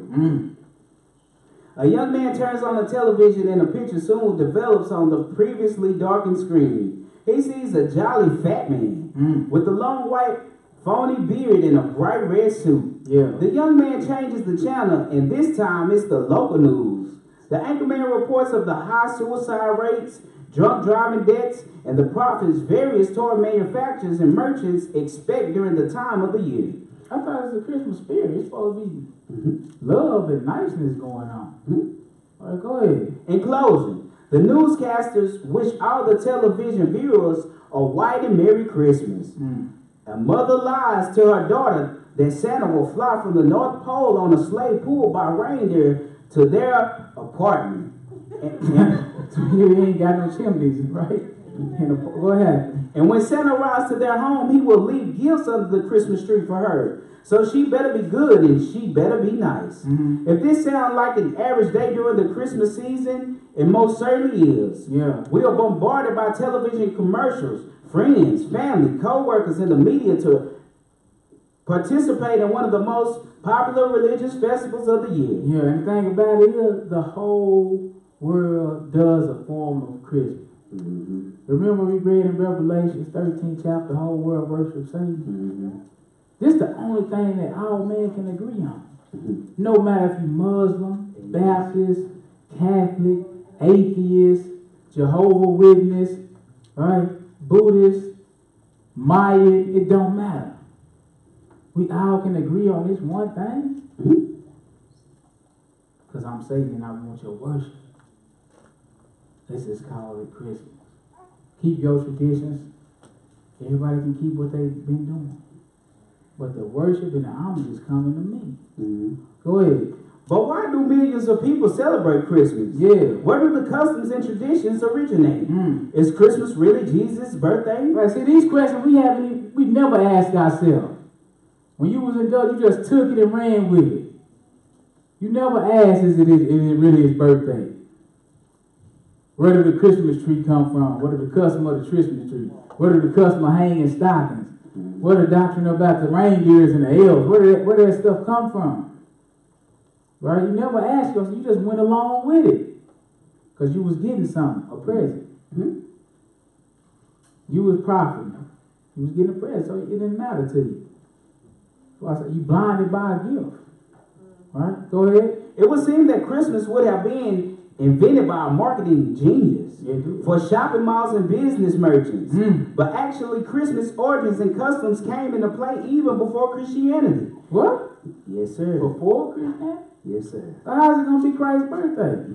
Speaker 2: A young man turns on the television and a picture soon develops on the previously darkened screen. He sees a jolly fat man with a long white phony beard and a bright red suit.
Speaker 1: Yeah.
Speaker 2: The young man changes the channel, and this time it's the local news. The anchorman reports of the high suicide rates, drunk driving deaths, and the profits various toy manufacturers and merchants expect during the time of the year.
Speaker 1: I thought it was a Christmas spirit. It's supposed to be love and niceness going on. All right, go ahead.
Speaker 2: In closing, the newscasters wish all the television viewers a white and Merry Christmas. A mother lies to her daughter that Santa will fly from the North Pole on a sleigh pulled by reindeer to their apartment.
Speaker 1: You ain't got no chimneys, right? Go ahead.
Speaker 2: And when Santa arrives to their home, he will leave gifts under the Christmas tree for her. So she better be good and she better be nice. If this sounds like an average day during the Christmas season, it most certainly is.
Speaker 1: Yeah.
Speaker 2: We are bombarded by television commercials, friends, family, co-workers, and the media to participate in one of the most popular religious festivals of the year.
Speaker 1: Yeah, and the thing about it is the whole world does a form of Christmas. Remember we read in Revelation 13 chapter, the whole world worships Satan? This is the only thing that all men can agree on. No matter if you're Muslim, Baptist, Catholic, atheist, Jehovah's Witness, right, Buddhist, Mayan, it don't matter. We all can agree on this one thing. Because I'm Satan and I want your worship. Let's just call it Christmas. Keep your traditions. Everybody can keep what they've been doing. But the worship and the homage is coming to me. Go ahead.
Speaker 2: But why do millions of people celebrate Christmas?
Speaker 1: Yeah.
Speaker 2: Where do the customs and traditions originate? Is Christmas really Jesus' birthday?
Speaker 1: Right, see, these questions we never asked ourselves. When you was adult, you just took it and ran with it. You never asked, is it really his birthday? Where did the Christmas tree come from? What are the custom of the Christmas tree? What are the custom of hanging stockings? What are the doctrine about the reindeers and the elves? Where did that stuff come from? Right? You never asked yourself. You just went along with it. Because you was getting something, a present. You was profiting. You was getting a present, so it didn't matter to you. So I said, you blinded by a gift. Right? Go ahead.
Speaker 2: It would seem that Christmas would have been invented by a marketing genius for shopping malls and business merchants. But actually, Christmas origins and customs came into play even before Christianity.
Speaker 1: What?
Speaker 2: Yes, sir.
Speaker 1: Before Christmas?
Speaker 2: Yes, sir.
Speaker 1: So how's it going to be Christ's birthday?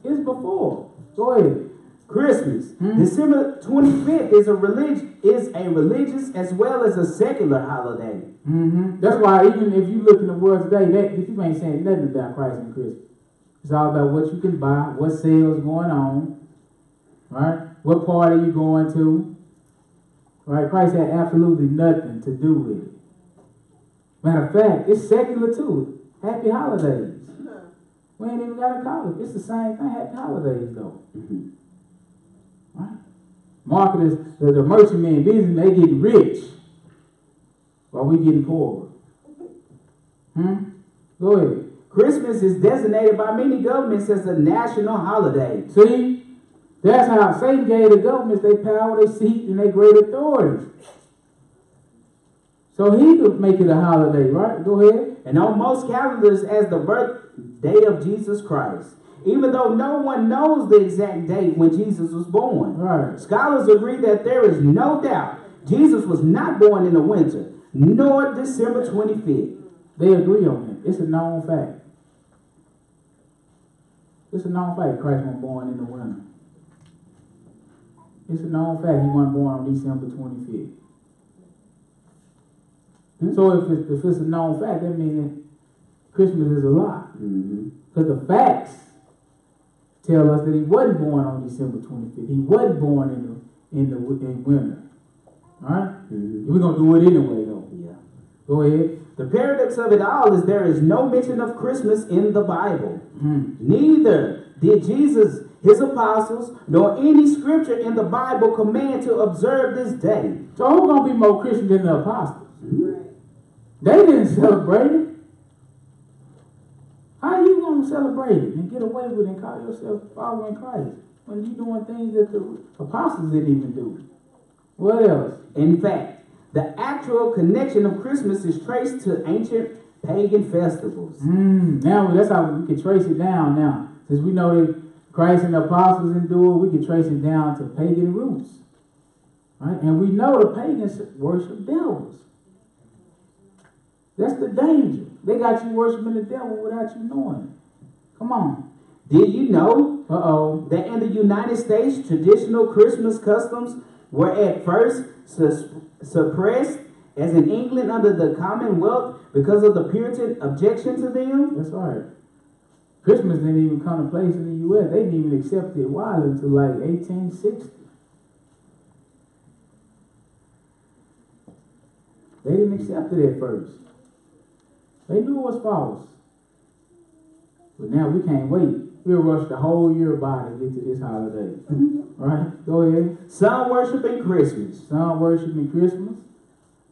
Speaker 1: It's before. Go ahead.
Speaker 2: Christmas. December 25th is a religious as well as a secular holiday.
Speaker 1: That's why even if you look in the world today, if you ain't saying nothing about Christ and Christmas. It's all about what you can buy, what sales going on, right? What party you going to, right? Christ had absolutely nothing to do with it. Matter of fact, it's secular too. Happy holidays. We ain't even got to call it. It's the same thing. Happy holidays though. Right? Marketers, the merchantmen, business, they getting rich while we getting poorer. Go ahead.
Speaker 2: Christmas is designated by many governments as a national holiday.
Speaker 1: See? That's how Satan gave the governments their power, their seat, and their great authority. So he could make it a holiday, right? Go ahead.
Speaker 2: And on most calendars as the birthday of Jesus Christ. Even though no one knows the exact date when Jesus was born.
Speaker 1: Right.
Speaker 2: Scholars agree that there is no doubt Jesus was not born in the winter, nor December 25th.
Speaker 1: They agree on it. It's a known fact. It's a known fact Christ wasn't born in the winter. It's a known fact he wasn't born on December 25th. So if it's a known fact, that means Christmas is a lie. Because the facts tell us that he wasn't born on December 25th. He wasn't born in winter. All right? We're going to do it anyway, though.
Speaker 2: Yeah.
Speaker 1: Go ahead.
Speaker 2: The paradox of it all is there is no mention of Christmas in the Bible. Neither did Jesus, his apostles, nor any scripture in the Bible command to observe this day.
Speaker 1: So who's going to be more Christian than the apostles? They didn't celebrate it. How are you going to celebrate it and get away with it and call yourself following Christ when you're doing things that the apostles didn't even do? What else?
Speaker 2: In fact, the actual connection of Christmas is traced to ancient pagan festivals.
Speaker 1: Now that's how we can trace it down now. Since we know that Christ and the apostles didn't do it, we can trace it down to pagan roots. Right? And we know the pagans worship devils. That's the danger. They got you worshiping the devil without you knowing it. Come on.
Speaker 2: Did you know
Speaker 1: that
Speaker 2: in the United States, traditional Christmas customs were at first suppressed, as in England under the Commonwealth, because of the Puritan objection to them?
Speaker 1: That's right. Christmas didn't even come to place in the U.S. They didn't even accept it wild until like 1860. They didn't accept it at first. They knew it was false. But now we can't wait. We'll rush the whole year by to get to this holiday. Right? Go ahead.
Speaker 2: Some worshiping Christmas.
Speaker 1: Some worshiping Christmas.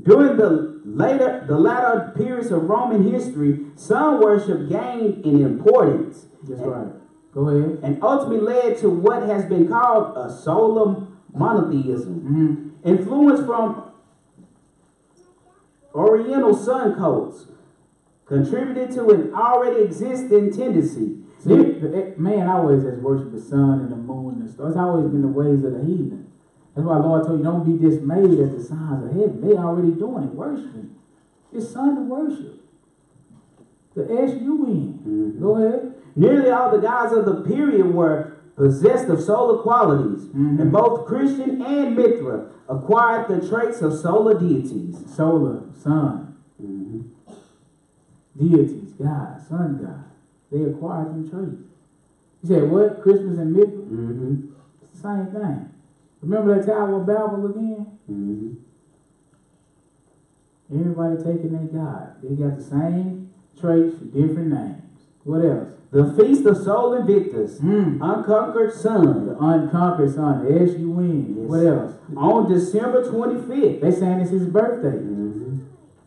Speaker 2: During the latter periods of Roman history, sun worship gained in importance.
Speaker 1: That's right. Go ahead.
Speaker 2: And ultimately led to what has been called a solar monotheism. Influence from Oriental sun cults contributed to an already existing tendency.
Speaker 1: See, man always has worshipped the sun and the moon and the stars. It's always been the ways of the heathen. That's why the Lord told you, don't be dismayed at the signs of heaven. They already doing it, worshiping. It's sun to worship. The S-U-N. Go ahead.
Speaker 2: Nearly all the gods of the period were possessed of solar qualities, and both Christian and Mithra acquired the traits of solar deities.
Speaker 1: Solar, sun. Deities, God, sun God. They acquired them traits. You said what? Christmas and Mithra? It's the same thing. Remember that Tower of Babel again? Everybody taking their God. They got the same traits for different names. What else?
Speaker 2: The Feast of Sol Invictus, Unconquered Sun.
Speaker 1: The Unconquered Sun, the S-U-N.
Speaker 2: Yes.
Speaker 1: What else?
Speaker 2: On December 25th.
Speaker 1: They saying it's his birthday.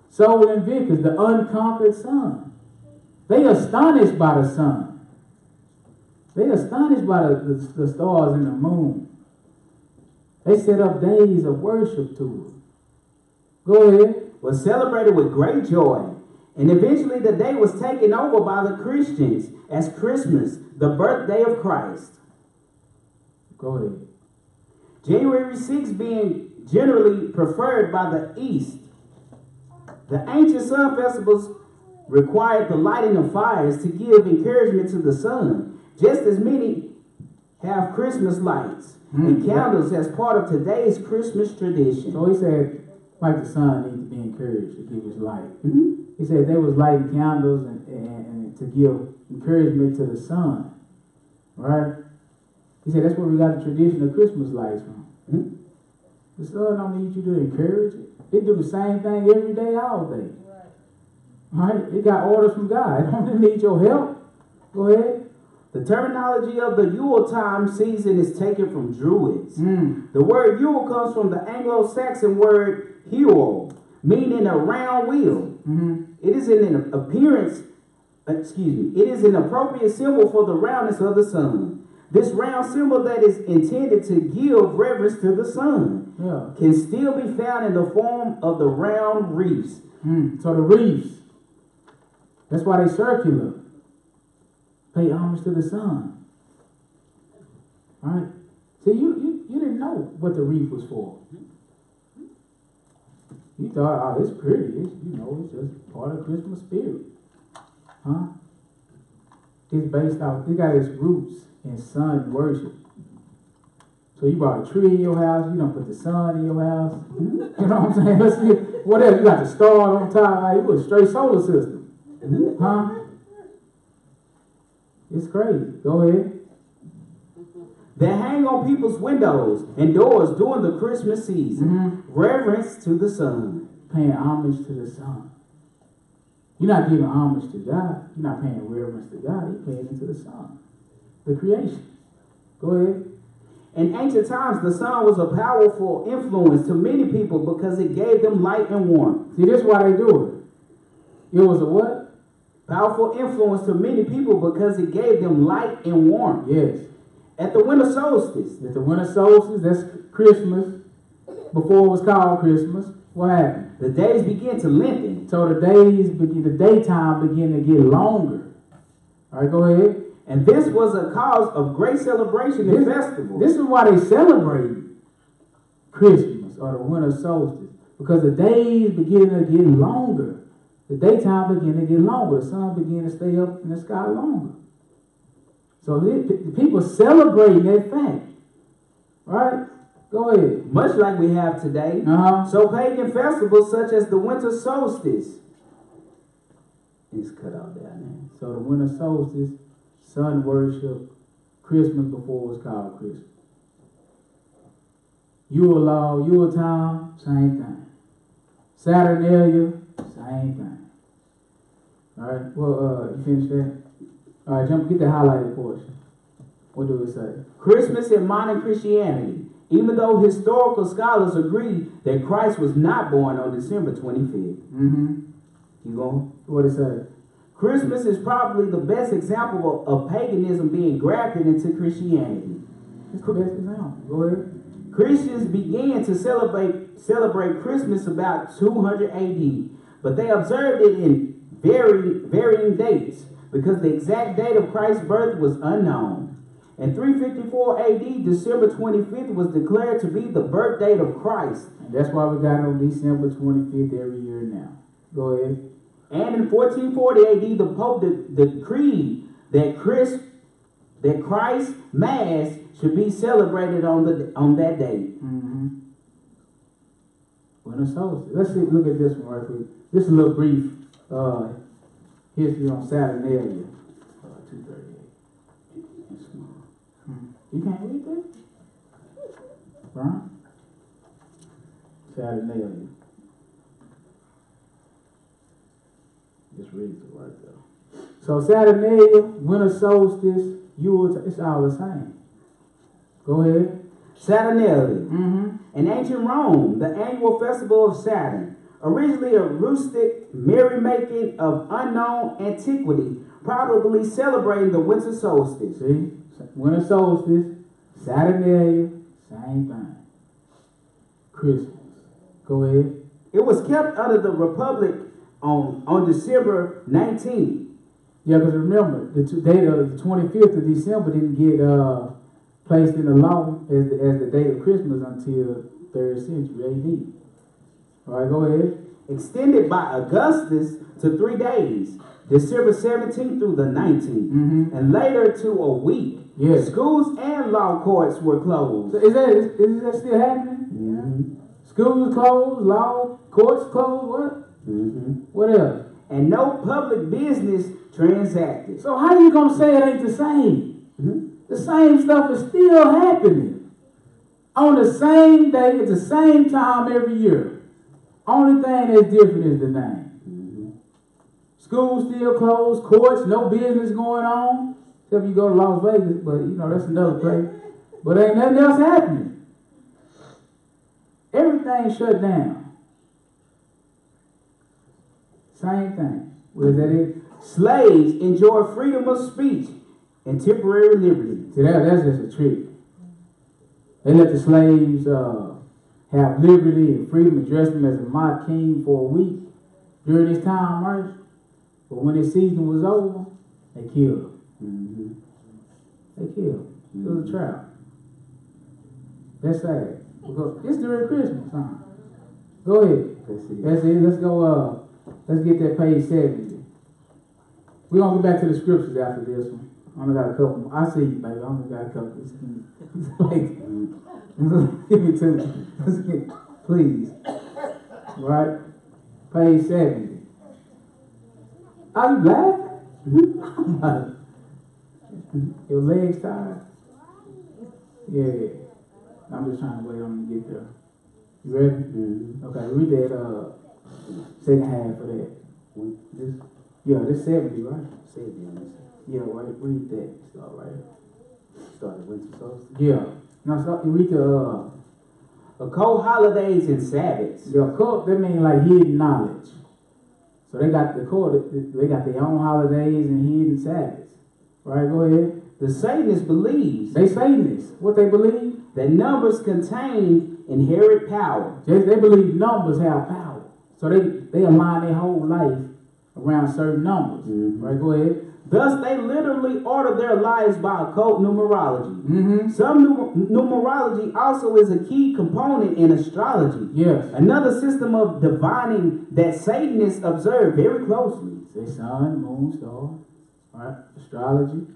Speaker 1: Sol Invictus, the Unconquered Sun. They astonished by the sun. They astonished by the stars and the moon. They set up days of worship to it. Go ahead.
Speaker 2: Was celebrated with great joy. And eventually the day was taken over by the Christians as Christmas, the birthday of Christ.
Speaker 1: Go ahead.
Speaker 2: January 6th being generally preferred by the East. The ancient sun festivals required the lighting of fires to give encouragement to the sun, just as many have Christmas lights. and candles as part of today's Christmas tradition.
Speaker 1: So he said, like the sun needs to be encouraged to give his light.
Speaker 2: Mm-hmm.
Speaker 1: He said they was lighting candles and to give encouragement to the sun. Right? He said that's where we got the tradition of Christmas lights from.
Speaker 2: Mm-hmm.
Speaker 1: The sun don't need you to encourage it. It do the same thing every day, all day. Right? It got orders from God. It don't need your help. Go ahead.
Speaker 2: The terminology of the Yuletime season is taken from Druids.
Speaker 1: Mm.
Speaker 2: The word Yule comes from the Anglo-Saxon word Yule, meaning a round wheel.
Speaker 1: Mm-hmm.
Speaker 2: It is an appearance, it is an appropriate symbol for the roundness of the sun. This round symbol that is intended to give reverence to the sun can still be found in the form of the round wreaths.
Speaker 1: So the wreaths, that's why they circular. Pay homage to the sun. All right? See, you didn't know what the wreath was for. You thought, oh, it's pretty. It's just part of Christmas spirit. Huh? It's based off, it got its roots in sun worship. So you brought a tree in your house, you don't put the sun in your house. You know what I'm saying? Let's see, what else? You got the star on top, like you put a straight solar system. Huh? It's crazy. Go ahead.
Speaker 2: They hang on people's windows and doors during the Christmas season. Reverence to the sun.
Speaker 1: Paying homage to the sun. You're not giving homage to God. You're not paying reverence to God. You're paying it to the sun. The creation. Go ahead.
Speaker 2: In ancient times, the sun was a powerful influence to many people because it gave them light and warmth.
Speaker 1: See, this is why they do it. It was a what?
Speaker 2: Powerful influence to many people because it gave them light and warmth.
Speaker 1: Yes.
Speaker 2: At the winter solstice.
Speaker 1: At the winter solstice, that's Christmas. Before it was called Christmas, what happened?
Speaker 2: The days begin to lengthen.
Speaker 1: So the daytime begin to get longer. All right, go ahead.
Speaker 2: And this was a cause of great celebration and festival.
Speaker 1: This is why they celebrate Christmas or the winter solstice. Because the days begin to get longer. The daytime begin to get longer. The sun begin to stay up in the sky longer. So the people celebrating that fact. Right? Go ahead.
Speaker 2: Much like we have today. So pagan festivals such as the winter solstice. It's cut out there now.
Speaker 1: So the winter solstice, sun worship, Christmas before it was called Christmas. Yuletime, same thing. Saturnalia, same thing. All right, well, you finished that? All right, get the highlighted portion. What do it say?
Speaker 2: Christmas in modern Christianity. Even though historical scholars agree that Christ was not born on December 25th. You going?
Speaker 1: What it say?
Speaker 2: Christmas is probably the best example of paganism being grafted into Christianity.
Speaker 1: It's the best example. Go ahead.
Speaker 2: Christians began to celebrate Christmas about 200 AD, but they observed it in varying dates because the exact date of Christ's birth was unknown. In 354 AD, December 25th was declared to be the birth date of Christ.
Speaker 1: And that's why we got on December 25th every year now. Go ahead.
Speaker 2: And in 1440 AD, the Pope decreed that Christ's Mass should be celebrated on that date.
Speaker 1: Winter solstice. Let's look at this one right quick. This is a little brief history on Saturnalia. 238. You can't read that? Right? Saturnalia. Just read it right there. So Saturnalia, winter solstice, Yule, it's all the same. Go ahead.
Speaker 2: Saturnalia. In ancient Rome, the annual festival of Saturn, originally a rustic merrymaking of unknown antiquity, probably celebrating the winter solstice.
Speaker 1: See? Winter solstice, Saturnalia, same thing. Christmas. Go ahead.
Speaker 2: It was kept under the Republic on December 19th.
Speaker 1: Yeah, because remember, the date of the 25th of December didn't get placed in the law as the date of Christmas until 3rd century AD. All right, go ahead.
Speaker 2: Extended by Augustus to 3 days, December 17th through the 19th, and later to a week.
Speaker 1: Yes.
Speaker 2: Schools and law courts were closed.
Speaker 1: Is that still happening?
Speaker 2: Mm-hmm.
Speaker 1: Schools closed, law courts closed. What?
Speaker 2: Mm-hmm.
Speaker 1: What else?
Speaker 2: And no public business transacted.
Speaker 1: So how you gonna say it ain't the same?
Speaker 2: Mm-hmm.
Speaker 1: The same stuff is still happening on the same day at the same time every year. Only thing that's different is the name.
Speaker 2: Mm-hmm.
Speaker 1: Schools still closed, courts, no business going on. Except you go to Las Vegas, but you know, that's another place. But ain't nothing else happening. Everything shut down. Same thing. What is that it?
Speaker 2: Slaves enjoy freedom of speech and temporary liberty.
Speaker 1: See, that's just a trick. They let the slaves have liberty and freedom, address them as a mock king for a week during this time, right? But when his season was over, they killed him.
Speaker 2: Mm-hmm.
Speaker 1: They killed him. It was a trap. That's sad. Because it's during Christmas time. Go ahead. That's it. Let's go. Let's get that page 70. We're gonna get back to the scriptures after this one. I only got a couple more. I see you, baby. I only got a couple. Give me two. Please. Right? Page 70. Are you laughing? Your legs tired? Yeah. I'm just trying to wait on them to get there. You ready?
Speaker 2: Mm-hmm.
Speaker 1: Okay, read that second half of that.
Speaker 2: This
Speaker 1: This 70, right?
Speaker 2: 70.
Speaker 1: Yeah, right. Read that. Start right.
Speaker 2: Start at winter solstice.
Speaker 1: Yeah. Now start. Read the
Speaker 2: Occult holidays and Sabbaths.
Speaker 1: the occult. That means like hidden knowledge. So they got the code. They got their own holidays and hidden Sabbaths. Right. Go ahead.
Speaker 2: The Satanist believes
Speaker 1: They Satanists. What they believe?
Speaker 2: that numbers contain inherent power.
Speaker 1: They believe numbers have power. So they align their whole life around certain numbers.
Speaker 2: Mhm.
Speaker 1: Right. Go ahead.
Speaker 2: Thus, they literally order their lives by occult numerology.
Speaker 1: Mm-hmm.
Speaker 2: Some numerology also is a key component in astrology.
Speaker 1: Yes.
Speaker 2: Another system of divining that Satanists observe very closely.
Speaker 1: Say sun, moon, star. Right. Astrology.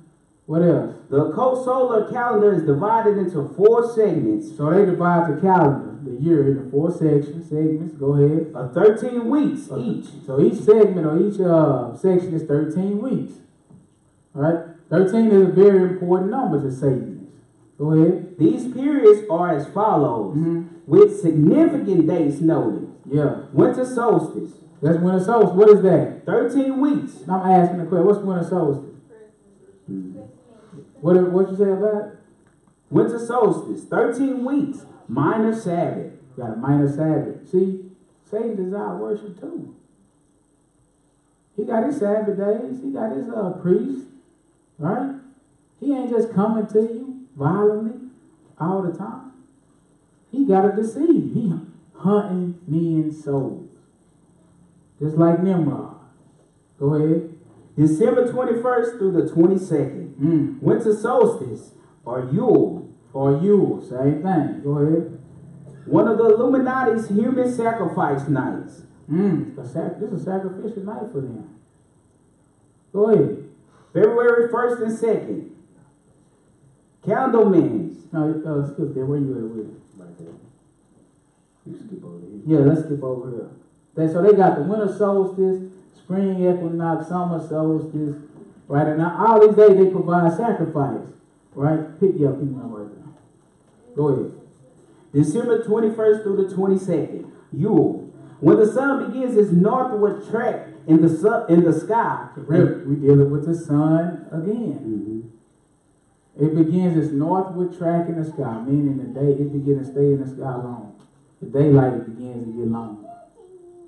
Speaker 1: What else?
Speaker 2: The occult solar calendar is divided into 4 segments
Speaker 1: So they divide the calendar, the year, into 4 segments. Go ahead.
Speaker 2: of 13 weeks each.
Speaker 1: So each segment or each section is 13 weeks. All right? 13 is a very important number to Satanists. Go ahead.
Speaker 2: These periods are as follows,
Speaker 1: Mm-hmm.
Speaker 2: with significant dates noted.
Speaker 1: Yeah.
Speaker 2: Winter solstice,
Speaker 1: That's winter solstice. What is that?
Speaker 2: 13 weeks.
Speaker 1: Now I'm asking the question. What's winter solstice? What you say about it?
Speaker 2: Winter solstice, 13 weeks, minor Sabbath.
Speaker 1: Got a minor Sabbath. See, Satan desire worship too. He got his Sabbath days. He got his priest. Right? He ain't just coming to you violently all the time. He got to deceive. He hunting men's souls. Just like Nimrod. Go ahead.
Speaker 2: December 21st through the 22nd. Winter solstice, or Yule.
Speaker 1: Or Yule. Same thing. Go ahead.
Speaker 2: One of the Illuminati's human sacrifice nights.
Speaker 1: This is a sacrificial night for them. Go ahead.
Speaker 2: February 1st and 2nd. Candleman's.
Speaker 1: No, skip there. Where you at with it?
Speaker 2: Right there. You skip over here.
Speaker 1: Yeah, let's skip over here. So they got the winter solstice, spring equinox, summer solstice, right? And now all these days they provide sacrifice, right? Pick you up, right there. Go ahead.
Speaker 2: December 21st through the 22nd. Yule. When the sun begins its northward track in the sky.
Speaker 1: We dealing with the sun again. It begins its northward track in the sky, meaning the day it begins to stay in the sky long. The daylight begins to get longer.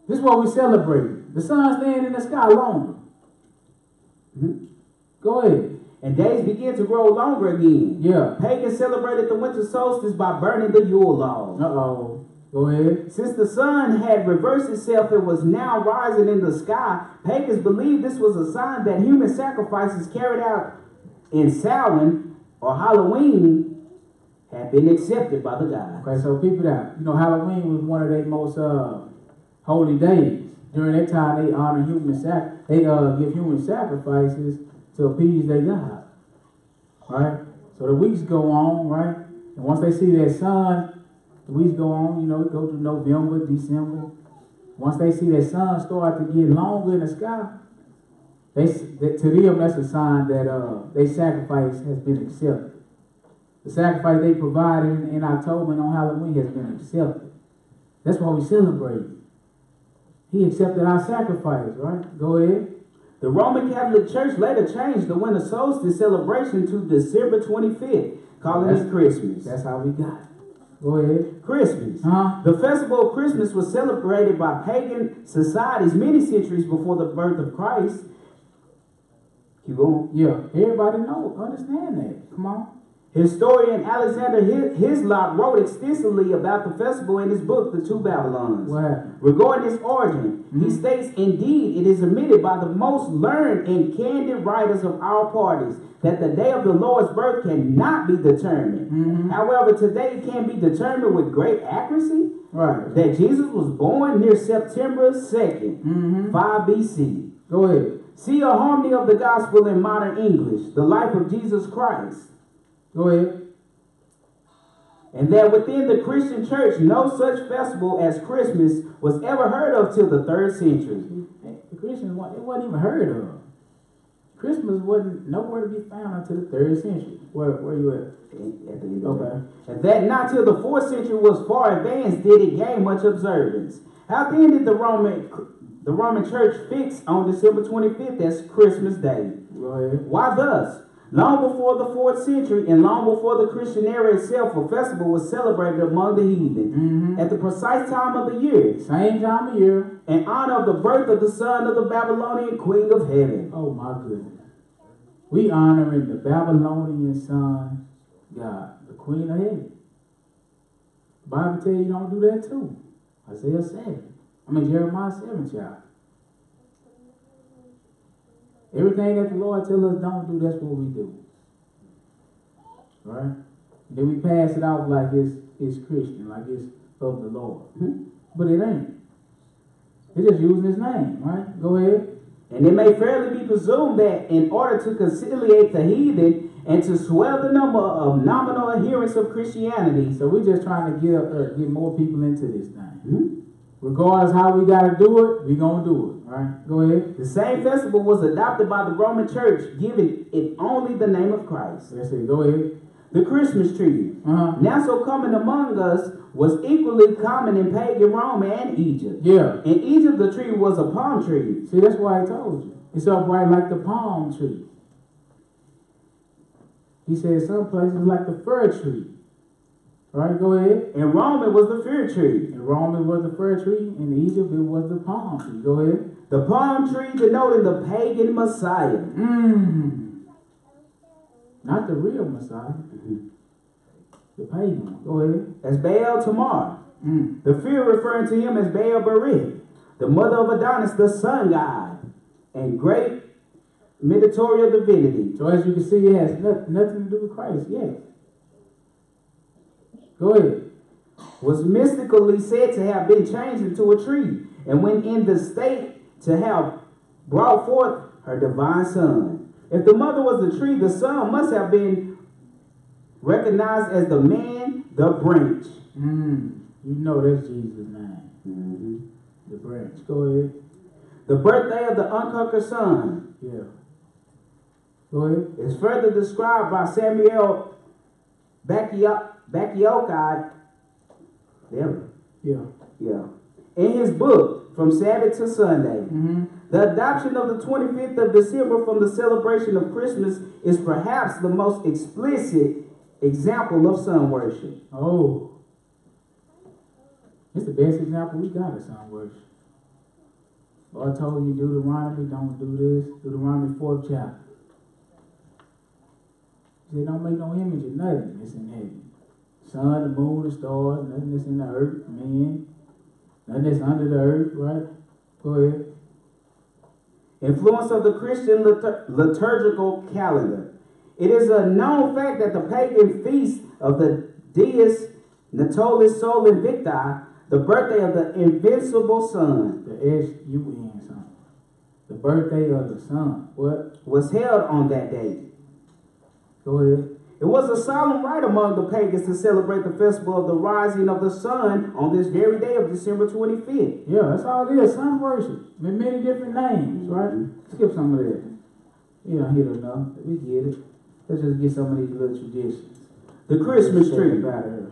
Speaker 1: This is what we celebrate. The sun staying in the sky longer. Go ahead.
Speaker 2: And days begin to grow longer again.
Speaker 1: Yeah.
Speaker 2: Pagans celebrated the winter solstice by burning the Yule log.
Speaker 1: Uh-oh. Go ahead.
Speaker 2: Since the sun had reversed itself and was now rising in the sky, pagans believed this was a sign that human sacrifices carried out in Samhain or Halloween had been accepted by the gods.
Speaker 1: Okay, so people that, Halloween was one of their most holy days. During that time, they honor give human sacrifices to appease their God. All right? So the weeks go on, right? And once they see that sun, the weeks go on, you know, it go to November, December. Once they see that sun start to get longer in the sky, to them that's a sign that their sacrifice has been accepted. The sacrifice they provided in October and on Halloween has been accepted. That's why we celebrate. He accepted our sacrifice, right? Go ahead.
Speaker 2: The Roman Catholic Church later changed the winter solstice celebration to December 25th, calling it Christmas.
Speaker 1: That's how we got it. Go ahead.
Speaker 2: Christmas.
Speaker 1: Uh-huh.
Speaker 2: The festival of Christmas was celebrated by pagan societies many centuries before the birth of Christ. Keep going.
Speaker 1: Yeah, everybody understand that. Come on.
Speaker 2: Historian Alexander Hislop wrote extensively about the festival in his book, The Two Babylons.
Speaker 1: What happened?
Speaker 2: Regarding its origin, he states, indeed, it is admitted by the most learned and candid writers of our parties that the day of the Lord's birth cannot be determined. However, today it can be determined with great accuracy that Jesus was born near September 2nd, 5 BC.
Speaker 1: Go ahead.
Speaker 2: See a harmony of the gospel in modern English, the life of Jesus Christ.
Speaker 1: Go ahead.
Speaker 2: And that within the Christian church, no such festival as Christmas was ever heard of till the 3rd century.
Speaker 1: The Christians, it wasn't even heard of. Christmas wasn't nowhere to be found until the 3rd century. Where you at?
Speaker 2: At the end of
Speaker 1: Okay.
Speaker 2: And that not till the 4th century was far advanced did it gain much observance. How then did the Roman Church fix on December 25th as Christmas Day?
Speaker 1: Go ahead.
Speaker 2: Why thus? Long before the 4th century and long before the Christian era itself, a festival was celebrated among the heathen at the precise time of the year.
Speaker 1: Same time of year.
Speaker 2: In honor of the birth of the son of the Babylonian queen of heaven.
Speaker 1: Oh my goodness. We honoring the Babylonian son, God, the queen of heaven. The Bible tell you don't do that too. Isaiah 7. Jeremiah 7, child. Everything that the Lord tells us don't do, that's what we do. Right? Then we pass it off like it's Christian, like it's of the Lord. But it ain't. They're just using his name, right? Go ahead.
Speaker 2: And it may fairly be presumed that in order to conciliate the heathen and to swell the number of nominal adherents of Christianity.
Speaker 1: So we're just trying to get more people into this thing. Regardless how we got to do it, we're going to do it. All right, go ahead.
Speaker 2: The same festival was adopted by the Roman Church, giving it only the name of Christ.
Speaker 1: That's it. Go ahead.
Speaker 2: The Christmas tree, now so common among us, was equally common in pagan Rome and Egypt.
Speaker 1: Yeah.
Speaker 2: In Egypt, the tree was a palm tree.
Speaker 1: See, that's why I told you. It's upright like the palm tree. He said some places like the fir tree. All right, go ahead.
Speaker 2: In Rome, it was the fir tree.
Speaker 1: In Rome, it was the fir tree. In Egypt, it was the palm tree. Go ahead.
Speaker 2: The palm tree denoting the pagan Messiah.
Speaker 1: Not the real Messiah. The pagan one. Go ahead.
Speaker 2: As Baal Tamar. The fir referring to him as Baal Berith, the mother of Adonis, the sun god, and great mediatorial divinity.
Speaker 1: So as you can see, it has nothing to do with Christ. Yes. Go ahead.
Speaker 2: Was mystically said to have been changed into a tree, and when in the state to have brought forth her divine son. If the mother was the tree, the son must have been recognized as the man, the branch.
Speaker 1: You know that's Jesus' name. The branch. Go ahead.
Speaker 2: The birthday of the unconquered son.
Speaker 1: Yeah. Go ahead.
Speaker 2: Is further described by Samuel Bakiokai. Yeah. In his book, From Sabbath to Sunday. The adoption of the 25th of December from the celebration of Christmas is perhaps the most explicit example of sun worship.
Speaker 1: Oh. It's the best example we got of sun worship. Lord told you Deuteronomy, don't do this. Deuteronomy 4th chapter. He said, don't make no image of nothing that's in heaven. Sun, the moon, the stars, nothing that's in the earth, man. Nothing that's under the earth, right? Go ahead.
Speaker 2: Influence of the Christian liturgical calendar. It is a known fact that the pagan feast of the deist Natolis Sol Invicti, the birthday of the invincible sun,
Speaker 1: The S-U-N, son. The birthday of the sun. What?
Speaker 2: was held on that date.
Speaker 1: Go ahead.
Speaker 2: It It was a solemn rite among the pagans to celebrate the festival of the rising of the sun on this very day of December 25th.
Speaker 1: Yeah, that's all it is. Sun worship. With many different names, right? Skip some of that. You don't hit enough. We get it. Let's just get some of these little traditions.
Speaker 2: The Christmas
Speaker 1: Let's
Speaker 2: tree.
Speaker 1: talk about it.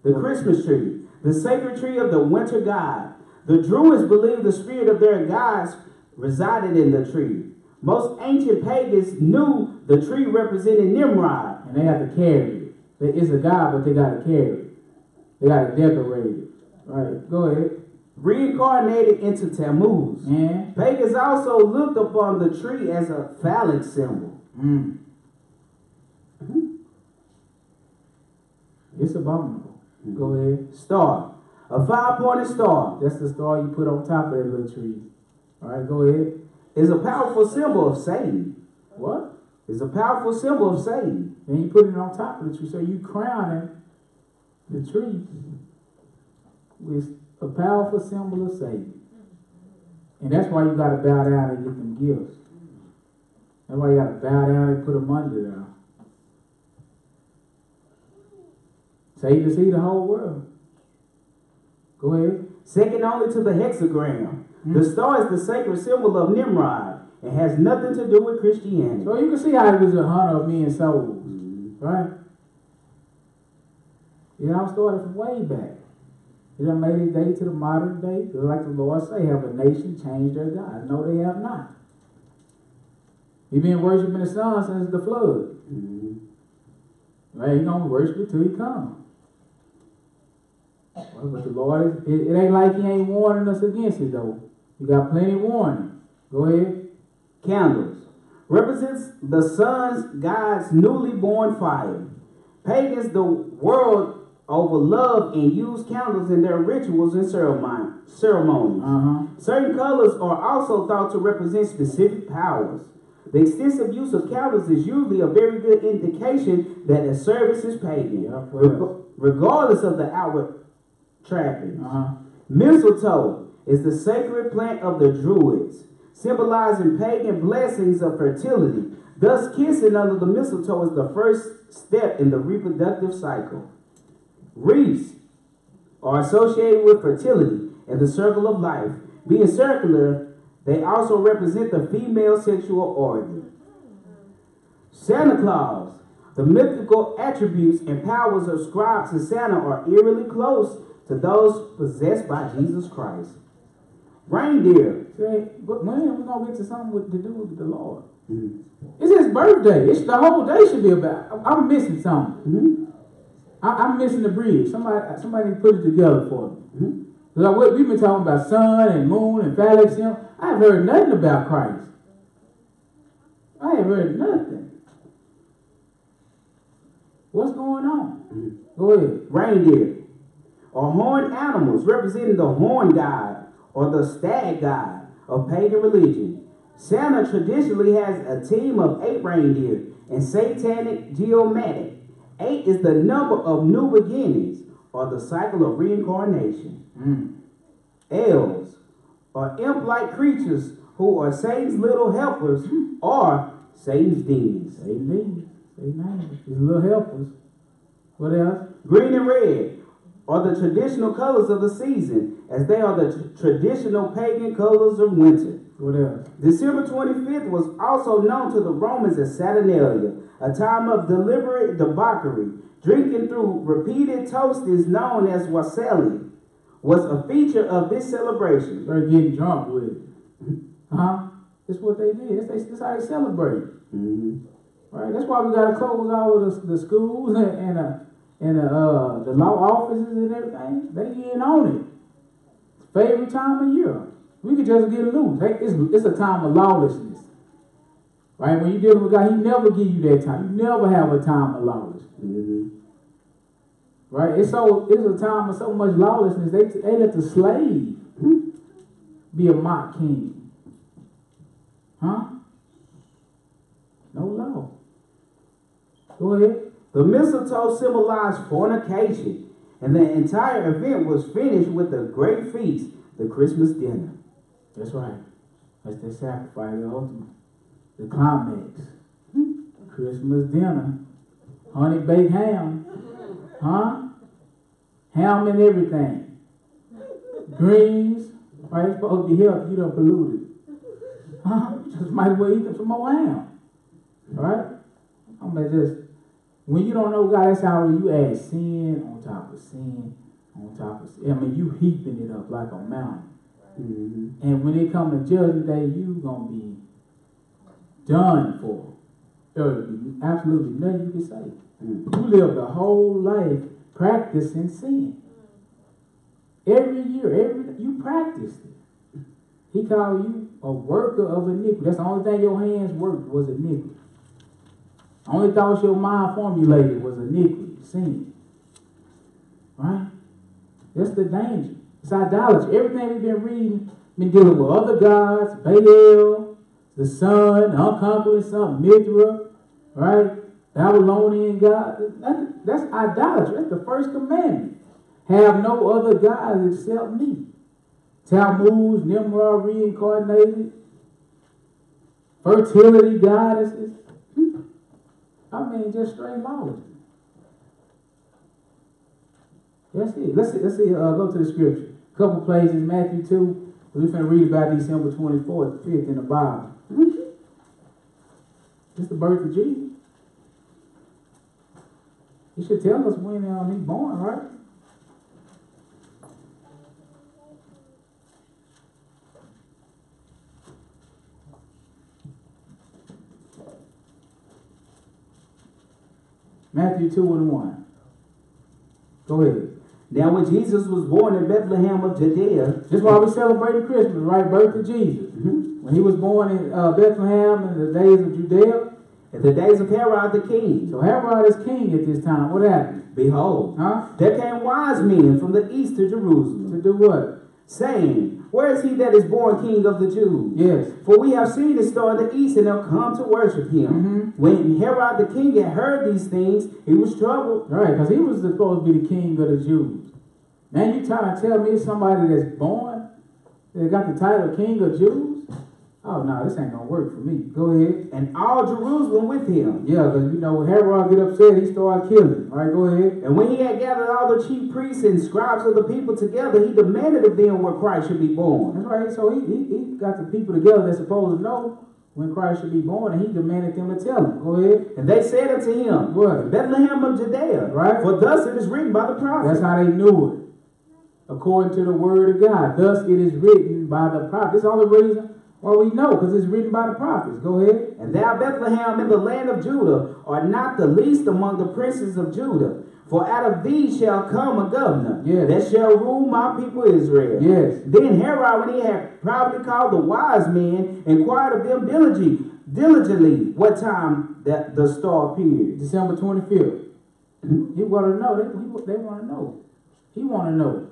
Speaker 2: The Christmas tree. The sacred tree of the winter god. The Druids believed the spirit of their gods resided in the tree. Most ancient pagans knew the tree represented Nimrod.
Speaker 1: And they have to carry it. It's a god, but they got to carry it. They got to decorate it. Right, go ahead.
Speaker 2: Reincarnated into Tammuz.
Speaker 1: And
Speaker 2: Pagans also looked upon the tree as a phallic symbol.
Speaker 1: It's abominable. Go ahead.
Speaker 2: Star. A 5-pointed star
Speaker 1: That's the star you put on top of that little tree. All right, go ahead.
Speaker 2: is a powerful symbol of Satan.
Speaker 1: What?
Speaker 2: Is a powerful symbol of Satan.
Speaker 1: And you put it on top of the tree. So you crowning the tree with a powerful symbol of Satan. And that's why you got to bow down and get them gifts. That's why you got to bow down and put them under there. Satan to see the whole world. Go ahead.
Speaker 2: Second only to the hexagram. The star is the sacred symbol of Nimrod and has nothing to do with Christianity.
Speaker 1: So you can see how he was a hunter of men's souls. Right? It all started from way back. It done made its day to the modern day. Just like the Lord say, have a nation changed their God? No, they have not. He been worshiping the sun since the flood. Right? He gonna worship it till he comes. Well, but the Lord, it ain't like he ain't warning us against it though. You got plenty of warning. Go ahead.
Speaker 2: Candles represents the sun's God's newly born fire. Pagans the world over love and use candles in their rituals and ceremonies. Certain colors are also thought to represent specific powers. The extensive use of candles is usually a very good indication that a service is pagan, regardless of the outward trappings. Mistletoe is the sacred plant of the Druids, symbolizing pagan blessings of fertility. Thus, kissing under the mistletoe is the first step in the reproductive cycle. Wreaths are associated with fertility and the circle of life. Being circular, they also represent the female sexual organ. Santa Claus, the mythical attributes and powers ascribed to Santa are eerily close to those possessed by Jesus Christ. Reindeer.
Speaker 1: But when are we going to get to something to do with the Lord? It's his birthday. The whole day should be about. I'm missing something. I'm missing the bridge. Somebody put it together for me. Because we've been talking about sun and moon and phallic symbol. I haven't heard nothing about Christ. I haven't heard nothing. What's going on? Go ahead.
Speaker 2: Reindeer are horned animals representing the horn god or the stag god of pagan religion. Santa traditionally has a team of 8 reindeer in satanic geometric. 8 is the number of new beginnings or the cycle of reincarnation. Elves are imp-like creatures who are Satan's little helpers or Satan's demons.
Speaker 1: Satan's demons. His little helpers. What else?
Speaker 2: Green and red are the traditional colors of the season, as they are the traditional pagan colors of winter.
Speaker 1: What else?
Speaker 2: December 25th was also known to the Romans as Saturnalia, a time of deliberate debauchery. Drinking through repeated toastings known as wassail was a feature of this celebration.
Speaker 1: They're getting drunk with it. That's what they did. That's how they celebrate. Right? That's why we got to close all of the schools and the law offices and everything. They in on it. Favorite time of year. We could just get loose. It's a time of lawlessness. Right? When you're dealing with God, he never give you that time. You never have a time of lawlessness. Right? It's a time of so much lawlessness. They let the slave be a mock king. No law. Go ahead.
Speaker 2: The mistletoe symbolized fornication, and the entire event was finished with a great feast, the Christmas dinner.
Speaker 1: That's right. That's the sacrifice, the ultimate, the climax. Christmas dinner. Honey baked ham. Huh? Ham and everything. Greens. Right? It's supposed to be healthy. You done polluted. Huh? Just might as well eat some more ham. Right? I'm gonna just, when you don't know God, that's how you add sin on top of sin on top of sin. I mean, you heaping it up like a mountain. Mm-hmm. And when it come to judgment day, you gonna be done for. There's absolutely nothing you can say. You lived a whole life practicing sin. Every year, you practiced it. He called you a worker of iniquity. That's the only thing your hands worked was iniquity. The only thoughts your mind formulated was iniquity, sin. Right? That's the danger. It's idolatry. Everything we've been reading, been dealing with other gods, Baal, the sun, the unconquering sun, Mithra, right? Babylonian god. That's idolatry. That's the first commandment. Have no other gods except me. Tammuz, Nimrod reincarnated. Fertility goddesses. I mean, just straight lawlessness. That's it. Let's see. Go to the scripture. A couple places, Matthew 2. We're going to read about December 24th, 5th in the Bible. It's the birth of Jesus. He should tell us when he's born, right? Matthew 2:1. Go ahead.
Speaker 2: Now when Jesus was born in Bethlehem of Judea.
Speaker 1: That's why we celebrate Christmas, right? Birth of Jesus. Mm-hmm. When he was born in Bethlehem in the days of Judea.
Speaker 2: In the days of Herod the king.
Speaker 1: So Herod is king at this time. What happened?
Speaker 2: Behold, there came wise men from the east to Jerusalem.
Speaker 1: To do what?
Speaker 2: Saying, where is he that is born king of the Jews?
Speaker 1: Yes.
Speaker 2: For we have seen his star in the east and have come to worship him. Mm-hmm. When Herod the king had heard these things, he was troubled.
Speaker 1: Right, because he was supposed to be the king of the Jews. Now you trying to tell me somebody that's born, that got the title king of Jews? Oh, no, this ain't going to work for me. Go ahead.
Speaker 2: And all Jerusalem with him.
Speaker 1: Yeah, because, when Herod get upset, he started killing. All right, go ahead.
Speaker 2: And when he had gathered all the chief priests and scribes of the people together, he demanded of them where Christ should be born.
Speaker 1: That's right. So he got the people together that's supposed to know when Christ should be born, and he demanded them to tell him. Go ahead.
Speaker 2: And they said unto him,
Speaker 1: what?
Speaker 2: Bethlehem of Judea.
Speaker 1: Right.
Speaker 2: For thus it is written by the prophet.
Speaker 1: That's how they knew it. According to the word of God. Thus it is written by the prophet. That's the only reason. Well, we know, because it's written by the prophets. Go ahead.
Speaker 2: And thou, Bethlehem, in the land of Judah, art not the least among the princes of Judah. For out of thee shall come a governor, that shall rule my people Israel.
Speaker 1: Yes.
Speaker 2: Then Herod, when he had privately called the wise men, inquired of them diligently what time that the star appeared.
Speaker 1: December 25th. He want to know. They want to know. He want to know.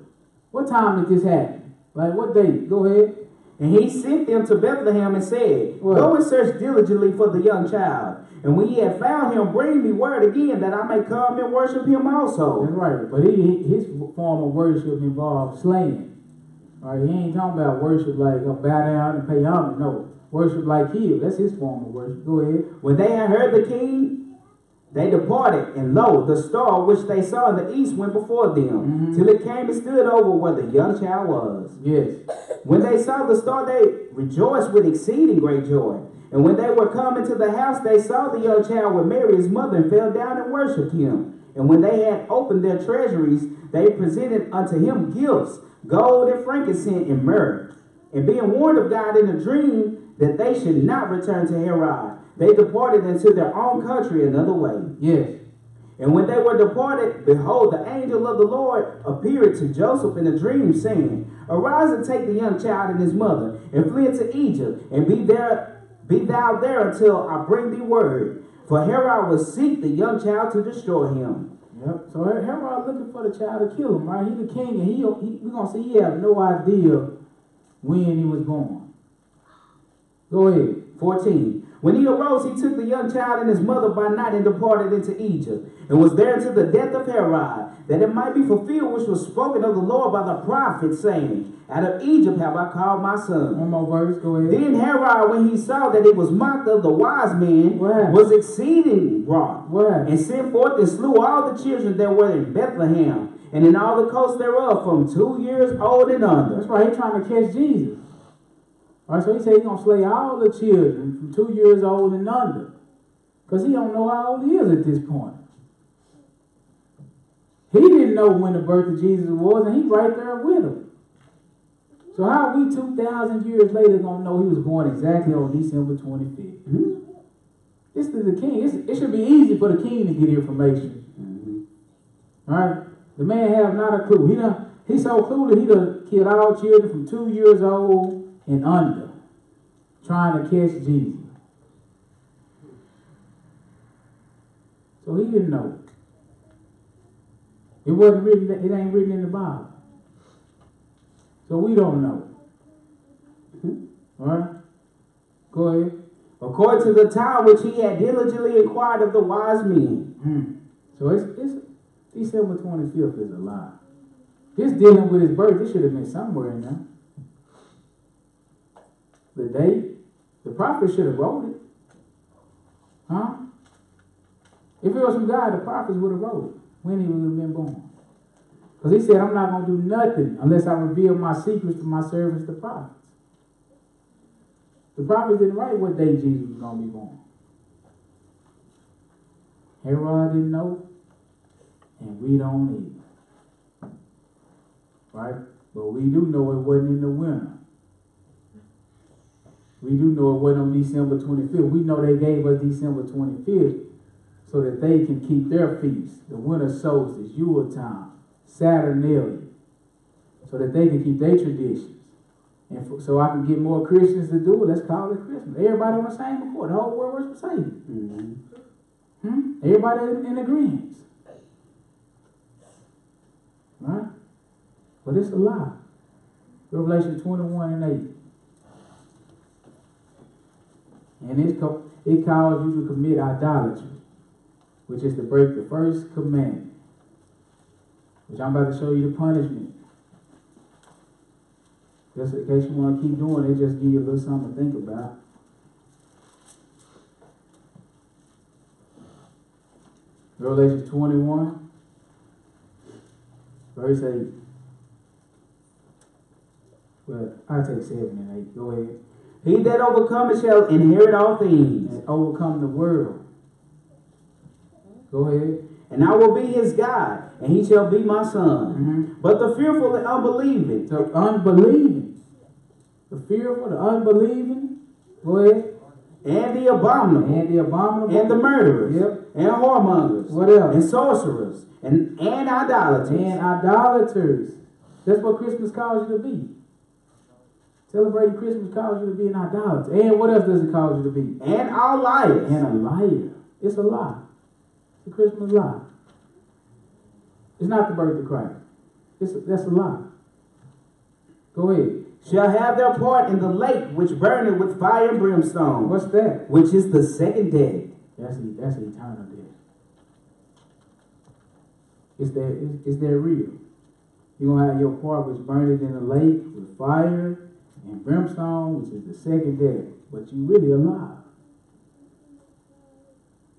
Speaker 1: What time did this happen? Like, what date? Go ahead.
Speaker 2: And he sent them to Bethlehem and said, what? Go and search diligently for the young child. And when ye have found him, bring me word again that I may come and worship him also.
Speaker 1: That's right. But his form of worship involved slaying. All right, he ain't talking about worship like bow down and pay homage. No, worship like kill. That's his form of worship. Go ahead.
Speaker 2: When they had heard the king, they departed, and lo, the star which they saw in the east went before them, till it came and stood over where the young child was.
Speaker 1: Yes.
Speaker 2: When they saw the star, they rejoiced with exceeding great joy. And when they were come into the house, they saw the young child with Mary his mother, and fell down and worshipped him. And when they had opened their treasuries, they presented unto him gifts, gold and frankincense and myrrh. And being warned of God in a dream that they should not return to Herod, they departed into their own country another way.
Speaker 1: Yes.
Speaker 2: And when they were departed, behold, the angel of the Lord appeared to Joseph in a dream, saying, Arise and take the young child and his mother, and flee into Egypt, and be thou there until I bring thee word. For Herod will seek the young child to destroy him.
Speaker 1: Yep. So Herod looking for the child to kill him, right? He the king, and we're going to see he have no idea when he was born. Go ahead.
Speaker 2: 14. When he arose, he took the young child and his mother by night and departed into Egypt, and was there until the death of Herod, that it might be fulfilled which was spoken of the Lord by the prophet, saying, Out of Egypt have I called my son.
Speaker 1: One more verse, go ahead.
Speaker 2: Then Herod, when he saw that it was mocked of the wise men, was exceeding wroth, and sent forth and slew all the children that were in Bethlehem, and in all the coasts thereof, from 2 years old and under.
Speaker 1: That's right, he's trying to catch Jesus. All right, so he said he's going to slay all the children from 2 years old and under. Because he don't know how old he is at this point. He didn't know when the birth of Jesus was, and he's right there with him. So how are we 2,000 years later going to know he was born exactly on December 25th? Mm-hmm. This is the king. It should be easy for the king to get information. Mm-hmm. All right? The man have not a clue. He's so clueless, he done killed all children from 2 years old and under, trying to catch Jesus. So he didn't know. It wasn't written. It ain't written in the Bible. So we don't know. All right? Go ahead.
Speaker 2: According to the time which he had diligently inquired of the wise men.
Speaker 1: So it's December 25th is a lie. This dealing with his birth, it should have been somewhere in there. The date, the prophet should have wrote it. Huh? If it was from God, the prophets would have wrote it when he would have been born. Because he said, I'm not going to do nothing unless I reveal my secrets to my servants, the prophets. The prophets didn't write what day Jesus was going to be born. Herod didn't know, and we don't either. Right? But we do know it wasn't in the winter. We do know it wasn't on December 25th. We know they gave us December 25th so that they can keep their feasts, the winter solstice, Yule time, Saturnalia, so that they can keep their traditions. And so I can get more Christians to do it. Let's call it Christmas. Everybody on the same accord. The whole world worships Satan. Mm-hmm. Everybody in agreement. Right? But it's a lie. Revelation 21 and 8. And it calls you to commit idolatry, which is to break the first commandment, which I'm about to show you the punishment. Just in case you want to keep doing it, just give you a little something to think about. Revelation 21, verse 8. Well, I'll take 7 and 8. Go ahead.
Speaker 2: He that overcometh shall inherit all things.
Speaker 1: And overcome the world. Go ahead.
Speaker 2: And I will be his God, and he shall be my son.
Speaker 1: Mm-hmm.
Speaker 2: But the fearful and unbelieving.
Speaker 1: The unbelieving. The fearful, the unbelieving. Go ahead.
Speaker 2: And the abominable.
Speaker 1: And the abominable.
Speaker 2: And the murderers.
Speaker 1: Yep.
Speaker 2: And whoremongers.
Speaker 1: What else?
Speaker 2: And sorcerers. And idolaters.
Speaker 1: And idolaters. That's what Christmas calls you to be. Celebrating Christmas calls you to be an idolater. And what else does it cause you to be?
Speaker 2: And all liars.
Speaker 1: And a liar. It's a lie. It's a Christmas lie. It's not the birth of Christ. That's a lie. Go ahead.
Speaker 2: Shall have their part in the lake which burneth with fire and brimstone.
Speaker 1: What's that?
Speaker 2: Which is the second death.
Speaker 1: That's eternal death. It's that real. You're going to have your part which burneth in the lake with fire and brimstone, which is the second death. But you really alive.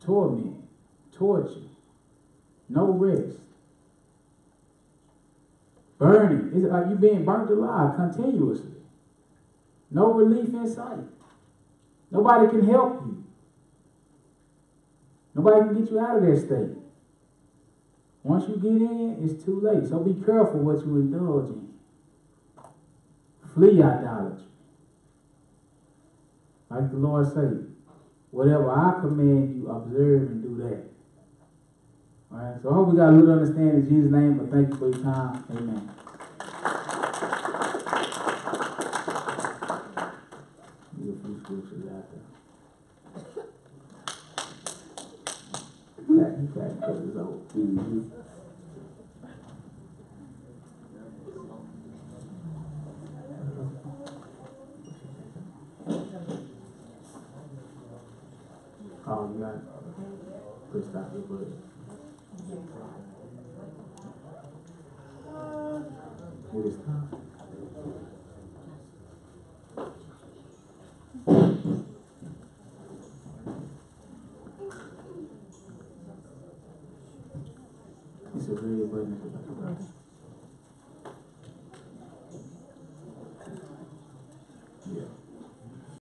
Speaker 1: Torment, torture, no rest. Burning. It's like you being burnt alive continuously. No relief in sight. Nobody can help you. Nobody can get you out of that state. Once you get in, it's too late. So be careful what you indulge in. Flee idolatry. Like the Lord said, whatever I command you, observe and do that. All right, so I hope we got a little understanding in Jesus' name, but thank you for your time. Amen. Get a few scriptures out there. Clap, because it's over. Mm-hmm. Put stop it, but it is time. It's a red button.